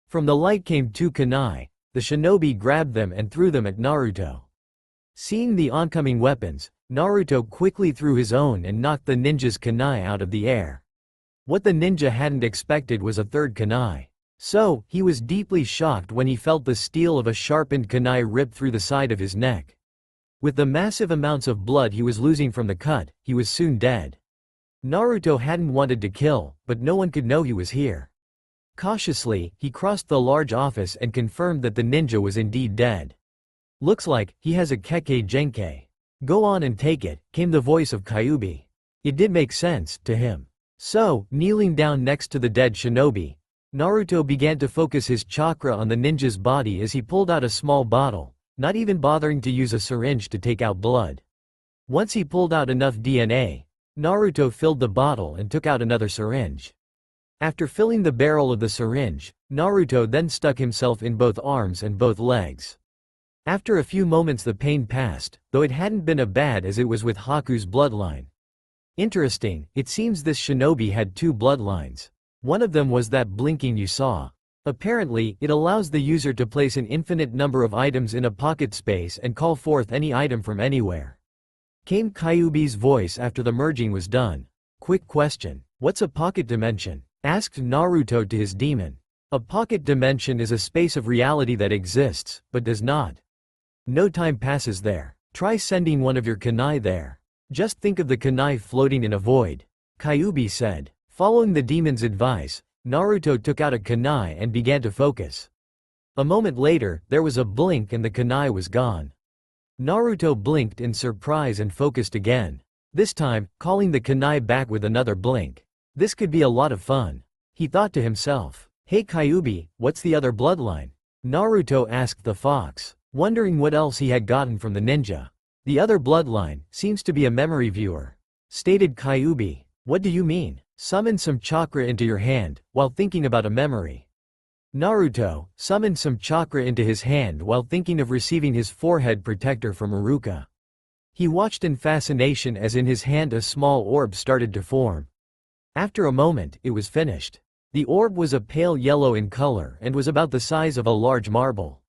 Speaker 1: From the light came two kunai. The shinobi grabbed them and threw them at Naruto. Seeing the oncoming weapons, Naruto quickly threw his own and knocked the ninja's kunai out of the air. What the ninja hadn't expected was a third kunai. So, he was deeply shocked when he felt the steel of a sharpened kunai rip through the side of his neck. With the massive amounts of blood he was losing from the cut, he was soon dead. Naruto hadn't wanted to kill, but no one could know he was here. Cautiously, he crossed the large office and confirmed that the ninja was indeed dead. Looks like he has a Kekkei Genkei. Go on and take it, came the voice of Kyuubi. It did make sense to him. So, kneeling down next to the dead shinobi, Naruto began to focus his chakra on the ninja's body as he pulled out a small bottle, not even bothering to use a syringe to take out blood. Once he pulled out enough DNA, Naruto filled the bottle and took out another syringe. After filling the barrel of the syringe, Naruto then stuck himself in both arms and both legs. After a few moments the pain passed, though it hadn't been as bad as it was with Haku's bloodline. Interesting, it seems this shinobi had two bloodlines. One of them was that blinking you saw. Apparently, it allows the user to place an infinite number of items in a pocket space and call forth any item from anywhere. Came Kyuubi's voice after the merging was done. Quick question, what's a pocket dimension? Asked Naruto to his demon. A pocket dimension is a space of reality that exists, but does not. No time passes there. Try sending one of your kunai there. Just think of the kunai floating in a void. Kyuubi said. Following the demon's advice, Naruto took out a kunai and began to focus. A moment later, there was a blink and the kunai was gone. Naruto blinked in surprise and focused again. This time, calling the kunai back with another blink. This could be a lot of fun. He thought to himself. Hey Kyuubi, what's the other bloodline? Naruto asked the fox, wondering what else he had gotten from the ninja. The other bloodline seems to be a memory viewer. Stated Kyuubi. What do you mean? Summon some chakra into your hand, while thinking about a memory. Naruto summoned some chakra into his hand while thinking of receiving his forehead protector from Iruka. He watched in fascination as in his hand a small orb started to form. After a moment, it was finished. The orb was a pale yellow in color and was about the size of a large marble.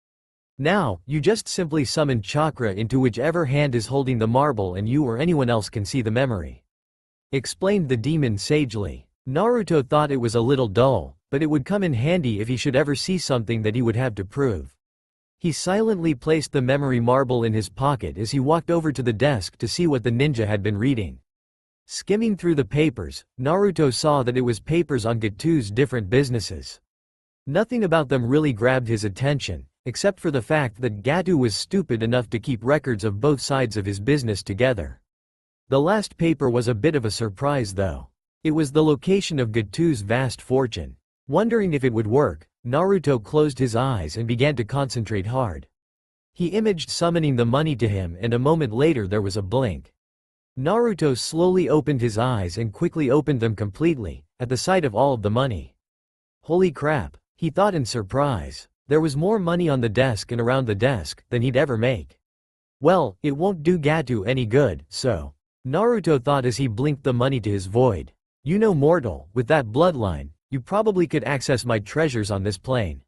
Speaker 1: Now, you just simply summon chakra into whichever hand is holding the marble and you or anyone else can see the memory. Explained the demon sagely. Naruto thought it was a little dull, but it would come in handy if he should ever see something that he would have to prove. He silently placed the memory marble in his pocket as he walked over to the desk to see what the ninja had been reading. Skimming through the papers, Naruto saw that it was papers on Gatu's different businesses. Nothing about them really grabbed his attention, except for the fact that Gatu was stupid enough to keep records of both sides of his business together. The last paper was a bit of a surprise though. It was the location of Gatu's vast fortune. Wondering if it would work, Naruto closed his eyes and began to concentrate hard. He imaged summoning the money to him, and a moment later there was a blink. Naruto slowly opened his eyes and quickly opened them completely, at the sight of all of the money. Holy crap, he thought in surprise. There was more money on the desk and around the desk than he'd ever make. Well, it won't do Gatu any good, so. Naruto thought as he blinked the money to his void. You know, mortal, with that bloodline, you probably could access my treasures on this plane.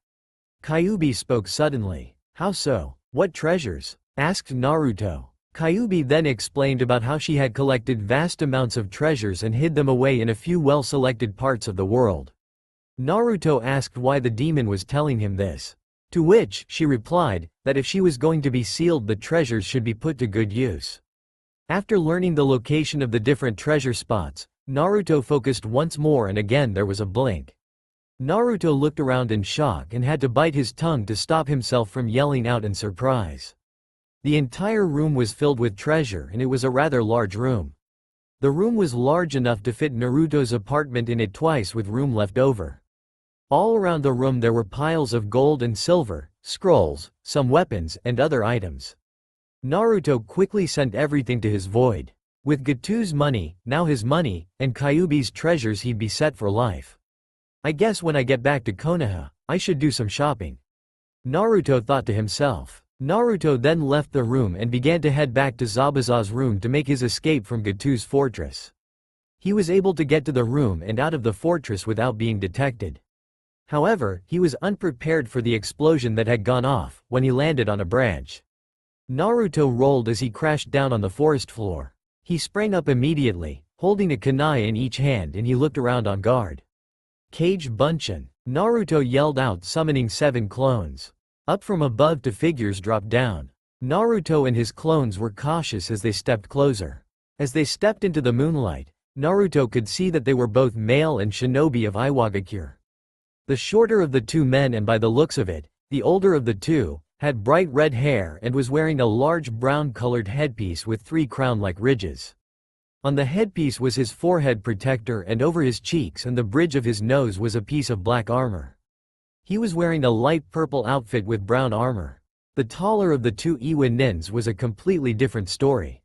Speaker 1: Kyuubi spoke suddenly. How so? What treasures? Asked Naruto. Kyuubi then explained about how she had collected vast amounts of treasures and hid them away in a few well-selected parts of the world. Naruto asked why the demon was telling him this. To which she replied that if she was going to be sealed, the treasures should be put to good use. After learning the location of the different treasure spots, Naruto focused once more, and again there was a blink. Naruto looked around in shock and had to bite his tongue to stop himself from yelling out in surprise. The entire room was filled with treasure, and it was a rather large room. The room was large enough to fit Naruto's apartment in it twice, with room left over. All around the room there were piles of gold and silver, scrolls, some weapons, and other items. Naruto quickly sent everything to his void. With Gatu's money, now his money, and Kyuubi's treasures, he'd be set for life. I guess when I get back to Konoha, I should do some shopping. Naruto thought to himself. Naruto then left the room and began to head back to Zabuza's room to make his escape from Gatu's fortress. He was able to get to the room and out of the fortress without being detected. However, he was unprepared for the explosion that had gone off when he landed on a branch. Naruto rolled as he crashed down on the forest floor. He sprang up immediately, holding a kunai in each hand, and he looked around on guard. Cage Bunshin. Naruto yelled out, summoning 7 clones. Up from above 2 figures dropped down. Naruto and his clones were cautious as they stepped closer. As they stepped into the moonlight, Naruto could see that they were both male and shinobi of Iwagakure. The shorter of the 2 men, and by the looks of it, the older of the 2, had bright red hair and was wearing a large brown-colored headpiece with 3 crown-like ridges. On the headpiece was his forehead protector, and over his cheeks and the bridge of his nose was a piece of black armor. He was wearing a light purple outfit with brown armor. The taller of the 2 Iwa nins was a completely different story.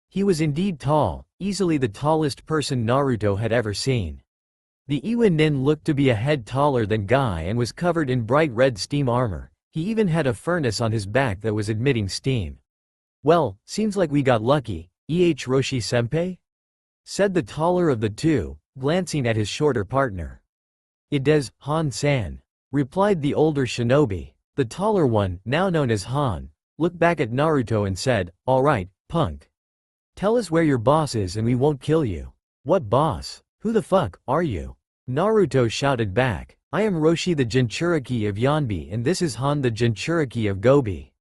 Speaker 1: He was indeed tall, easily the tallest person Naruto had ever seen. The Iwa nin looked to be a head taller than Guy and was covered in bright red steam armor. He even had a furnace on his back that was emitting steam. Well, seems like we got lucky, Roshi-senpai? Said the taller of the 2, glancing at his shorter partner. It does, Han-san, replied the older shinobi. The taller one, now known as Han, looked back at Naruto and said, "Alright, punk. Tell us where your boss is and we won't kill you." "What boss? Who the fuck are you?" Naruto shouted back. "I am Roshi the Jinchuriki of Yanbi, and this is Han the Jinchuriki of Gobi,"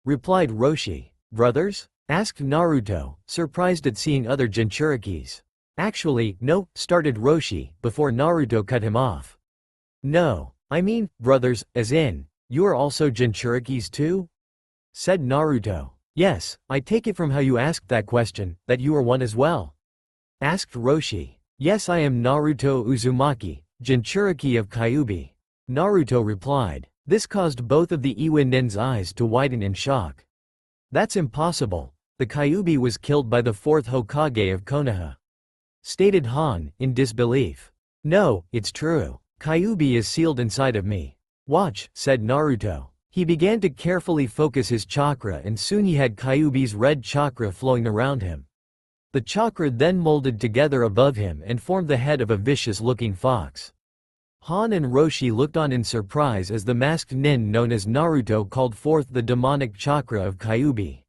Speaker 1: replied Roshi. "Brothers?" asked Naruto, surprised at seeing other Jinchurikis. "Actually, no," started Roshi, before Naruto cut him off. "No, I mean, brothers, as in, you are also Jinchurikis too?" said Naruto. "Yes, I take it from how you asked that question, that you are one as well," asked Roshi. "Yes, I am Naruto Uzumaki, Jinchuriki of Kyuubi," Naruto replied. This caused both of the Iwa nin's eyes to widen in shock. "That's impossible. The Kyuubi was killed by the 4th Hokage of Konoha," stated Han, in disbelief. "No, it's true. Kyuubi is sealed inside of me. Watch," said Naruto. He began to carefully focus his chakra, and soon he had Kyuubi's red chakra flowing around him. The chakra then molded together above him and formed the head of a vicious-looking fox. Han and Roshi looked on in surprise as the masked nin known as Naruto called forth the demonic chakra of Kyuubi.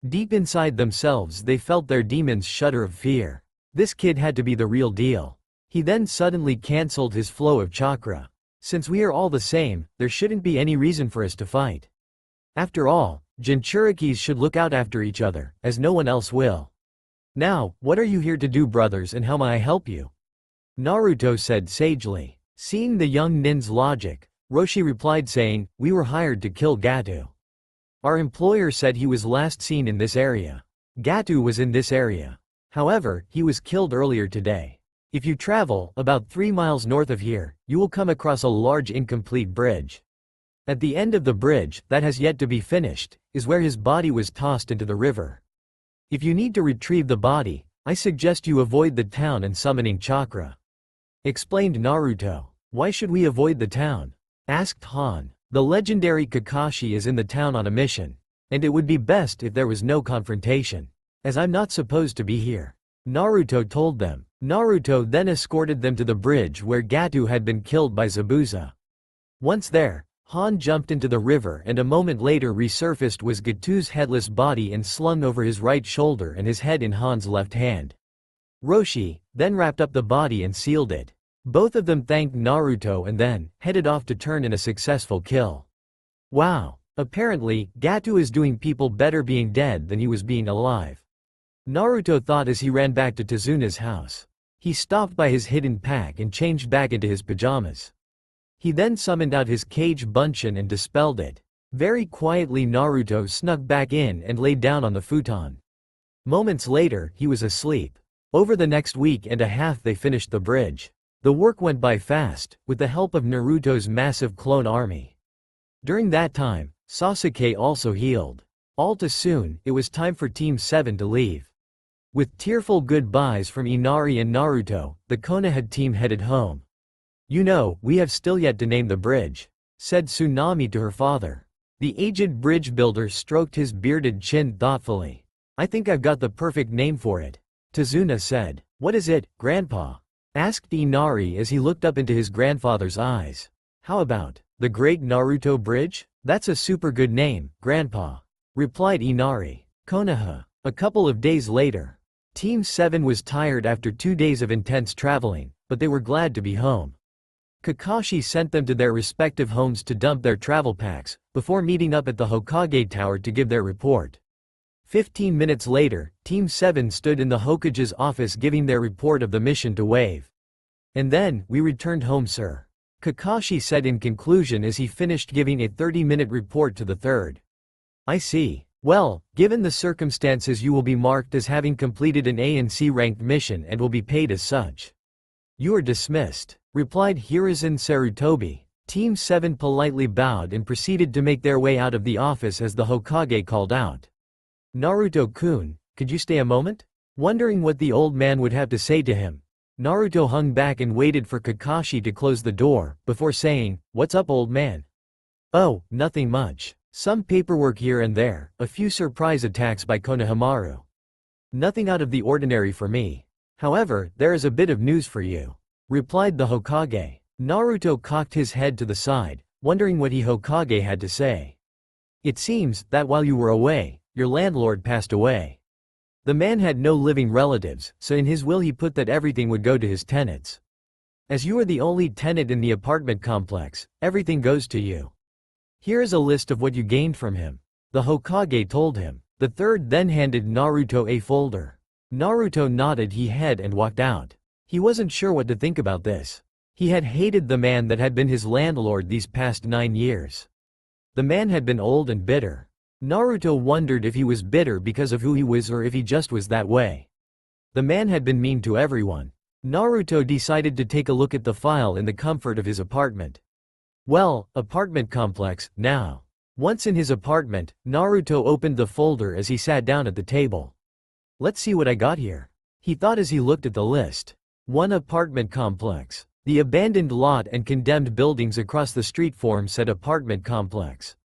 Speaker 1: Deep inside themselves they felt their demons shudder of fear. This kid had to be the real deal. He then suddenly cancelled his flow of chakra. "Since we are all the same, there shouldn't be any reason for us to fight. After all, Jinchurikis should look out after each other, as no one else will." Now, what are you here to do, brothers, and how may I help you? Naruto said sagely. Seeing the young nin's logic, Roshi replied saying, we were hired to kill Gato. Our employer said he was last seen in this area. Gato was in this area. However, he was killed earlier today. If you travel about 3 miles north of here, you will come across a large incomplete bridge. At the end of the bridge, that has yet to be finished, is where his body was tossed into the river. If you need to retrieve the body, I suggest you avoid the town and summoning chakra. Explained Naruto. Why should we avoid the town? Asked Han. The legendary Kakashi is in the town on a mission. And it would be best if there was no confrontation. As I'm not supposed to be here. Naruto told them. Naruto then escorted them to the bridge where Gato had been killed by Zabuza. Once there, Han jumped into the river and a moment later resurfaced was Gato's headless body and slung over his right shoulder and his head in Han's left hand. Roshi then wrapped up the body and sealed it. Both of them thanked Naruto and then headed off to turn in a successful kill. Wow, apparently, Gato is doing people better being dead than he was being alive. Naruto thought as he ran back to Tsunade's house. He stopped by his hidden pack and changed back into his pajamas. He then summoned out his cage Bunshin and dispelled it. Very quietly Naruto snuck back in and laid down on the futon. Moments later, he was asleep. Over the next week and a half they finished the bridge. The work went by fast, with the help of Naruto's massive clone army. During that time, Sasuke also healed. All too soon, it was time for Team 7 to leave. With tearful goodbyes from Inari and Naruto, the Konoha team headed home. You know, we have still yet to name the bridge, said Tsunami to her father. The aged bridge builder stroked his bearded chin thoughtfully. I think I've got the perfect name for it. Tazuna said. What is it, Grandpa? Asked Inari as he looked up into his grandfather's eyes. How about the Great Naruto Bridge? That's a super good name, Grandpa, replied Inari. Konoha. A couple of days later. Team 7 was tired after 2 days of intense traveling, but they were glad to be home. Kakashi sent them to their respective homes to dump their travel packs, before meeting up at the Hokage Tower to give their report. 15 minutes later, Team 7 stood in the Hokage's office giving their report of the mission to Wave. And then, we returned home, sir. Kakashi said in conclusion as he finished giving a 30-minute report to the third. I see. Well, given the circumstances you will be marked as having completed an A and C ranked mission and will be paid as such. You are dismissed, replied Hiruzen Sarutobi. Team 7 politely bowed and proceeded to make their way out of the office as the Hokage called out. Naruto-kun, could you stay a moment? Wondering what the old man would have to say to him, Naruto hung back and waited for Kakashi to close the door, before saying, What's up, old man? Oh, nothing much. Some paperwork here and there, a few surprise attacks by Konohamaru. Nothing out of the ordinary for me. However, there is a bit of news for you, replied the Hokage. Naruto cocked his head to the side, wondering what Hokage had to say. It seems that while you were away, your landlord passed away. The man had no living relatives, so in his will he put that everything would go to his tenants. As you are the only tenant in the apartment complex, everything goes to you. Here is a list of what you gained from him, the Hokage told him. The third then handed Naruto a folder. Naruto nodded his head and walked out. He wasn't sure what to think about this. He had hated the man that had been his landlord these past 9 years. The man had been old and bitter. Naruto wondered if he was bitter because of who he was or if he just was that way. The man had been mean to everyone. Naruto decided to take a look at the file in the comfort of his apartment. Well, apartment complex, now. Once in his apartment, Naruto opened the folder as he sat down at the table. Let's see what I got here, he thought as he looked at the list. 1 apartment complex. The abandoned lot and condemned buildings across the street form said apartment complex.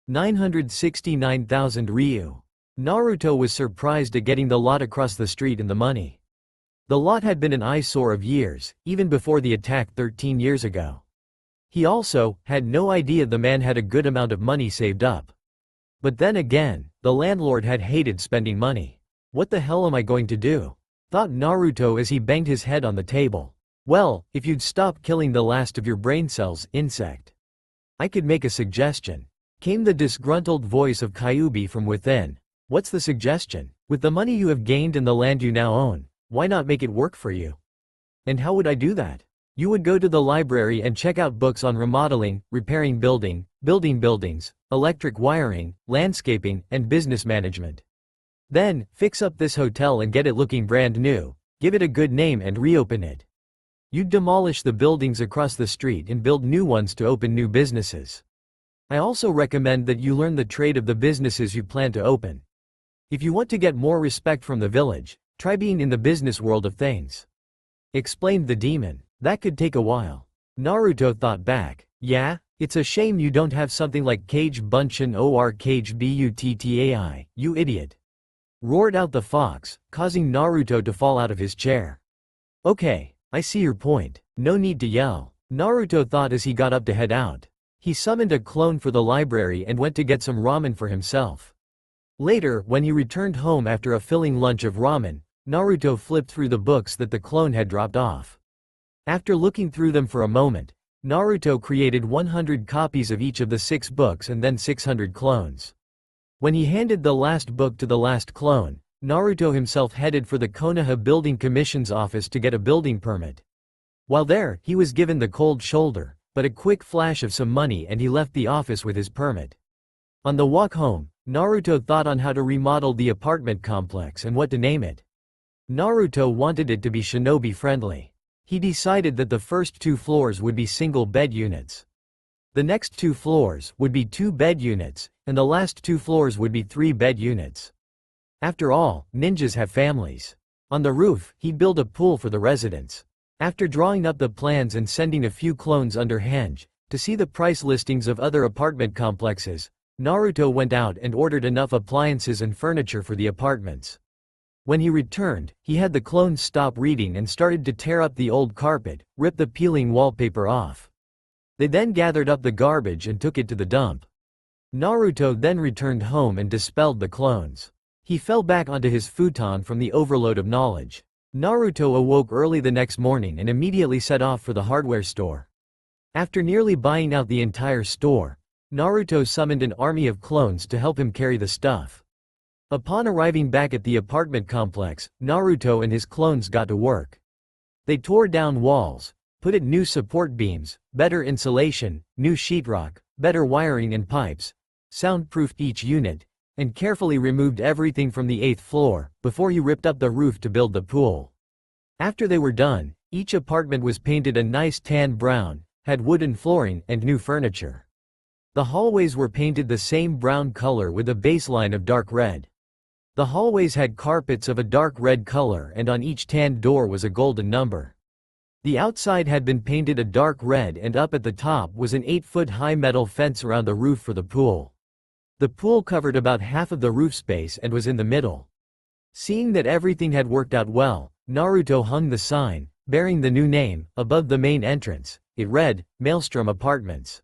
Speaker 1: 969,000 ryu. Naruto was surprised at getting the lot across the street and the money. The lot had been an eyesore of years, even before the attack 13 years ago. He also had no idea the man had a good amount of money saved up. But then again, the landlord had hated spending money. What the hell am I going to do? Thought Naruto as he banged his head on the table. Well, if you'd stop killing the last of your brain cells, insect. I could make a suggestion. Came the disgruntled voice of Kyuubi from within. What's the suggestion? With the money you have gained and the land you now own, why not make it work for you? And how would I do that? You would go to the library and check out books on remodeling, repairing buildings, electric wiring, landscaping, and business management. Then, fix up this hotel and get it looking brand new, give it a good name and reopen it. You'd demolish the buildings across the street and build new ones to open new businesses. I also recommend that you learn the trade of the businesses you plan to open. If you want to get more respect from the village, try being in the business world of things. Explained the demon. That could take a while. Naruto thought back. Yeah, it's a shame you don't have something like Kage Bunshin or Kage Buttai, you idiot. Roared out the fox, causing Naruto to fall out of his chair. Okay, I see your point. No need to yell. Naruto thought as he got up to head out. He summoned a clone for the library and went to get some ramen for himself. Later, when he returned home after a filling lunch of ramen, Naruto flipped through the books that the clone had dropped off. After looking through them for a moment, Naruto created 100 copies of each of the 6 books and then 600 clones. When he handed the last book to the last clone, Naruto himself headed for the Konoha Building Commission's office to get a building permit. While there, he was given the cold shoulder, but a quick flash of some money and he left the office with his permit. On the walk home, Naruto thought on how to remodel the apartment complex and what to name it. Naruto wanted it to be shinobi-friendly. He decided that the first 2 floors would be single bed units. The next 2 floors would be 2 bed units, and the last 2 floors would be 3 bed units. After all, ninjas have families. On the roof, he'd build a pool for the residents. After drawing up the plans and sending a few clones under Henge to see the price listings of other apartment complexes, Naruto went out and ordered enough appliances and furniture for the apartments. When he returned, he had the clones stop reading and started to tear up the old carpet, rip the peeling wallpaper off. They then gathered up the garbage and took it to the dump. Naruto then returned home and dispelled the clones. He fell back onto his futon from the overload of knowledge. Naruto awoke early the next morning and immediately set off for the hardware store. After nearly buying out the entire store, Naruto summoned an army of clones to help him carry the stuff. Upon arriving back at the apartment complex, Naruto and his clones got to work. They tore down walls, put in new support beams, better insulation, new sheetrock, better wiring and pipes, soundproofed each unit, and carefully removed everything from the 8th floor, before he ripped up the roof to build the pool. After they were done, each apartment was painted a nice tan brown, had wooden flooring and new furniture. The hallways were painted the same brown color with a baseline of dark red. The hallways had carpets of a dark red color and on each tan door was a golden number. The outside had been painted a dark red and up at the top was an 8-foot-high metal fence around the roof for the pool. The pool covered about half of the roof space and was in the middle. Seeing that everything had worked out well, Naruto hung the sign, bearing the new name, above the main entrance. It read, Maelstrom Apartments.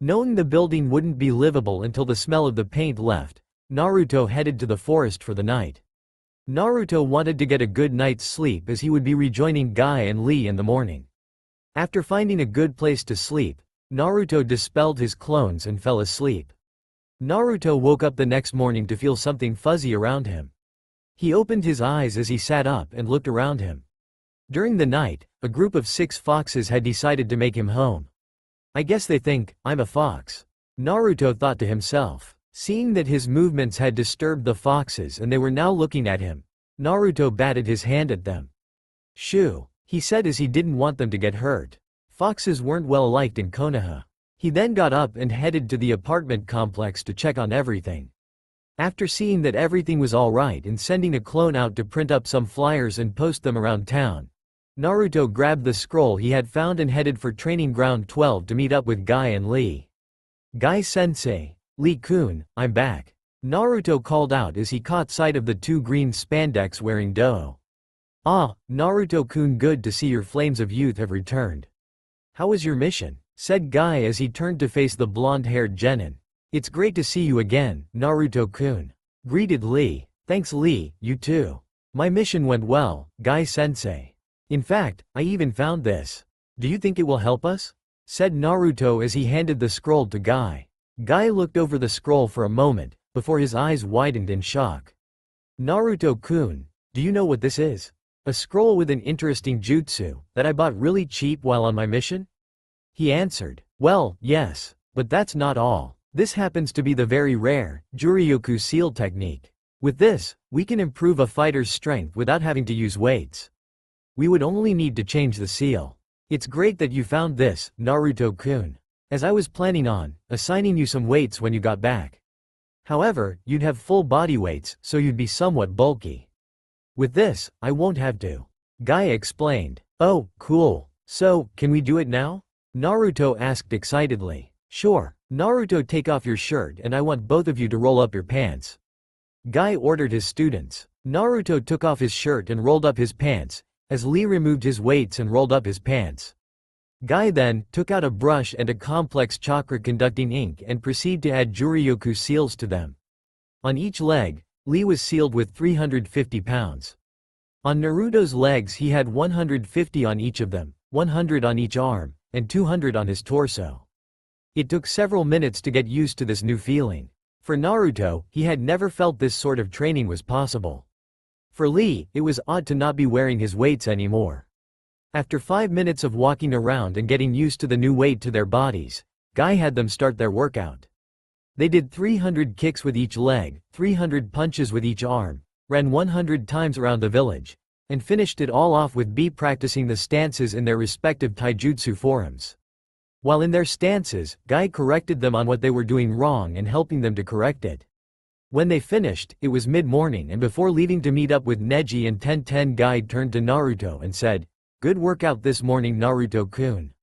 Speaker 1: Knowing the building wouldn't be livable until the smell of the paint left, Naruto headed to the forest for the night. Naruto wanted to get a good night's sleep as he would be rejoining Guy and Lee in the morning. After finding a good place to sleep, Naruto dispelled his clones and fell asleep. Naruto woke up the next morning to feel something fuzzy around him. He opened his eyes as he sat up and looked around him. During the night, a group of 6 foxes had decided to make him home. I guess they think I'm a fox, Naruto thought to himself. Seeing that his movements had disturbed the foxes and they were now looking at him, Naruto batted his hand at them. Shoo, he said as he didn't want them to get hurt. Foxes weren't well liked in Konoha. He then got up and headed to the apartment complex to check on everything. After seeing that everything was alright and sending a clone out to print up some flyers and post them around town, Naruto grabbed the scroll he had found and headed for Training Ground 12 to meet up with Guy and Lee. Guy-sensei, Lee-kun, I'm back, Naruto called out as he caught sight of the 2 green spandex-wearing doe. Ah, Naruto-kun, good to see your flames of youth have returned. How was your mission? Said Guy as he turned to face the blonde-haired genin. It's great to see you again, Naruto-kun. Greeted Lee. Thanks Lee, you too. My mission went well, Guy-sensei. In fact, I even found this. Do you think it will help us? Said Naruto as he handed the scroll to Guy. Guy looked over the scroll for a moment, before his eyes widened in shock. Naruto-kun, do you know what this is? A scroll with an interesting jutsu that I bought really cheap while on my mission? He answered, well, yes, but that's not all. This happens to be the very rare Juryoku seal technique. With this, we can improve a fighter's strength without having to use weights. We would only need to change the seal. It's great that you found this, Naruto-kun, as I was planning on assigning you some weights when you got back. However, you'd have full body weights, so you'd be somewhat bulky. With this, I won't have to. Guy explained. Oh, cool. So, can we do it now? Naruto asked excitedly. Sure. Naruto, take off your shirt and I want both of you to roll up your pants. Guy ordered his students. Naruto took off his shirt and rolled up his pants, as Lee removed his weights and rolled up his pants. Guy then took out a brush and a complex chakra-conducting ink and proceeded to add Juryoku seals to them. On each leg, Lee was sealed with 350 pounds. On Naruto's legs he had 150 on each of them, 100 on each arm, and 200 on his torso. It took several minutes to get used to this new feeling. For Naruto, he had never felt this sort of training was possible. For Lee, it was odd to not be wearing his weights anymore. After 5 minutes of walking around and getting used to the new weight to their bodies, Guy had them start their workout. They did 300 kicks with each leg, 300 punches with each arm, ran 100 times around the village, and finished it all off with B practicing the stances in their respective taijutsu forms. While in their stances, Guy corrected them on what they were doing wrong and helping them to correct it. When they finished, it was mid-morning and before leaving to meet up with Neji and Tenten, Guy turned to Naruto and said, "Good workout this morning, Naruto-kun.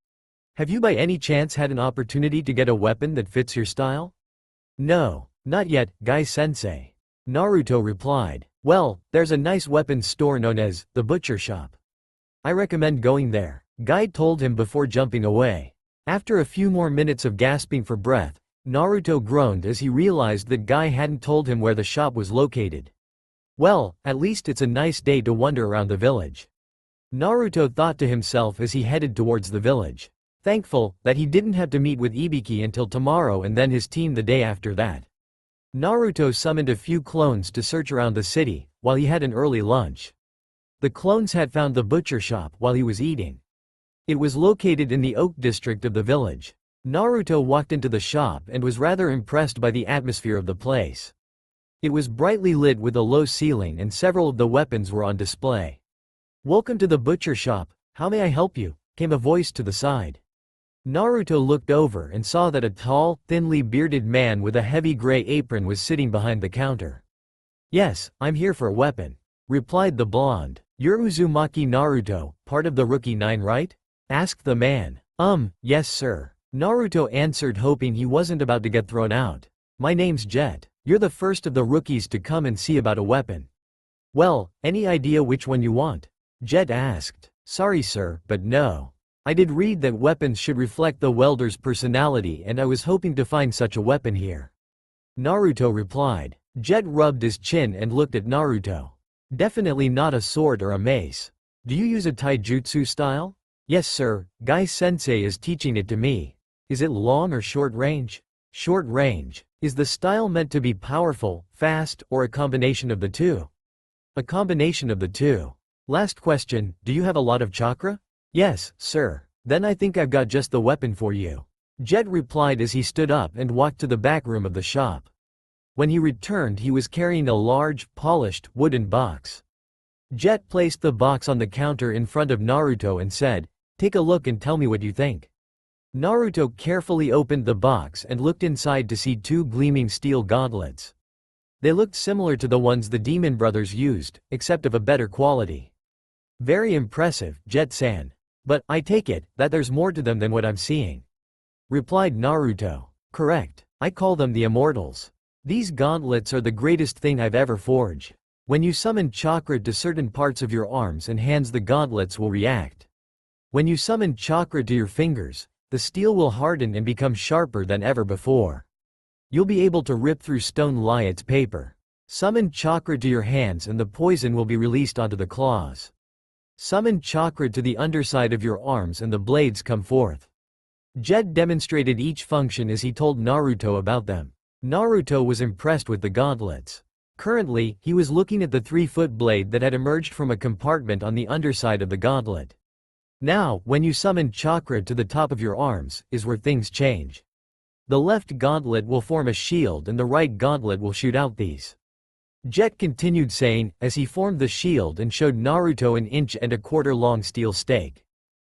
Speaker 1: Have you by any chance had an opportunity to get a weapon that fits your style?" "No, not yet, Guy-sensei." Naruto replied. "Well, there's a nice weapons store known as the Butcher Shop. I recommend going there," Guy told him before jumping away. After a few more minutes of gasping for breath, Naruto groaned as he realized that Guy hadn't told him where the shop was located. Well, at least it's a nice day to wander around the village. Naruto thought to himself as he headed towards the village, thankful that he didn't have to meet with Ibiki until tomorrow and then his team the day after that. Naruto summoned a few clones to search around the city, while he had an early lunch. The clones had found the butcher shop while he was eating. It was located in the Oak district of the village. Naruto walked into the shop and was rather impressed by the atmosphere of the place. It was brightly lit with a low ceiling and several of the weapons were on display. "Welcome to the butcher shop, how may I help you?" came a voice to the side. Naruto looked over and saw that a tall, thinly bearded man with a heavy gray apron was sitting behind the counter. "Yes, I'm here for a weapon," replied the blonde. "You're Uzumaki Naruto, part of the Rookie 9, right?" asked the man. Yes sir," Naruto answered, hoping he wasn't about to get thrown out. "My name's Jet. You're the first of the rookies to come and see about a weapon." "Well, any idea which one you want?" Jet asked. "Sorry sir, but no. I did read that weapons should reflect the welder's personality and I was hoping to find such a weapon here," Naruto replied. Jet rubbed his chin and looked at Naruto. "Definitely not a sword or a mace. Do you use a taijutsu style?" "Yes sir, Guy-sensei is teaching it to me." "Is it long or short range?" "Short range." "Is the style meant to be powerful, fast, or a combination of the two?" "A combination of the two." "Last question, do you have a lot of chakra?" "Yes, sir." "Then I think I've got just the weapon for you," Jet replied as he stood up and walked to the back room of the shop. When he returned he was carrying a large, polished, wooden box. Jet placed the box on the counter in front of Naruto and said, "Take a look and tell me what you think." Naruto carefully opened the box and looked inside to see two gleaming steel gauntlets. They looked similar to the ones the Demon Brothers used, except of a better quality. "Very impressive, Jet-san. But, I take it, that there's more to them than what I'm seeing," replied Naruto. "Correct. I call them the Immortals. These gauntlets are the greatest thing I've ever forged. When you summon chakra to certain parts of your arms and hands, the gauntlets will react. When you summon chakra to your fingers, the steel will harden and become sharper than ever before. You'll be able to rip through stone like it's paper. Summon chakra to your hands and the poison will be released onto the claws. Summon chakra to the underside of your arms and the blades come forth." Jet demonstrated each function as he told Naruto about them. Naruto was impressed with the gauntlets. Currently, he was looking at the 3-foot blade that had emerged from a compartment on the underside of the gauntlet. Now, when you summon chakra to the top of your arms, is where things change. The left gauntlet will form a shield and the right gauntlet will shoot out these. Jet continued saying, as he formed the shield and showed Naruto an 1.25-inch long steel stake.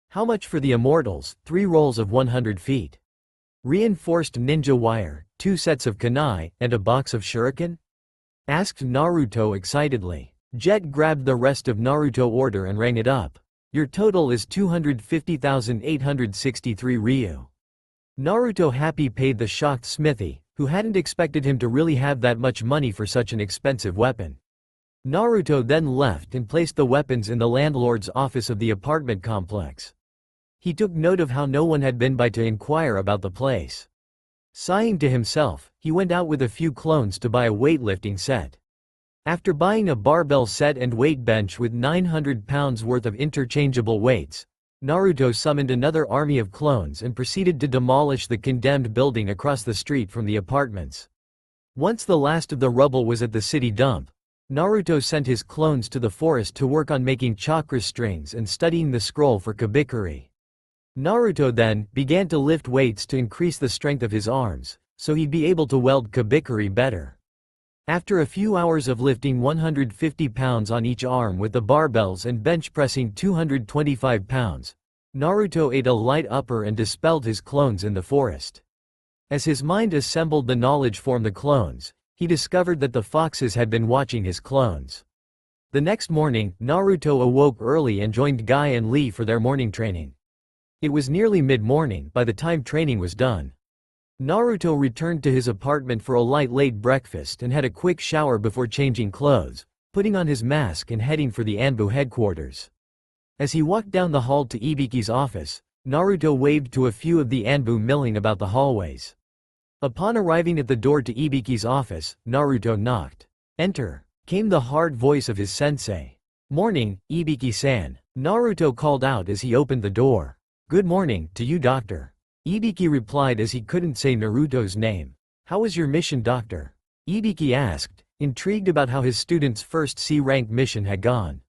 Speaker 1: How much for the immortals? 3 rolls of 100 feet. Reinforced ninja wire, 2 sets of kunai, and a box of shuriken? Asked Naruto excitedly. Jet grabbed the rest of Naruto order and rang it up. Your total is 250,863 ryu. Naruto happy paid the shocked Smithy, who hadn't expected him to really have that much money for such an expensive weapon. Naruto then left and placed the weapons in the landlord's office of the apartment complex. He took note of how no one had been by to inquire about the place. Sighing to himself, he went out with a few clones to buy a weightlifting set. After buying a barbell set and weight bench with 900 pounds worth of interchangeable weights, Naruto summoned another army of clones and proceeded to demolish the condemned building across the street from the apartments. Once the last of the rubble was at the city dump, Naruto sent his clones to the forest to work on making chakra strings and studying the scroll for Kabikuri. Naruto then began to lift weights to increase the strength of his arms, so he'd be able to weld Kabikuri better. After a few hours of lifting 150 pounds on each arm with the barbells and bench pressing 225 pounds, Naruto ate a light upper and dispelled his clones in the forest. As his mind assembled the knowledge from the clones, he discovered that the foxes had been watching his clones. The next morning, Naruto awoke early and joined Guy and Lee for their morning training. It was nearly mid-morning by the time training was done. Naruto returned to his apartment for a late breakfast and had a quick shower before changing clothes, putting on his mask and heading for the Anbu headquarters. As he walked down the hall to Ibiki's office, Naruto waved to a few of the Anbu milling about the hallways. Upon arriving at the door to Ibiki's office, Naruto knocked. Enter, came the hard voice of his sensei. Morning, Ibiki-san, Naruto called out as he opened the door. Good morning, to you, doctor. Ibiki replied as he couldn't say Naruto's name. How was your mission, doctor? Ibiki asked, intrigued about how his student's first C-rank mission had gone.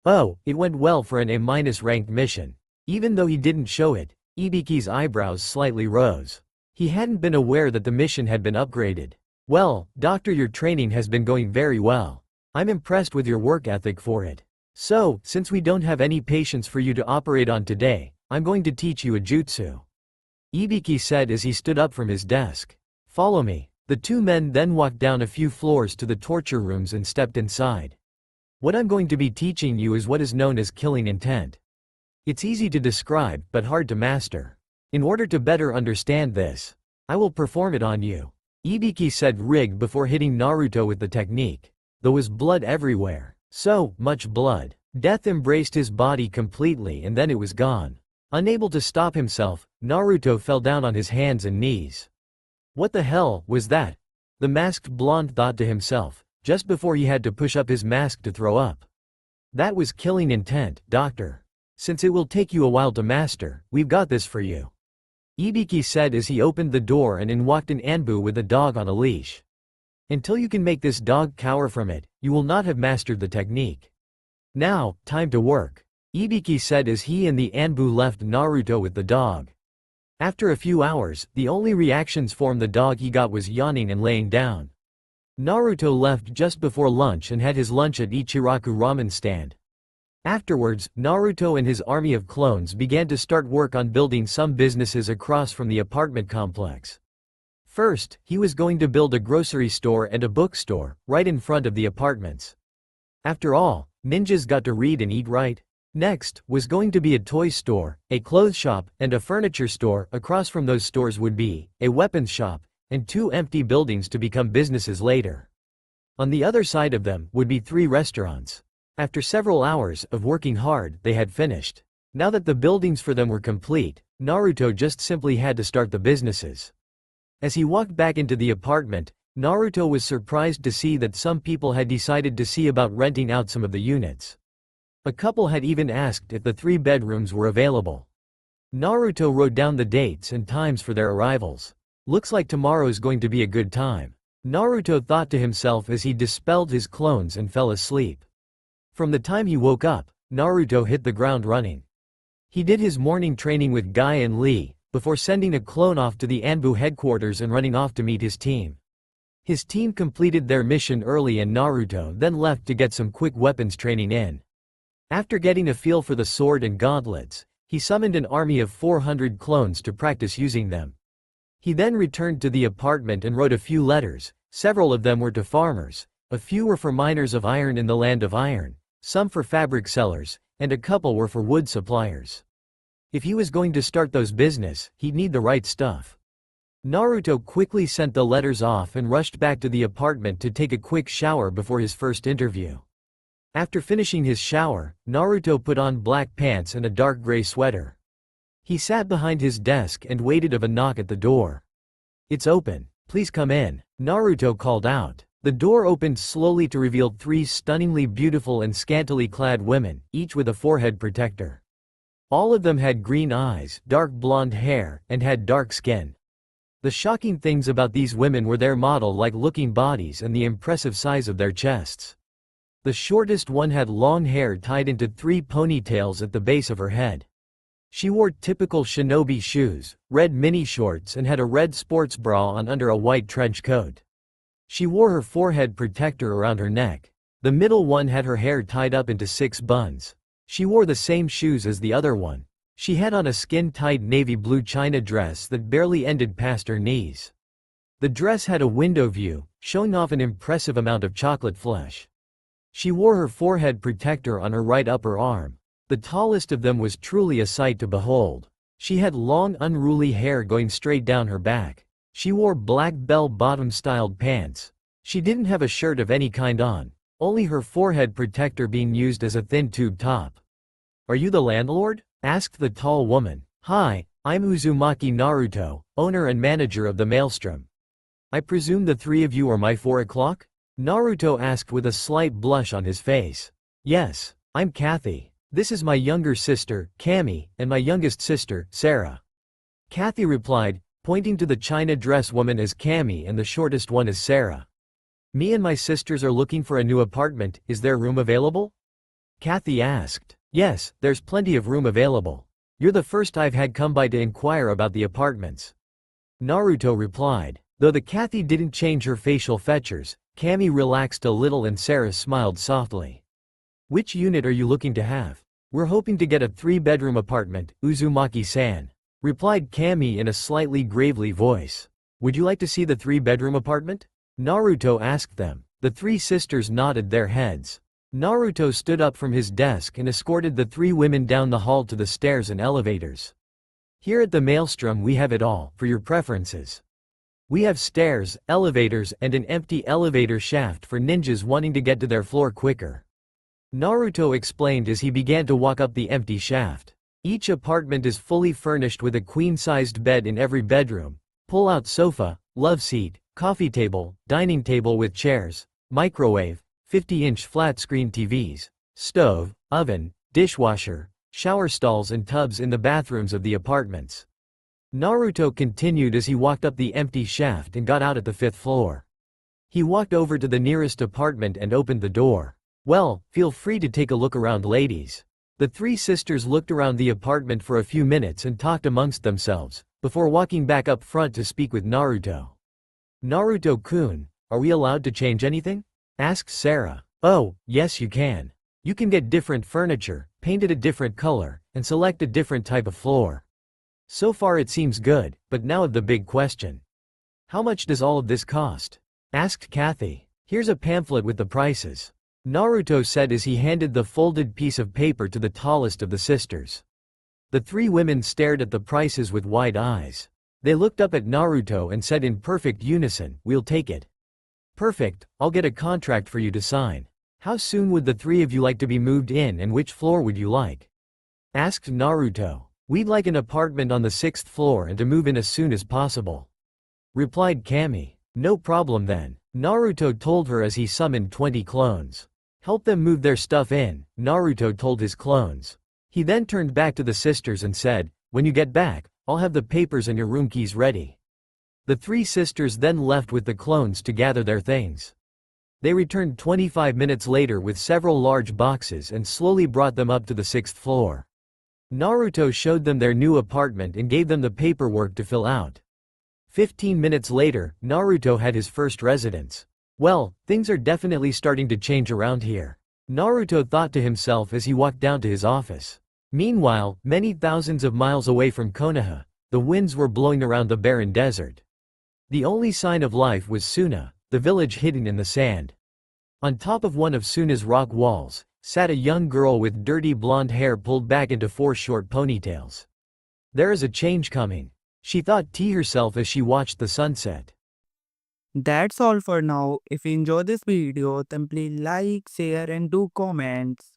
Speaker 1: Oh, it went well for an A-ranked mission. Even though he didn't show it, Ibiki's eyebrows slightly rose. He hadn't been aware that the mission had been upgraded. Well, doctor, your training has been going very well. I'm impressed with your work ethic for it. So, since we don't have any patients for you to operate on today, I'm going to teach you a jutsu. Ibiki said as he stood up from his desk. Follow me. The two men then walked down a few floors to the torture rooms and stepped inside. What I'm going to be teaching you is what is known as killing intent. It's easy to describe, but hard to master. In order to better understand this, I will perform it on you. Ibiki said rig before hitting Naruto with the technique. There was blood everywhere. So much blood. Death embraced his body completely and then it was gone. Unable to stop himself, Naruto fell down on his hands and knees. What the hell was that? The masked blonde thought to himself, just before he had to push up his mask to throw up. That was killing intent, doctor. Since it will take you a while to master, we've got this for you. Ibiki said as he opened the door and in walked an Anbu with a dog on a leash. Until you can make this dog cower from it, you will not have mastered the technique. Now, time to work. Ibiki said as he and the Anbu left Naruto with the dog. After a few hours, the only reactions from the dog he got was yawning and laying down. Naruto left just before lunch and had his lunch at Ichiraku ramen stand. Afterwards, Naruto and his army of clones began to start work on building some businesses across from the apartment complex. First, he was going to build a grocery store and a bookstore, right in front of the apartments. After all, ninjas got to read and eat, right? Next, was going to be a toy store, a clothes shop, and a furniture store. Across from those stores would be a weapons shop, and 2 empty buildings to become businesses later. On the other side of them would be 3 restaurants. After several hours of working hard, they had finished. Now that the buildings for them were complete, Naruto just simply had to start the businesses. As he walked back into the apartment, Naruto was surprised to see that some people had decided to see about renting out some of the units. A couple had even asked if the 3 bedrooms were available. Naruto wrote down the dates and times for their arrivals. Looks like tomorrow's going to be a good time. Naruto thought to himself as he dispelled his clones and fell asleep. From the time he woke up, Naruto hit the ground running. He did his morning training with Guy and Lee, before sending a clone off to the Anbu headquarters and running off to meet his team. His team completed their mission early and Naruto then left to get some quick weapons training in. After getting a feel for the sword and gauntlets, he summoned an army of 400 clones to practice using them. He then returned to the apartment and wrote a few letters. Several of them were to farmers, a few were for miners of iron in the land of iron, some for fabric sellers, and a couple were for wood suppliers. If he was going to start those business, he'd need the right stuff. Naruto quickly sent the letters off and rushed back to the apartment to take a quick shower before his first interview. After finishing his shower, Naruto put on black pants and a dark gray sweater. He sat behind his desk and waited for a knock at the door. "It's open, please come in," Naruto called out. The door opened slowly to reveal 3 stunningly beautiful and scantily clad women, each with a forehead protector. All of them had green eyes, dark blonde hair, and had dark skin. The shocking things about these women were their model-like looking bodies and the impressive size of their chests. The shortest one had long hair tied into 3 ponytails at the base of her head. She wore typical shinobi shoes, red mini shorts, and had a red sports bra on under a white trench coat. She wore her forehead protector around her neck. The middle one had her hair tied up into 6 buns. She wore the same shoes as the other one. She had on a skin-tight navy blue china dress that barely ended past her knees. The dress had a window view, showing off an impressive amount of chocolate flesh. She wore her forehead protector on her right upper arm. The tallest of them was truly a sight to behold. She had long unruly hair going straight down her back. She wore black bell-bottom styled pants. She didn't have a shirt of any kind on, only her forehead protector being used as a thin tube top. "Are you the landlord?" asked the tall woman. "Hi, I'm Uzumaki Naruto, owner and manager of the Maelstrom. I presume the 3 of you are my 4 o'clock? Naruto asked with a slight blush on his face. "Yes, I'm Kathy. This is my younger sister, Kami, and my youngest sister, Sarah." Kathy replied, pointing to the china dress woman as Kami and the shortest one as Sarah. "Me and my sisters are looking for a new apartment, is there room available?" Kathy asked. "Yes, there's plenty of room available. You're the first I've had come by to inquire about the apartments," Naruto replied. Though the Kathy didn't change her facial features, Kami relaxed a little and Sarah smiled softly. "Which unit are you looking to have?" "We're hoping to get a 3-bedroom apartment, Uzumaki-san," replied Kami in a slightly gravely voice. "Would you like to see the 3-bedroom apartment?" Naruto asked them. The 3 sisters nodded their heads. Naruto stood up from his desk and escorted the 3 women down the hall to the stairs and elevators. "Here at the Maelstrom we have it all, for your preferences. We have stairs, elevators, and an empty elevator shaft for ninjas wanting to get to their floor quicker," Naruto explained as he began to walk up the empty shaft. Each apartment is fully furnished with a queen-sized bed in every bedroom, pull-out sofa, love seat, coffee table, dining table with chairs, microwave, 50-inch flat-screen TVs, stove, oven, dishwasher, shower stalls and tubs in the bathrooms of the apartments. Naruto continued as he walked up the empty shaft and got out at the 5th floor. He walked over to the nearest apartment and opened the door. "Well, feel free to take a look around, ladies." The 3 sisters looked around the apartment for a few minutes and talked amongst themselves, before walking back up front to speak with Naruto. "Naruto-kun, are we allowed to change anything?" asked Sarah. "Oh, yes you can. You can get different furniture, paint it a different color, and select a different type of floor. So far it seems good, but now the big question. How much does all of this cost?" asked Kathy. "Here's a pamphlet with the prices," Naruto said as he handed the folded piece of paper to the tallest of the sisters. The 3 women stared at the prices with wide eyes. They looked up at Naruto and said in perfect unison, "We'll take it." "Perfect, I'll get a contract for you to sign. How soon would the 3 of you like to be moved in and which floor would you like?" asked Naruto. "We'd like an apartment on the 6th floor and to move in as soon as possible," replied Kami. "No problem then," Naruto told her as he summoned 20 clones. "Help them move their stuff in," Naruto told his clones. He then turned back to the sisters and said, "When you get back, I'll have the papers and your room keys ready." The three sisters then left with the clones to gather their things. They returned 25 minutes later with several large boxes and slowly brought them up to the 6th floor. Naruto showed them their new apartment and gave them the paperwork to fill out. 15 minutes later, Naruto had his first residence. Well, things are definitely starting to change around here. Naruto thought to himself as he walked down to his office. Meanwhile, many thousands of miles away from Konoha, the winds were blowing around the barren desert. The only sign of life was Suna, the village hidden in the sand. On top of one of Suna's rock walls, sat a young girl with dirty blonde hair pulled back into 4 short ponytails. There is a change coming, she thought to herself as she watched the sunset.
Speaker 2: That's all for now. If you enjoy this video, then please like, share and do comments.